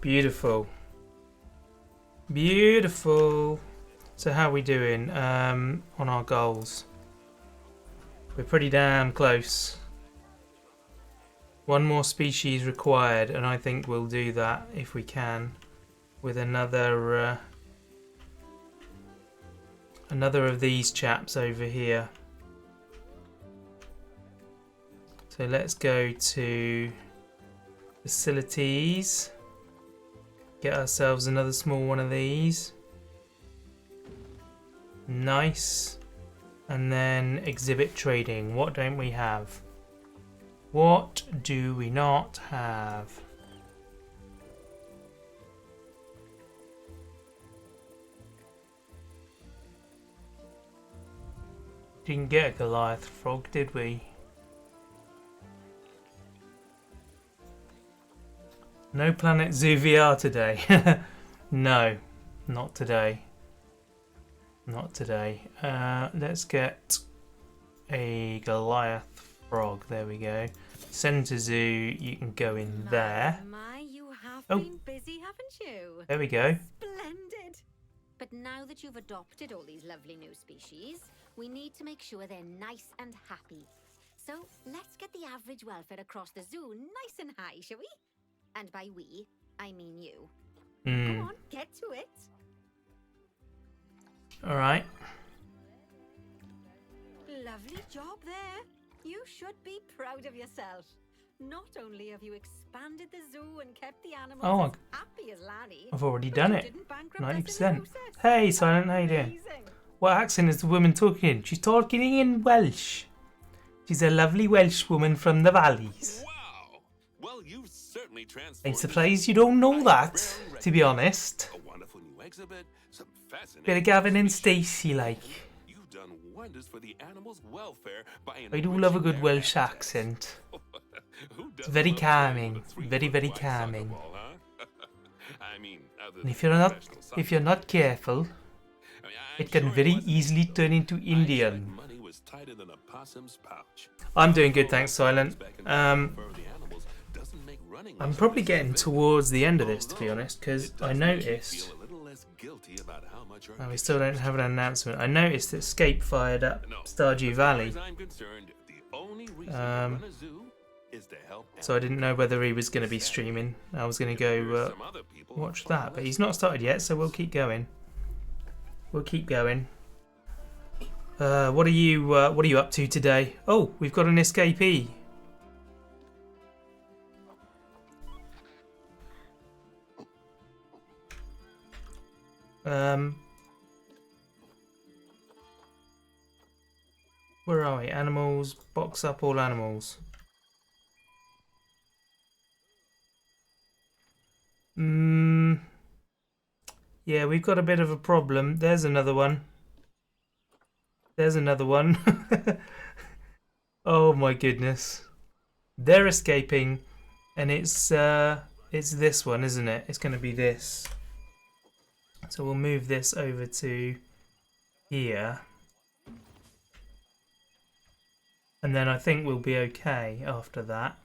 Speaker 1: Beautiful. Beautiful. So how are we doing on our goals? We're pretty damn close. One more species required, and I think we'll do that if we can with another another of these chaps over here. So let's go to facilities, get ourselves another small one of these. Nice. And then exhibit trading. What don't we have? What do we not have? Didn't get a Goliath frog, did we? No Planet Zoo VR today. No, not today. Not today. Let's get a Goliath frog. There we go. Send to zoo. You can go in there.
Speaker 3: My, you have been busy, haven't you?
Speaker 1: There we go.
Speaker 3: Splendid. But now that you've adopted all these lovely new species, we need to make sure they're nice and happy. So let's get the average welfare across the zoo nice and high, shall we? And by we, I mean you. Come on, get to it.
Speaker 1: All right.
Speaker 3: Lovely job there. You should be proud of yourself. Not only have you expanded the zoo and kept the animals as happy as Lanny,
Speaker 1: I've already done it.
Speaker 3: didn't bankrupt us in the
Speaker 1: 90%.
Speaker 3: process.
Speaker 1: Hey, Silent, how you doing?
Speaker 3: Amazing.
Speaker 1: What accent is the woman talking in? She's talking in Welsh. She's a lovely Welsh woman from the valleys.
Speaker 2: Wow! Well, you've certainly transformed.
Speaker 1: I'm surprised you don't know that, to be honest.
Speaker 2: A wonderful new exhibit, some fascinating.
Speaker 1: Bit of Gavin and Stacey like.
Speaker 2: You've done wonders for the animals' welfare by
Speaker 1: I do love a
Speaker 2: enriching
Speaker 1: good
Speaker 2: their
Speaker 1: Welsh
Speaker 2: habitats.
Speaker 1: accent.
Speaker 2: Who
Speaker 1: It's
Speaker 2: doesn't
Speaker 1: very
Speaker 2: love playing
Speaker 1: calming.
Speaker 2: with a 3-foot
Speaker 1: Very, very
Speaker 2: wide soccer
Speaker 1: calming.
Speaker 2: ball, huh? I mean, other
Speaker 1: And
Speaker 2: than
Speaker 1: if you're not,
Speaker 2: professional soccer.
Speaker 1: if you're not careful,
Speaker 2: I mean, I'm
Speaker 1: it can
Speaker 2: sure
Speaker 1: very
Speaker 2: wasn't
Speaker 1: easily
Speaker 2: so.
Speaker 1: turn into
Speaker 2: I said
Speaker 1: Indian.
Speaker 2: money was tighter than a possum's pouch.
Speaker 1: I'm doing good, thanks, Silent.
Speaker 2: Back in the fur of the animals doesn't make running
Speaker 1: I'm
Speaker 2: much
Speaker 1: probably
Speaker 2: of a
Speaker 1: getting
Speaker 2: benefit.
Speaker 1: towards the end of this, to be honest, because
Speaker 2: It
Speaker 1: I
Speaker 2: does make you
Speaker 1: noticed.
Speaker 2: feel a little less guilty about how much our
Speaker 1: Oh, we still don't have an announcement. I noticed that Scape fired up Stardew Valley,
Speaker 2: As I'm concerned, the only reason to
Speaker 1: Um,
Speaker 2: run a zoo is to help
Speaker 1: so I didn't know whether he was going to be streaming. I was going to go
Speaker 2: some other people
Speaker 1: watch
Speaker 2: far
Speaker 1: that, but
Speaker 2: less
Speaker 1: he's not started yet, so we'll keep going. We'll keep going. What are you up to today? Oh, we've got an escapee. Where are we? Animals. Box up all animals. Yeah, we've got a bit of a problem. There's another one. There's another one. Oh my goodness. They're escaping, and it's this one, isn't it? It's going to be this. So we'll move this over to here. And then I think we'll be okay after that.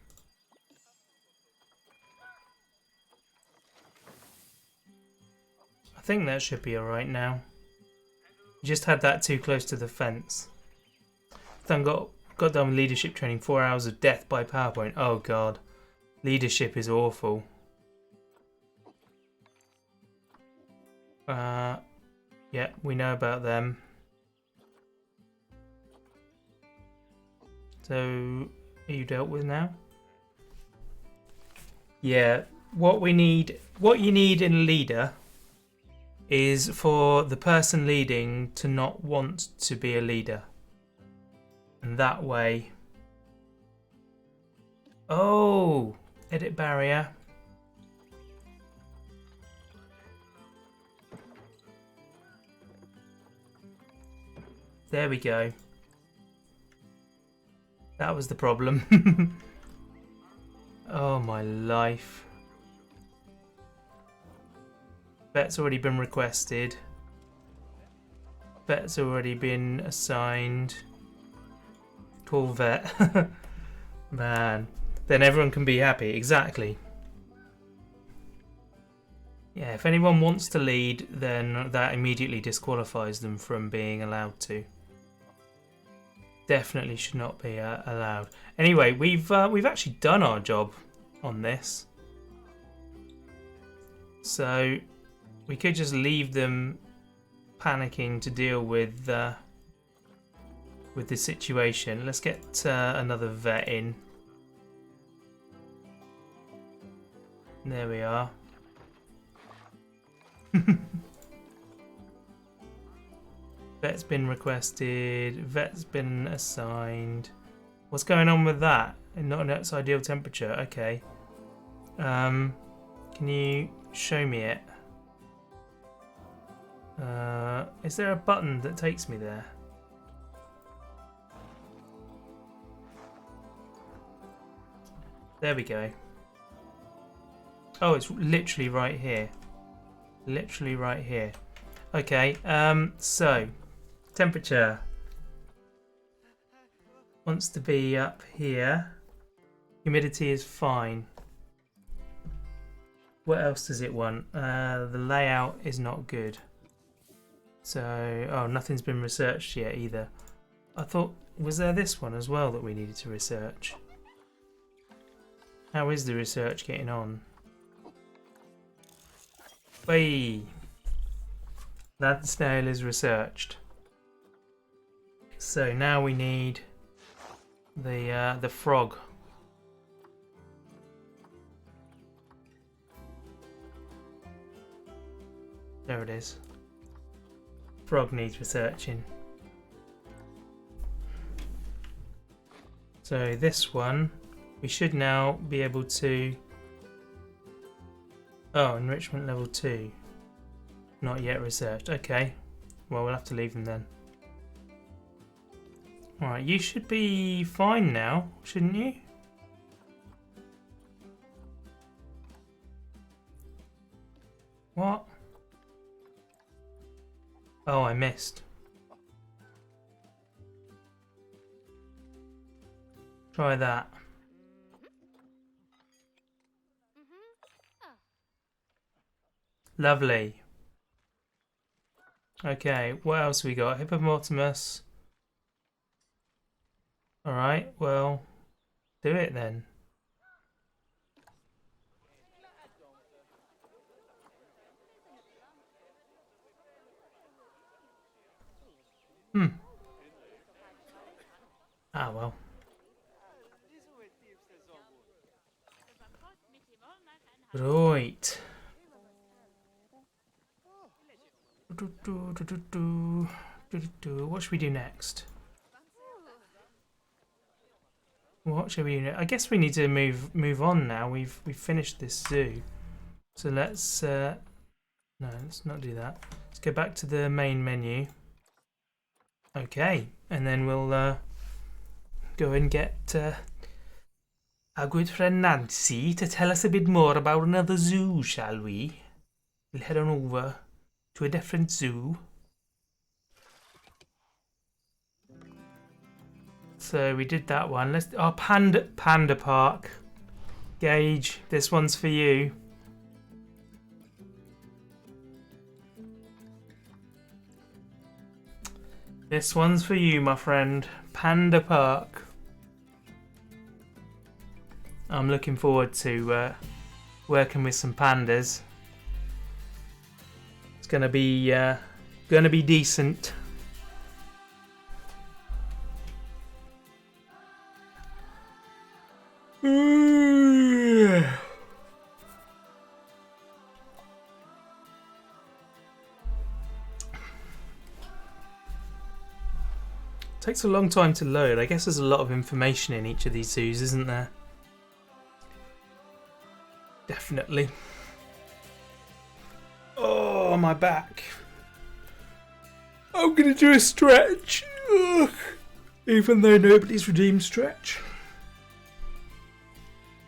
Speaker 1: I think that should be alright now. Just had that too close to the fence. Then got done with leadership training. 4 hours of death by PowerPoint. Oh god. Leadership is awful. Yeah, we know about them. So, are you dealt with now? Yeah, what you need in a leader is for the person leading to not want to be a leader. And that way... Oh! Edit barrier. There we go. That was the problem. Oh my life. Vet's already been requested. Vet's already been assigned. Call vet. Man. Then everyone can be happy. Exactly. Yeah, if anyone wants to lead, then that immediately disqualifies them from being allowed to. Definitely should not be allowed. Anyway, we've actually done our job on this, so we could just leave them panicking to deal with the situation. Let's get another vet in. There we are. Vet's been requested. Vet's been assigned. What's going on with that? Not an its ideal temperature. Okay. Can you show me it? Is there a button that takes me there? There we go. Oh, it's literally right here. Literally right here. Okay, so temperature wants to be up here. Humidity is fine. What else does it want? The layout is not good. So, oh, nothing's been researched yet either. I thought, was there this one as well that we needed to research? How is the research getting on? Whee! That snail is researched. So now we need the frog. There it is. frog needs researching. So this one, we should now be able to... Oh, enrichment level 2. Not yet researched. Okay. Well, we'll have to leave them then. Alright, you should be fine now, shouldn't you? What? Oh, I missed. Try that. Lovely. Okay, what else we got? Hippopotamus. Alright, well, do it then. Ah, well. Right. What should we do next? What should we do? I guess we need to move on now. We've finished this zoo. So let's no, let's not do that. Let's go back to the main menu. Okay, and then we'll go and get our good friend Nancy to tell us a bit more about another zoo, shall we? We'll head on over to a different zoo. So we did that one. Let's Panda Park. Gage, this one's for you. This one's for you, my friend. Panda Park. I'm looking forward to working with some pandas. It's gonna be decent. Takes a long time to load. I guess there's a lot of information in each of these zoos, isn't there? Definitely. Oh, my back. I'm gonna do a stretch. Ugh. Even though nobody's redeemed stretch.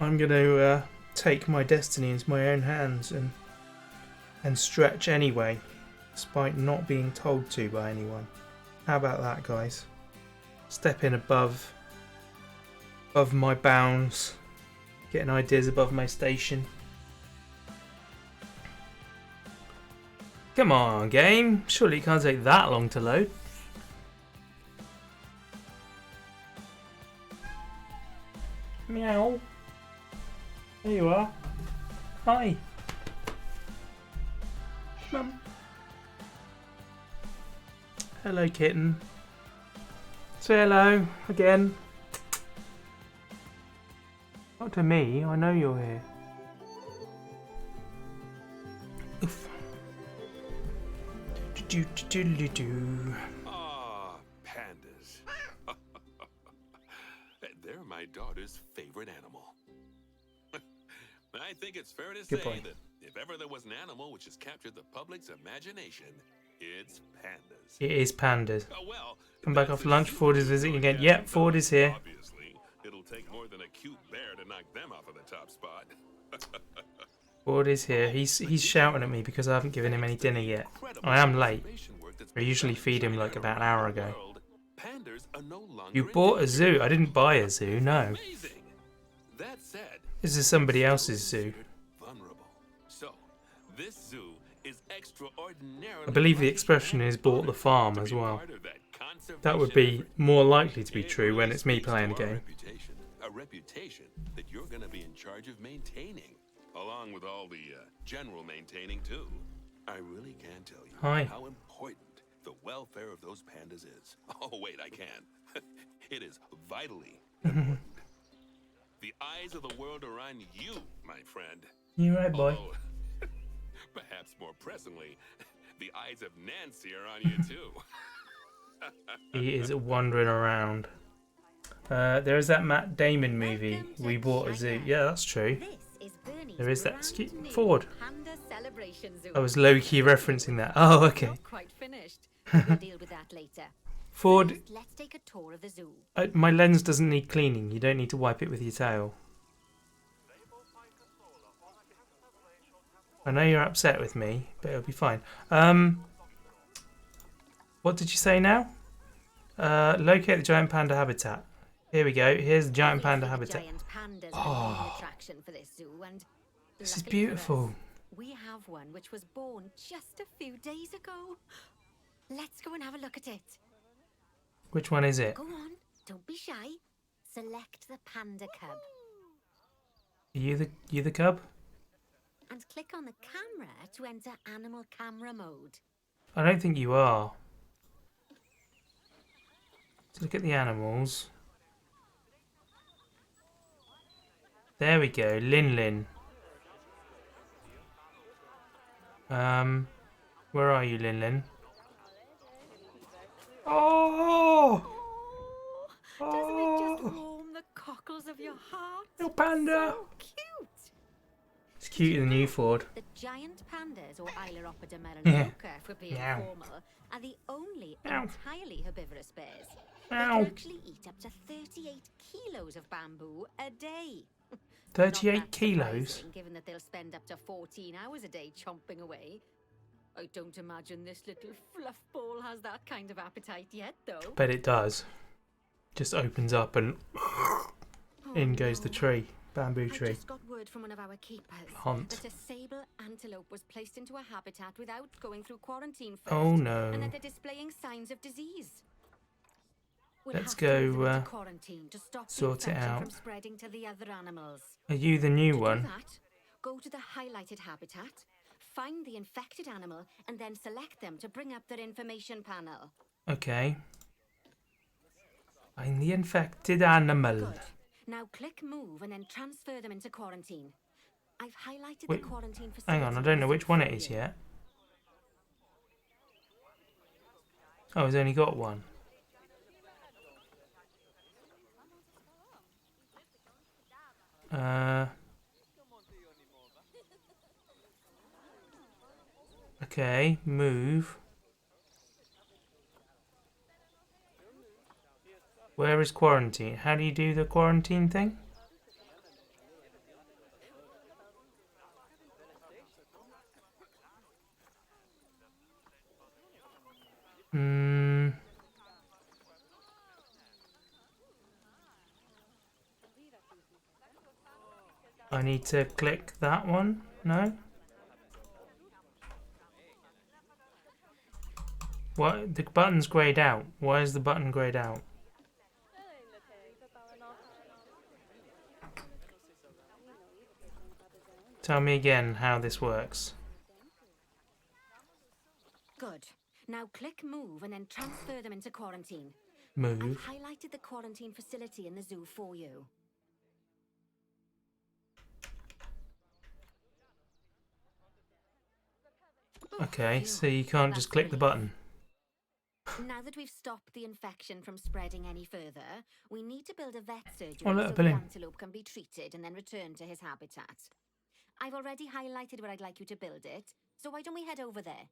Speaker 1: I'm gonna take my destiny into my own hands and stretch anyway, despite not being told to by anyone. How about that, guys? Stepping above my bounds, getting ideas above my station. Come on, game. Surely it can't take that long to load. Meow. There you are. Hi. Mum. Hello, kitten. Say hello again. Not to me, I know you're here. Oof.
Speaker 2: Ah, pandas. They're my daughter's favorite animal. I think it's fair to say that if ever there was an animal which has captured the public's imagination, it's pandas.
Speaker 1: It is pandas.
Speaker 2: Oh, well,
Speaker 1: Come back off lunch. Ford is visiting again. Yep, Ford is here.
Speaker 2: Obviously, it'll take more than a cute bear to knock them off of the top spot.
Speaker 1: Ford is here. He's shouting at me because I haven't given him any dinner yet. I am late. I usually feed him like about an hour ago. You bought a zoo? I didn't buy a zoo, no.
Speaker 2: That said,
Speaker 1: This is somebody else's zoo.
Speaker 2: so, this zoo is extraordinarily
Speaker 1: I believe the expression is bought the farm as well. That would be more likely to be true when it's me playing a game.
Speaker 2: A reputation that you're going to be in charge of maintaining, along with all the general maintaining too. I really can tell you how important the welfare of those pandas is. Oh wait, I can. It is vitally important. The eyes of the world are on you, my friend.
Speaker 1: You right, boy?
Speaker 2: Although, perhaps more pressingly, The eyes of Nancy are on you too.
Speaker 1: He is wandering around. There is that Matt Damon movie.
Speaker 3: Welcome to
Speaker 1: We bought a zoo.
Speaker 3: China.
Speaker 1: Yeah, that's true.
Speaker 3: This is Bernie's
Speaker 1: There is that.
Speaker 3: brand
Speaker 1: Excuse
Speaker 3: new
Speaker 1: Ford.
Speaker 3: Panda Celebration Zoo.
Speaker 1: I was low-key referencing that. Oh, okay.
Speaker 3: Not quite finished. We'll deal with that later.
Speaker 1: Ford,
Speaker 3: First, let's take a tour of the zoo.
Speaker 1: my lens doesn't need cleaning. You don't need to wipe it with your tail. I know you're upset with me, but it'll be fine. What did you say now? Locate the giant panda habitat. Here we go. Here's the giant panda habitat.
Speaker 3: Giant pandas are the main attraction for this zoo, and
Speaker 1: This is
Speaker 3: luckily for
Speaker 1: beautiful.
Speaker 3: us, we have one which was born just a few days ago. Let's go and have a look at it.
Speaker 1: Which one is it?
Speaker 3: Go on, don't be shy. Select the panda cub
Speaker 1: Are you the cub?
Speaker 3: and click on the camera to enter animal camera mode.
Speaker 1: I don't think you are. Let's look at the animals. There we go, Lin Lin. Where are you, Lin Lin? Oh!
Speaker 3: Doesn't it just warm the cockles of your heart?
Speaker 1: Little panda!
Speaker 3: So cute.
Speaker 1: It's cuter than you, Ford.
Speaker 3: The giant pandas, or Ailuropoda
Speaker 1: Yeah.
Speaker 3: melanchoca for being
Speaker 1: Meow.
Speaker 3: formal, are the only
Speaker 1: Meow.
Speaker 3: entirely herbivorous bears. They
Speaker 1: Ow.
Speaker 3: can actually eat up to 38 kilos of bamboo a day.
Speaker 1: 38
Speaker 3: Not that
Speaker 1: kilos?
Speaker 3: surprising, given that they'll spend up to 14 hours a day chomping away. I don't imagine this little fluff ball has that kind of appetite yet, though.
Speaker 1: Bet it does. Just opens up and in goes the tree. Bamboo
Speaker 3: I
Speaker 1: tree.
Speaker 3: just got word from one of our keepers
Speaker 1: Hunt.
Speaker 3: that a sable antelope was placed into a habitat without going through quarantine first.
Speaker 1: Oh
Speaker 3: And
Speaker 1: no.
Speaker 3: that they're displaying signs of disease. We'll
Speaker 1: Let's
Speaker 3: have to move
Speaker 1: go,
Speaker 3: them into quarantine to stop
Speaker 1: sort
Speaker 3: the
Speaker 1: it
Speaker 3: infection
Speaker 1: out.
Speaker 3: from spreading to the other animals.
Speaker 1: Are you the new
Speaker 3: To do
Speaker 1: one?
Speaker 3: that, go to the highlighted habitat, find the infected animal, and then select them to bring up their information panel.
Speaker 1: Okay. I'm the infected animal.
Speaker 3: Good. Now click move and then transfer them into quarantine. I've highlighted
Speaker 1: Wait,
Speaker 3: the quarantine facility.
Speaker 1: Hang on, I don't know which one it is
Speaker 3: for you.
Speaker 1: yet. Oh, he's only got one. Okay, move. Where is quarantine? How do you do the quarantine thing? I need to click that one? No? What? The button's greyed out. Why is the button greyed out? Tell me again how this works.
Speaker 3: Good. Now click move and then transfer them into quarantine.
Speaker 1: Move.
Speaker 3: I've highlighted the quarantine facility in the zoo for you.
Speaker 1: Okay,
Speaker 3: Phew.
Speaker 1: so you can't
Speaker 3: That's
Speaker 1: just click the
Speaker 3: relief.
Speaker 1: button.
Speaker 3: Now that we've stopped the infection from spreading any further, we need to build a vet surgery
Speaker 1: Oh, look,
Speaker 3: so
Speaker 1: a
Speaker 3: the
Speaker 1: balloon.
Speaker 3: antelope can be treated and then returned to his habitat. I've already highlighted where I'd like you to build it, so why don't we head over there?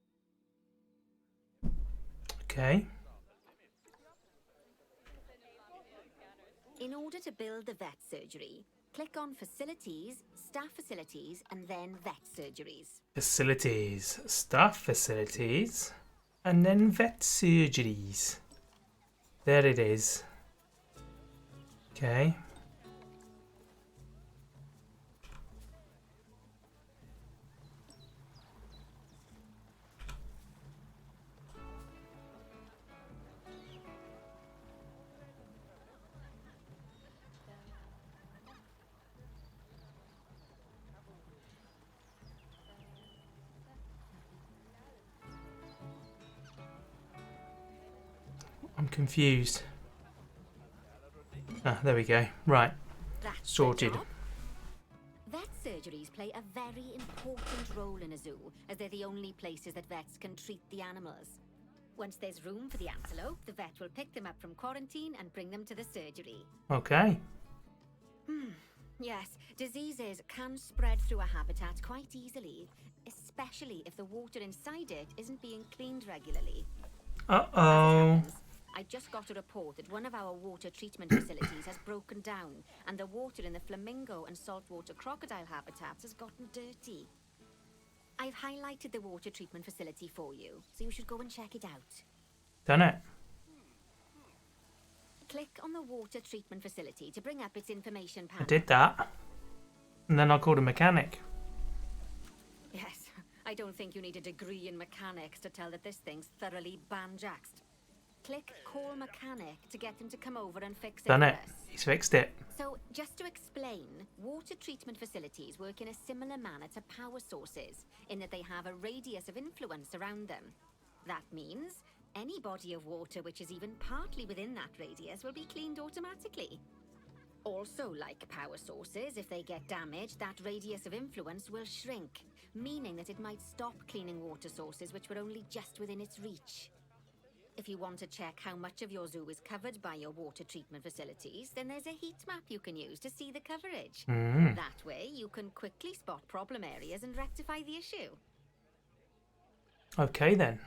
Speaker 1: Okay.
Speaker 3: In order to build the vet surgery, click on Facilities, Staff Facilities, and then Vet Surgeries.
Speaker 1: Facilities. Staff facilities. And then vet surgeries. There it is. Okay. I'm confused. Ah, there we go. Right.
Speaker 3: That's the
Speaker 1: Sorted.
Speaker 3: job. Vet surgery surgeries play a very important role in a zoo, as they're the only places that vets can treat the animals. Once there's room for the antelope, the vet will pick them up from quarantine and bring them to the surgery.
Speaker 1: Okay.
Speaker 3: Yes, diseases can spread through a habitat quite easily, especially if the water inside it isn't being cleaned regularly.
Speaker 1: Uh-oh.
Speaker 3: I just got a report that one of our water treatment facilities has broken down, and the water in the flamingo and saltwater crocodile habitats has gotten dirty. I've highlighted the water treatment facility for you, so you should go and check it out.
Speaker 1: Done it.
Speaker 3: Click on the water treatment facility to bring up its information panel.
Speaker 1: I did that. And then I called a mechanic.
Speaker 3: Yes, I don't think you need a degree in mechanics to tell that this thing's thoroughly banjaxed. Click call mechanic to get him to come over and fix it.
Speaker 1: Done it.
Speaker 3: for us.
Speaker 1: He's fixed it.
Speaker 3: So, just to explain, water treatment facilities work in a similar manner to power sources, in that they have a radius of influence around them. That means any body of water which is even partly within that radius will be cleaned automatically. Also, like power sources, if they get damaged, that radius of influence will shrink, meaning that it might stop cleaning water sources which were only just within its reach. If you want to check how much of your zoo is covered by your water treatment facilities, then there's a heat map you can use to see the coverage. That way, you can quickly spot problem areas and rectify the issue.
Speaker 1: Okay then.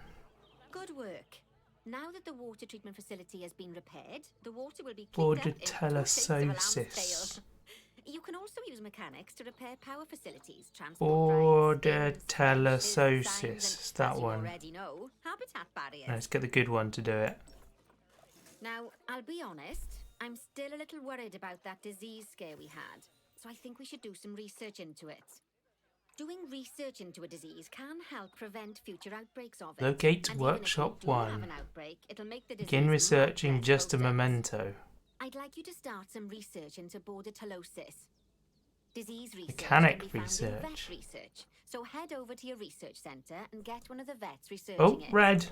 Speaker 3: Good work. Now that the water treatment facility has been repaired, the water will be cleaned up in 2 shakes of a lamb's tail. You can also use mechanics to repair power facilities, transport rides,
Speaker 1: Bordetellosausis, that
Speaker 3: as you
Speaker 1: one.
Speaker 3: already know, habitat barriers.
Speaker 1: Let's get the good one to do it.
Speaker 3: Now, I'll be honest, I'm still a little worried about that disease scare we had, so I think we should do some research into it. Doing research into a disease can help prevent future outbreaks of it.
Speaker 1: Locate
Speaker 3: And
Speaker 1: workshop
Speaker 3: even if we do
Speaker 1: 1.
Speaker 3: have an outbreak, it'll make the
Speaker 1: Begin
Speaker 3: disease
Speaker 1: researching
Speaker 3: much less
Speaker 1: just a
Speaker 3: potent.
Speaker 1: memento.
Speaker 3: I'd like you to start some research into bordetellosis. Disease research
Speaker 1: Mechanic
Speaker 3: can be found in vet
Speaker 1: research.
Speaker 3: research. So head over to your research centre and get one of the vets researching
Speaker 1: Oh,
Speaker 3: it.
Speaker 1: red.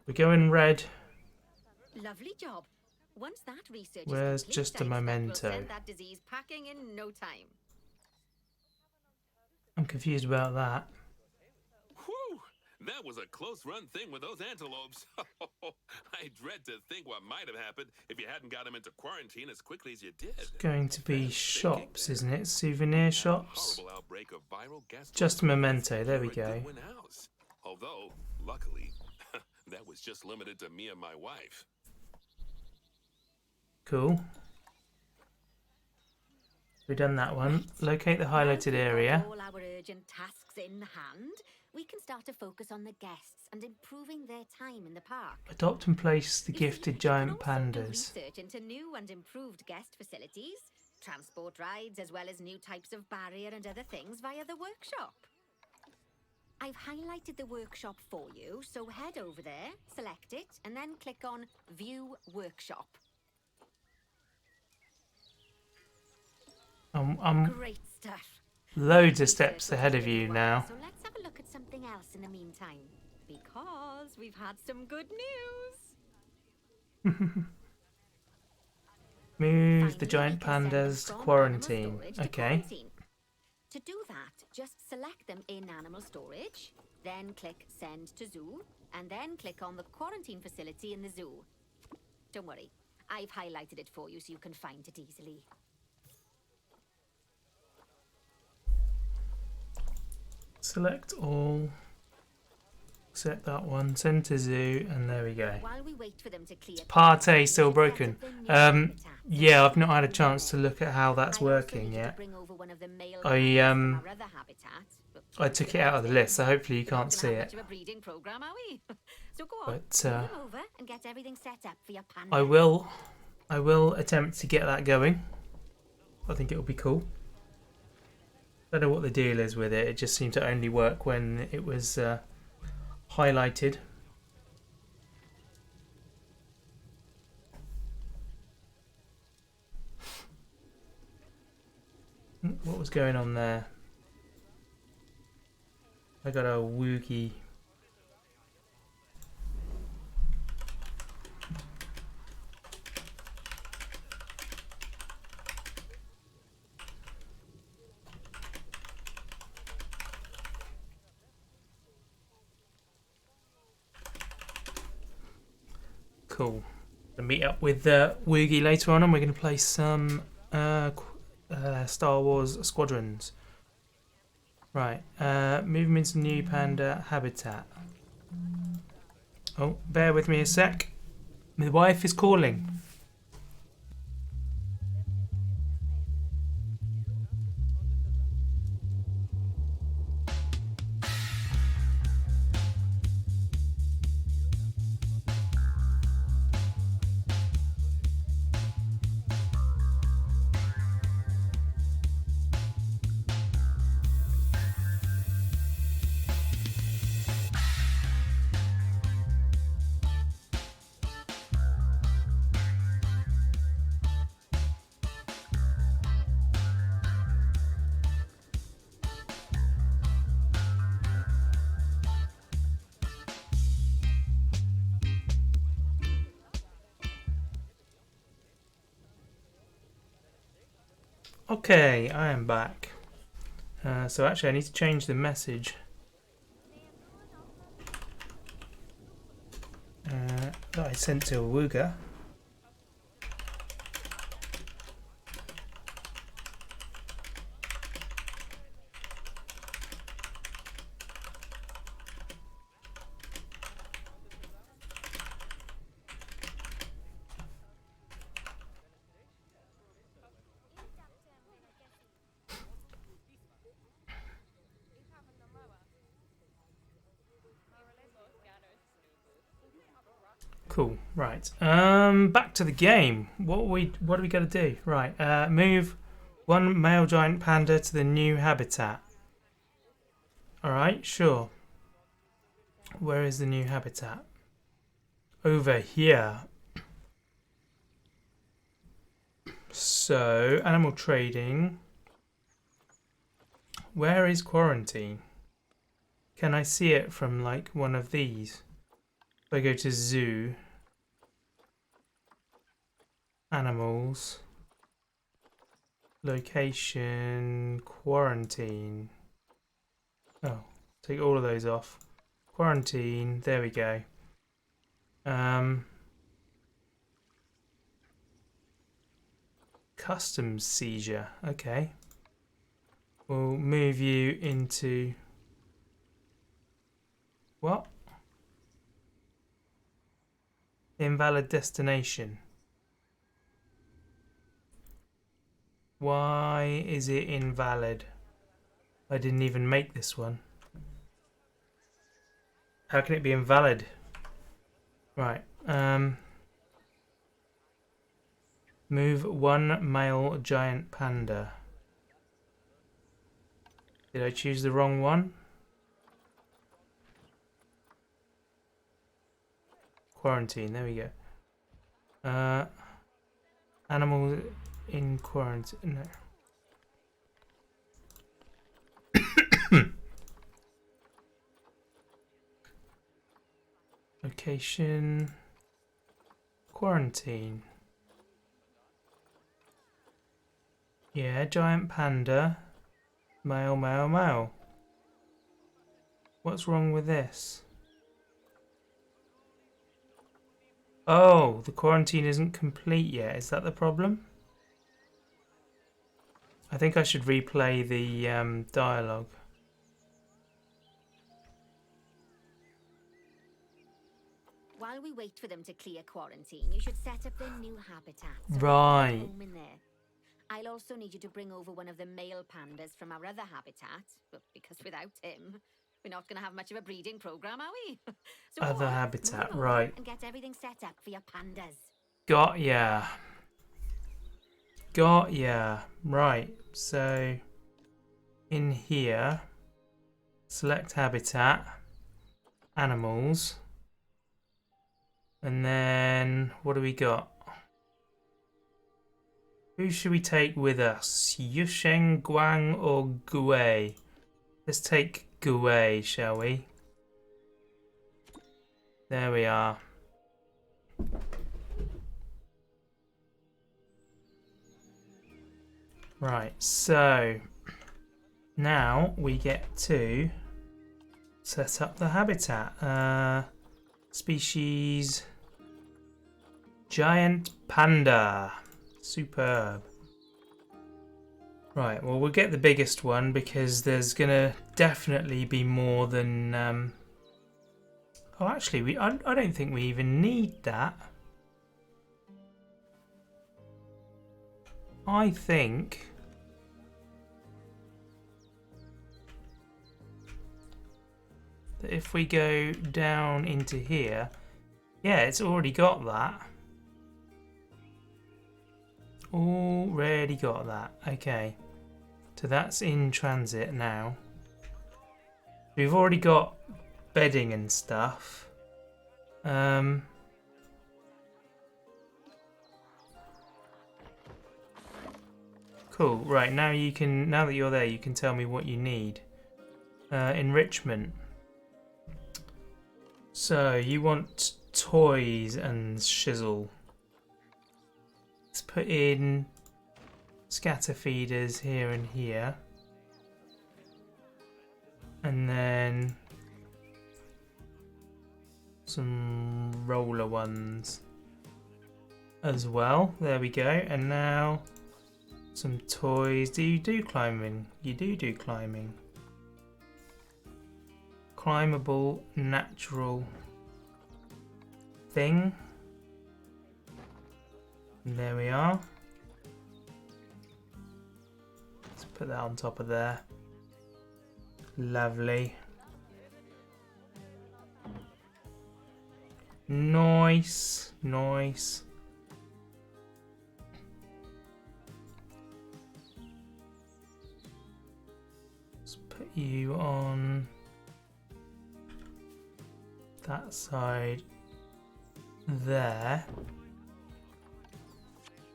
Speaker 1: We're going red.
Speaker 3: Lovely job. Once that research
Speaker 1: Where's
Speaker 3: is complete,
Speaker 1: just a
Speaker 3: I expect
Speaker 1: memento?
Speaker 3: we'll send that disease packing in no time.
Speaker 1: I'm confused about that.
Speaker 2: Whew! That was a close run thing with those antelopes. I dread to think what might have happened if you hadn't got them into quarantine as quickly as you did.
Speaker 1: It's going to be shops, isn't it? Souvenir shops.
Speaker 2: Horrible outbreak of viral
Speaker 1: Just a memento. There we
Speaker 2: Here at
Speaker 1: go.
Speaker 2: Goodwin House. Although, luckily, that was just limited to me and my wife.
Speaker 1: Cool. We've done that one. Locate the highlighted
Speaker 3: Now we've got
Speaker 1: area.
Speaker 3: all our urgent tasks in hand, we can start to focus on the guests and improving their time in the park.
Speaker 1: Adopt and place the
Speaker 3: You see,
Speaker 1: gifted
Speaker 3: you
Speaker 1: giant
Speaker 3: can also do
Speaker 1: pandas.
Speaker 3: research into new and improved guest facilities, transport rides, as well as new types of barrier and other things via the workshop. I've highlighted the workshop for you, so head over there, select it, and then click on View Workshop.
Speaker 1: I'm
Speaker 3: Great stuff.
Speaker 1: loads of steps ahead of you now.
Speaker 3: So let's have a look at something else in the meantime, because we've had some good news.
Speaker 1: Move the
Speaker 3: Finally,
Speaker 1: giant
Speaker 3: we can send them
Speaker 1: pandas to
Speaker 3: from
Speaker 1: quarantine.
Speaker 3: animal storage to
Speaker 1: Okay.
Speaker 3: quarantine. To do that, just select them in animal storage, then click Send to Zoo, and then click on the quarantine facility in the zoo. Don't worry, I've highlighted it for you so you can find it easily.
Speaker 1: Select all. Set that one. Send to zoo, and there we go.
Speaker 3: While we wait for them to clear
Speaker 1: Partay still
Speaker 3: we should set
Speaker 1: broken.
Speaker 3: up their new habitat.
Speaker 1: Yeah, I've not had a chance to look at how that's
Speaker 3: I also
Speaker 1: working
Speaker 3: need you to
Speaker 1: yet.
Speaker 3: bring over one of the male
Speaker 1: I,
Speaker 3: pandas from our other habitat, but
Speaker 1: I took it out of the list, so hopefully you
Speaker 3: we're not
Speaker 1: can't
Speaker 3: gonna
Speaker 1: see
Speaker 3: have
Speaker 1: it.
Speaker 3: much of a breeding program, are we? So go on,
Speaker 1: But
Speaker 3: move them over and get everything set up for your panda.
Speaker 1: I will attempt to get that going. I think it'll be cool. Don't know what the deal is with it. It just seemed to only work when it was highlighted. What was going on there? I got a woogie. Cool. Gonna meet up with Woogie later on, and we're gonna play some Star Wars Squadrons. Right. Move them into new panda habitat. Oh, bear with me a sec. My wife is calling. Okay, I am back. So actually I need to change the message that I sent to Awooga. Cool. Right. Back to the game. What are we got to do? Right. Move one male giant panda to the new habitat. All right. Sure. Where is the new habitat? Over here. So, animal trading. Where is quarantine? Can I see it from like one of these? If I go to zoo. Animals, location, quarantine. Oh, take all of those off. Quarantine, there we go. Customs seizure, okay. We'll move you into... What? Invalid destination. Why is it invalid? I didn't even make this one. How can it be invalid? Right. Move one male giant panda. Did I choose the wrong one? Quarantine, there we go. Animals in quarantine. No. Location. Quarantine. Yeah, giant panda. Male, male, male. What's wrong with this? Oh, the quarantine isn't complete yet. Is that the problem? I think I should replay the dialogue.
Speaker 3: While we wait for them to clear quarantine, you should set up their new habitat.
Speaker 1: Right.
Speaker 3: Home in there. I'll also need you to bring over one of the male pandas from our other habitat, because without him, we're not going to have much of a breeding program, are we? So
Speaker 1: Other habitat,
Speaker 3: move over
Speaker 1: right.
Speaker 3: and get everything set up for your pandas.
Speaker 1: Got ya. Got ya. Right. So in here, select habitat, animals, and then what do we got? Who should we take with us? Yusheng, Guang, or Gui? Let's take Gui, shall we? There we are. Right, so now we get to set up the habitat. Species, Giant panda. Superb. Right, well, we'll get the biggest one because there's gonna definitely be more than... Oh, actually, I don't think we even need that. I think... that if we go down into here... Yeah, it's already got that. Already got that. Okay. So that's in transit now. We've already got bedding and stuff. Cool. Right, now you can. Now that you're there, you can tell me what you need. Enrichment. So you want toys and shizzle. Let's put in scatter feeders here and here. And then some roller ones as well. There we go. And now some toys. Do you do climbing? You do climbing. Climbable natural thing. And there we are. Let's put that on top of there. Lovely. Nice, nice. Let's put you on that side there.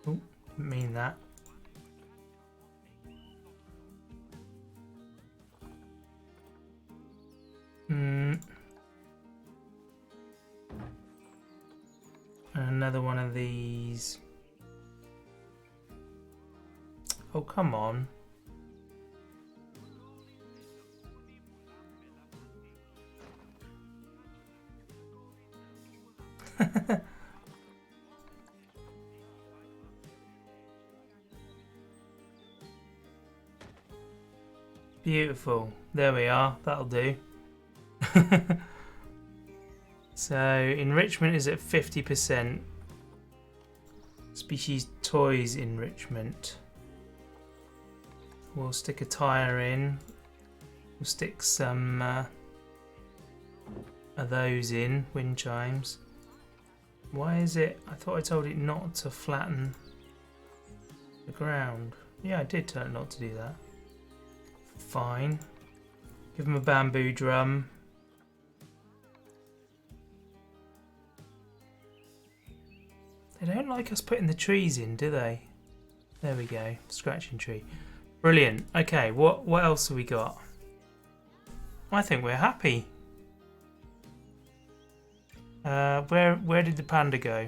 Speaker 1: Oh, didn't mean that. Another one of these. Oh, come on. Beautiful. There we are. That'll do. So enrichment is at 50%. Species toys enrichment. We'll stick a tire in. We'll stick some of those in, wind chimes. Why is it? I thought I told it not to flatten the ground. Yeah, I did tell it not to do that. Fine. Give them a bamboo drum. They don't like us putting the trees in, do they? There we go. Scratching tree. Brilliant. Okay, what else have we got? I think we're happy. Where did the panda go?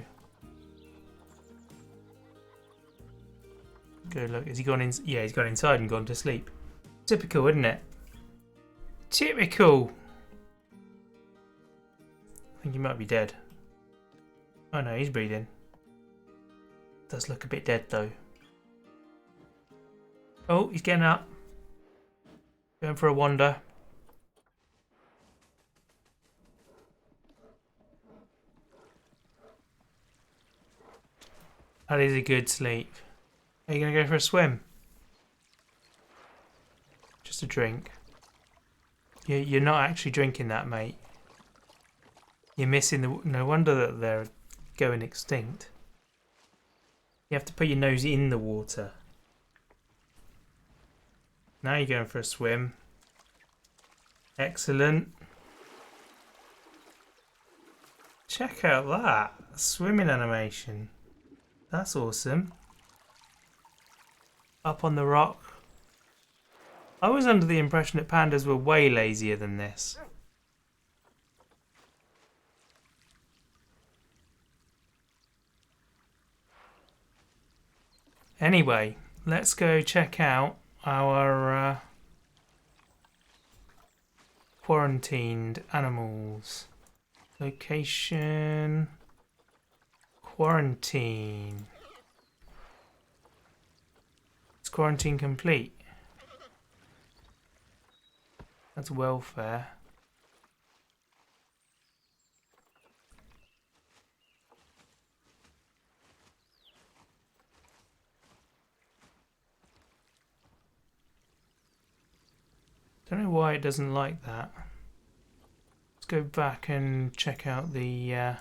Speaker 1: Go look. Has he gone in? Yeah, he's gone inside and gone to sleep. Typical, isn't it? Typical. I think he might be dead. Oh no, he's breathing. Does look a bit dead though. Oh, he's getting up. Going for a wander. That is a good sleep. Are you going to go for a swim? Just a drink. You're not actually drinking that, mate. You're missing the... No wonder that they're going extinct. You have to put your nose in the water. Now you're going for a swim. Excellent. Check out that. Swimming animation. That's awesome. Up on the rock. I was under the impression that pandas were way lazier than this. Anyway, let's go check out our quarantined animals. Location. Quarantine. Is quarantine complete? That's welfare. Don't know why it doesn't like that. Let's go back and check out the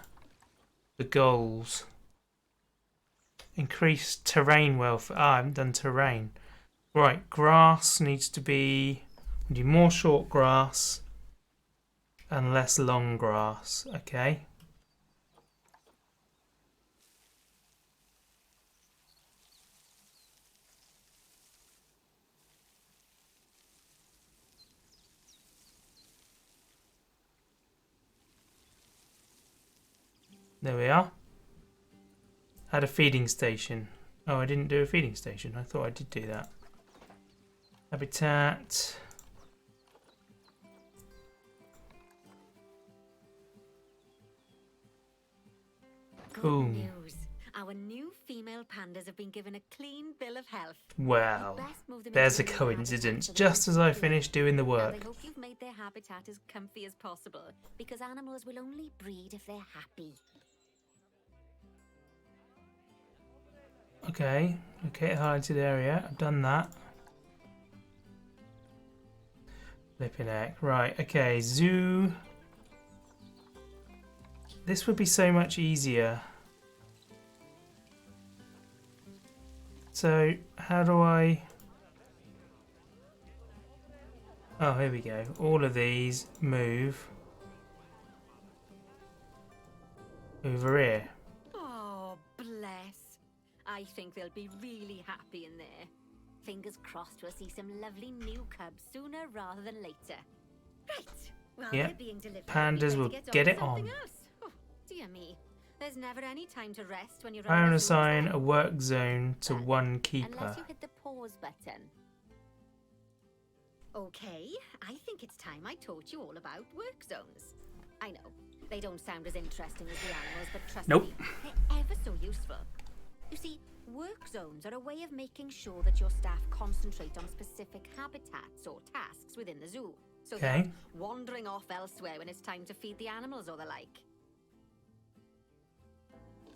Speaker 1: goals. Increase terrain welfare. Ah, I haven't done terrain. Right, grass needs to be. We do more short grass and less long grass. Okay. There we are. Add a feeding station. Oh, I didn't do a feeding station. I thought I did do that. Habitat. Cool.
Speaker 3: Good news. Our new female pandas have been given a clean bill of health.
Speaker 1: Well,
Speaker 3: You'd best move them
Speaker 1: there's a
Speaker 3: into new
Speaker 1: coincidence.
Speaker 3: habitats so they
Speaker 1: Just
Speaker 3: don't
Speaker 1: as I
Speaker 3: split.
Speaker 1: finished doing the
Speaker 3: Now,
Speaker 1: work.
Speaker 3: I hope you've made their habitat as comfy as possible, because animals will only breed if they're happy.
Speaker 1: Okay, okay, highlighted area. I've done that. Flipping heck. Right, okay, zoo. This would be so much easier. So, how do I... Oh, here we go. All of these move over here.
Speaker 3: Oh, bless. I think they'll be really happy in there. Fingers crossed we'll see some lovely new cubs sooner rather than later. Right. Well,
Speaker 1: Yeah,
Speaker 3: they're being delivered.
Speaker 1: pandas
Speaker 3: We
Speaker 1: will
Speaker 3: better
Speaker 1: get
Speaker 3: to
Speaker 1: it
Speaker 3: something
Speaker 1: on.
Speaker 3: else. Oh, dear me. There's never any time to rest when you're
Speaker 1: I
Speaker 3: running
Speaker 1: want
Speaker 3: a
Speaker 1: to
Speaker 3: zoo, is
Speaker 1: assign
Speaker 3: there?
Speaker 1: a work zone to
Speaker 3: None,
Speaker 1: one keeper.
Speaker 3: Unless you hit the pause button. Okay, I think it's time I taught you all about work zones. I know, they don't sound as interesting as the animals, but trust
Speaker 1: Nope.
Speaker 3: me, they're ever so useful. You see, work zones are a way of making sure that your staff concentrate on specific habitats or tasks within the zoo. So they're
Speaker 1: Okay.
Speaker 3: not wandering off elsewhere when it's time to feed the animals or the like.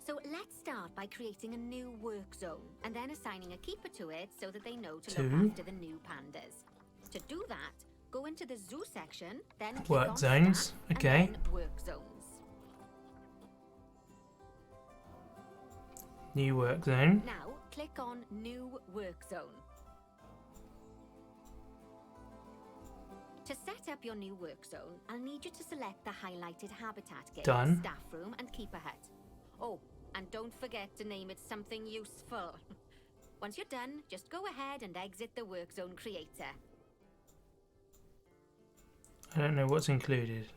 Speaker 3: So let's start by creating a new work zone and then assigning a keeper to it so that they know to look
Speaker 1: Two.
Speaker 3: after the new pandas. To do that, go into the zoo section, then click
Speaker 1: Work
Speaker 3: on
Speaker 1: zones,
Speaker 3: staff,
Speaker 1: okay.
Speaker 3: and then work zones.
Speaker 1: New work zone.
Speaker 3: Now click on new work zone. To set up your new work zone, I'll need you to select the highlighted habitat gate,
Speaker 1: Done.
Speaker 3: staff room and keeper hut. Oh, and don't forget to name it something useful. Once you're done, just go ahead and exit the work zone creator.
Speaker 1: I don't know what's included.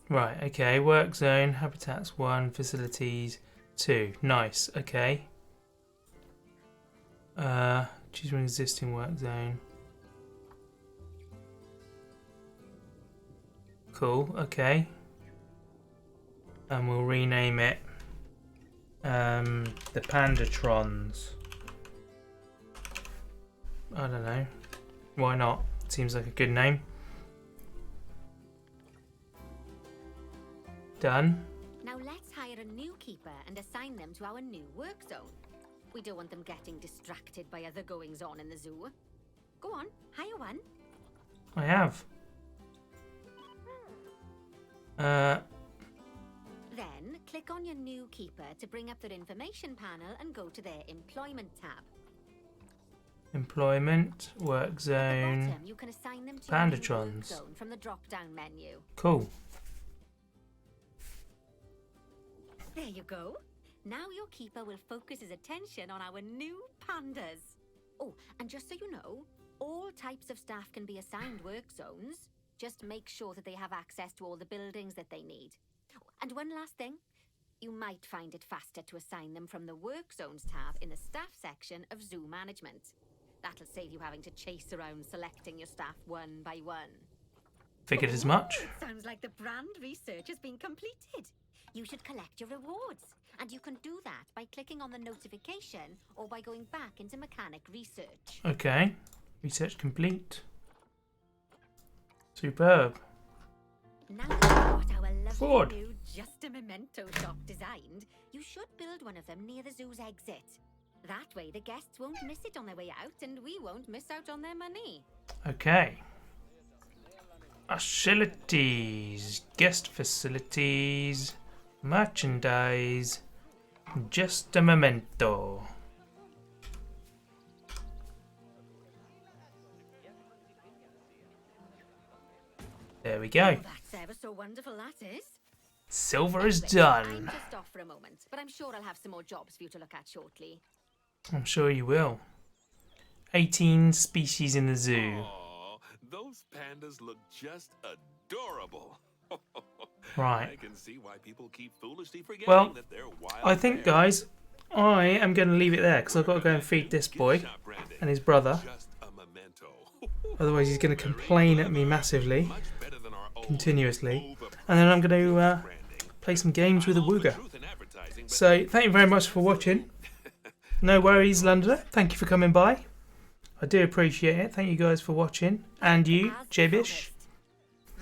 Speaker 1: Right, okay. Work zone, habitats 1, facilities 2. Nice, okay. Choose an existing work zone. Cool, okay. And we'll rename it the Pandatrons. I don't know. Why not? Seems like a good name. Done.
Speaker 3: Now let's hire a new keeper and assign them to our new work zone. We don't want them getting distracted by other goings-on in the zoo. Go on, hire one.
Speaker 1: I have.
Speaker 3: Then click on your new keeper to bring up their information panel and go to their employment tab.
Speaker 1: Employment, work
Speaker 3: At the
Speaker 1: zone.
Speaker 3: bottom, you can assign them to your new work
Speaker 1: Pandatrons.
Speaker 3: zone from the drop-down menu.
Speaker 1: Cool.
Speaker 3: There you go. Now your keeper will focus his attention on our new pandas. Oh, and just so you know, all types of staff can be assigned work zones. Just make sure that they have access to all the buildings that they need. And one last thing, you might find it faster to assign them from the Work Zones tab in the Staff section of Zoo Management. That'll save you having to chase around selecting your staff one by one.
Speaker 1: Figured as much.
Speaker 3: It sounds like the brand research has been completed. you should collect your rewards. And you can do that by clicking on the notification or by going back into mechanic research.
Speaker 1: Okay. Research complete. Superb.
Speaker 3: Now you've got our lovely
Speaker 1: Ford.
Speaker 3: new Just a Memento shop designed, you should build one of them near the zoo's exit. That way the guests won't miss it on their way out and we won't miss out on their money.
Speaker 1: Okay. Facilities. Guest facilities. Merchandise. Just a memento. There we go.
Speaker 3: Oh, that's ever so wonderful, that is.
Speaker 1: Silver is
Speaker 3: Anyway, I'm
Speaker 1: done.
Speaker 3: just off for a moment, but I'm sure I'll have some more jobs for you to look at shortly.
Speaker 1: I'm sure you will. 18 species in the zoo.
Speaker 2: Aw, those pandas look just adorable.
Speaker 1: Right.
Speaker 2: I can see why people keep foolishly forgetting
Speaker 1: Well,
Speaker 2: that they're wild.
Speaker 1: I think, guys, I am going to leave it there because I've got to go and feed this boy and his brother.
Speaker 2: Just a memento.
Speaker 1: Otherwise, he's going to complain at me massively,
Speaker 2: Much better than our old
Speaker 1: continuously.
Speaker 2: overpriced
Speaker 1: And then I'm going to
Speaker 2: branding.
Speaker 1: play some games with a
Speaker 2: All the
Speaker 1: Wooga.
Speaker 2: truth in advertising, but
Speaker 1: So, thank you very much for watching. No worries, Londoner. Thank you for coming by. I do appreciate it. Thank you guys for watching. And you,
Speaker 3: As
Speaker 1: Jabish.
Speaker 3: promised.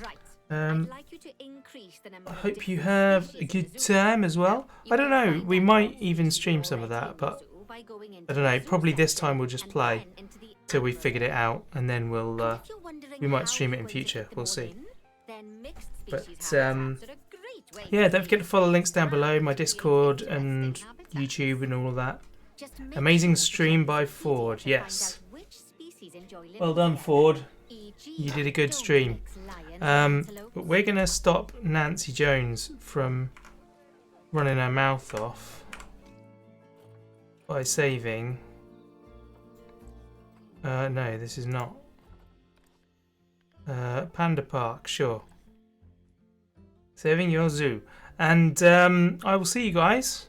Speaker 3: Right.
Speaker 1: Um,
Speaker 3: I'd like you to increase the number
Speaker 1: I
Speaker 3: of
Speaker 1: hope you
Speaker 3: different
Speaker 1: have a
Speaker 3: species in
Speaker 1: good
Speaker 3: the zoo.
Speaker 1: time as well.
Speaker 3: You
Speaker 1: I don't
Speaker 3: can
Speaker 1: know.
Speaker 3: find
Speaker 1: We
Speaker 3: out
Speaker 1: might
Speaker 3: more
Speaker 1: even
Speaker 3: species
Speaker 1: stream some of
Speaker 3: already
Speaker 1: that,
Speaker 3: in
Speaker 1: but
Speaker 3: the zoo by going into
Speaker 1: I don't know.
Speaker 3: the zoo
Speaker 1: Probably this
Speaker 3: section
Speaker 1: time we'll just
Speaker 3: and
Speaker 1: play
Speaker 3: then into the
Speaker 1: till we
Speaker 3: animal
Speaker 1: figured it
Speaker 3: section.
Speaker 1: out, and then we'll
Speaker 3: And if you're wondering
Speaker 1: we might
Speaker 3: how
Speaker 1: stream it
Speaker 3: we're
Speaker 1: in
Speaker 3: going to
Speaker 1: future.
Speaker 3: fit them
Speaker 1: We'll
Speaker 3: all
Speaker 1: see.
Speaker 3: in, then mixed
Speaker 1: But,
Speaker 3: species habitats are a great way
Speaker 1: yeah,
Speaker 3: to
Speaker 1: don't forget to
Speaker 3: see
Speaker 1: follow links down below, my
Speaker 3: and create
Speaker 1: Discord
Speaker 3: interesting
Speaker 1: and
Speaker 3: habitats.
Speaker 1: YouTube and all of that.
Speaker 3: Just make
Speaker 1: Amazing
Speaker 3: sure to
Speaker 1: stream
Speaker 3: check
Speaker 1: by
Speaker 3: Wikipedia
Speaker 1: Ford,
Speaker 3: to find
Speaker 1: yes.
Speaker 3: out which species enjoy living
Speaker 1: Well done,
Speaker 3: together.
Speaker 1: Ford.
Speaker 3: E.g.,
Speaker 1: You did a good
Speaker 3: don't
Speaker 1: stream.
Speaker 3: mix lions and antelopes.
Speaker 1: But we're going to stop Nancy Jones from running her mouth off by saving. No, this is not. Panda Park, sure. Saving your zoo. And I will see you guys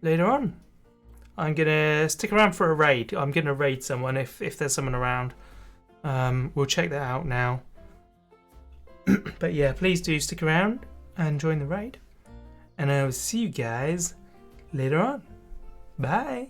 Speaker 1: later on. I'm going to stick around for a raid. I'm going to raid someone if there's someone around. We'll check that out now. But yeah, please do stick around and join the raid. And I will see you guys later on. Bye.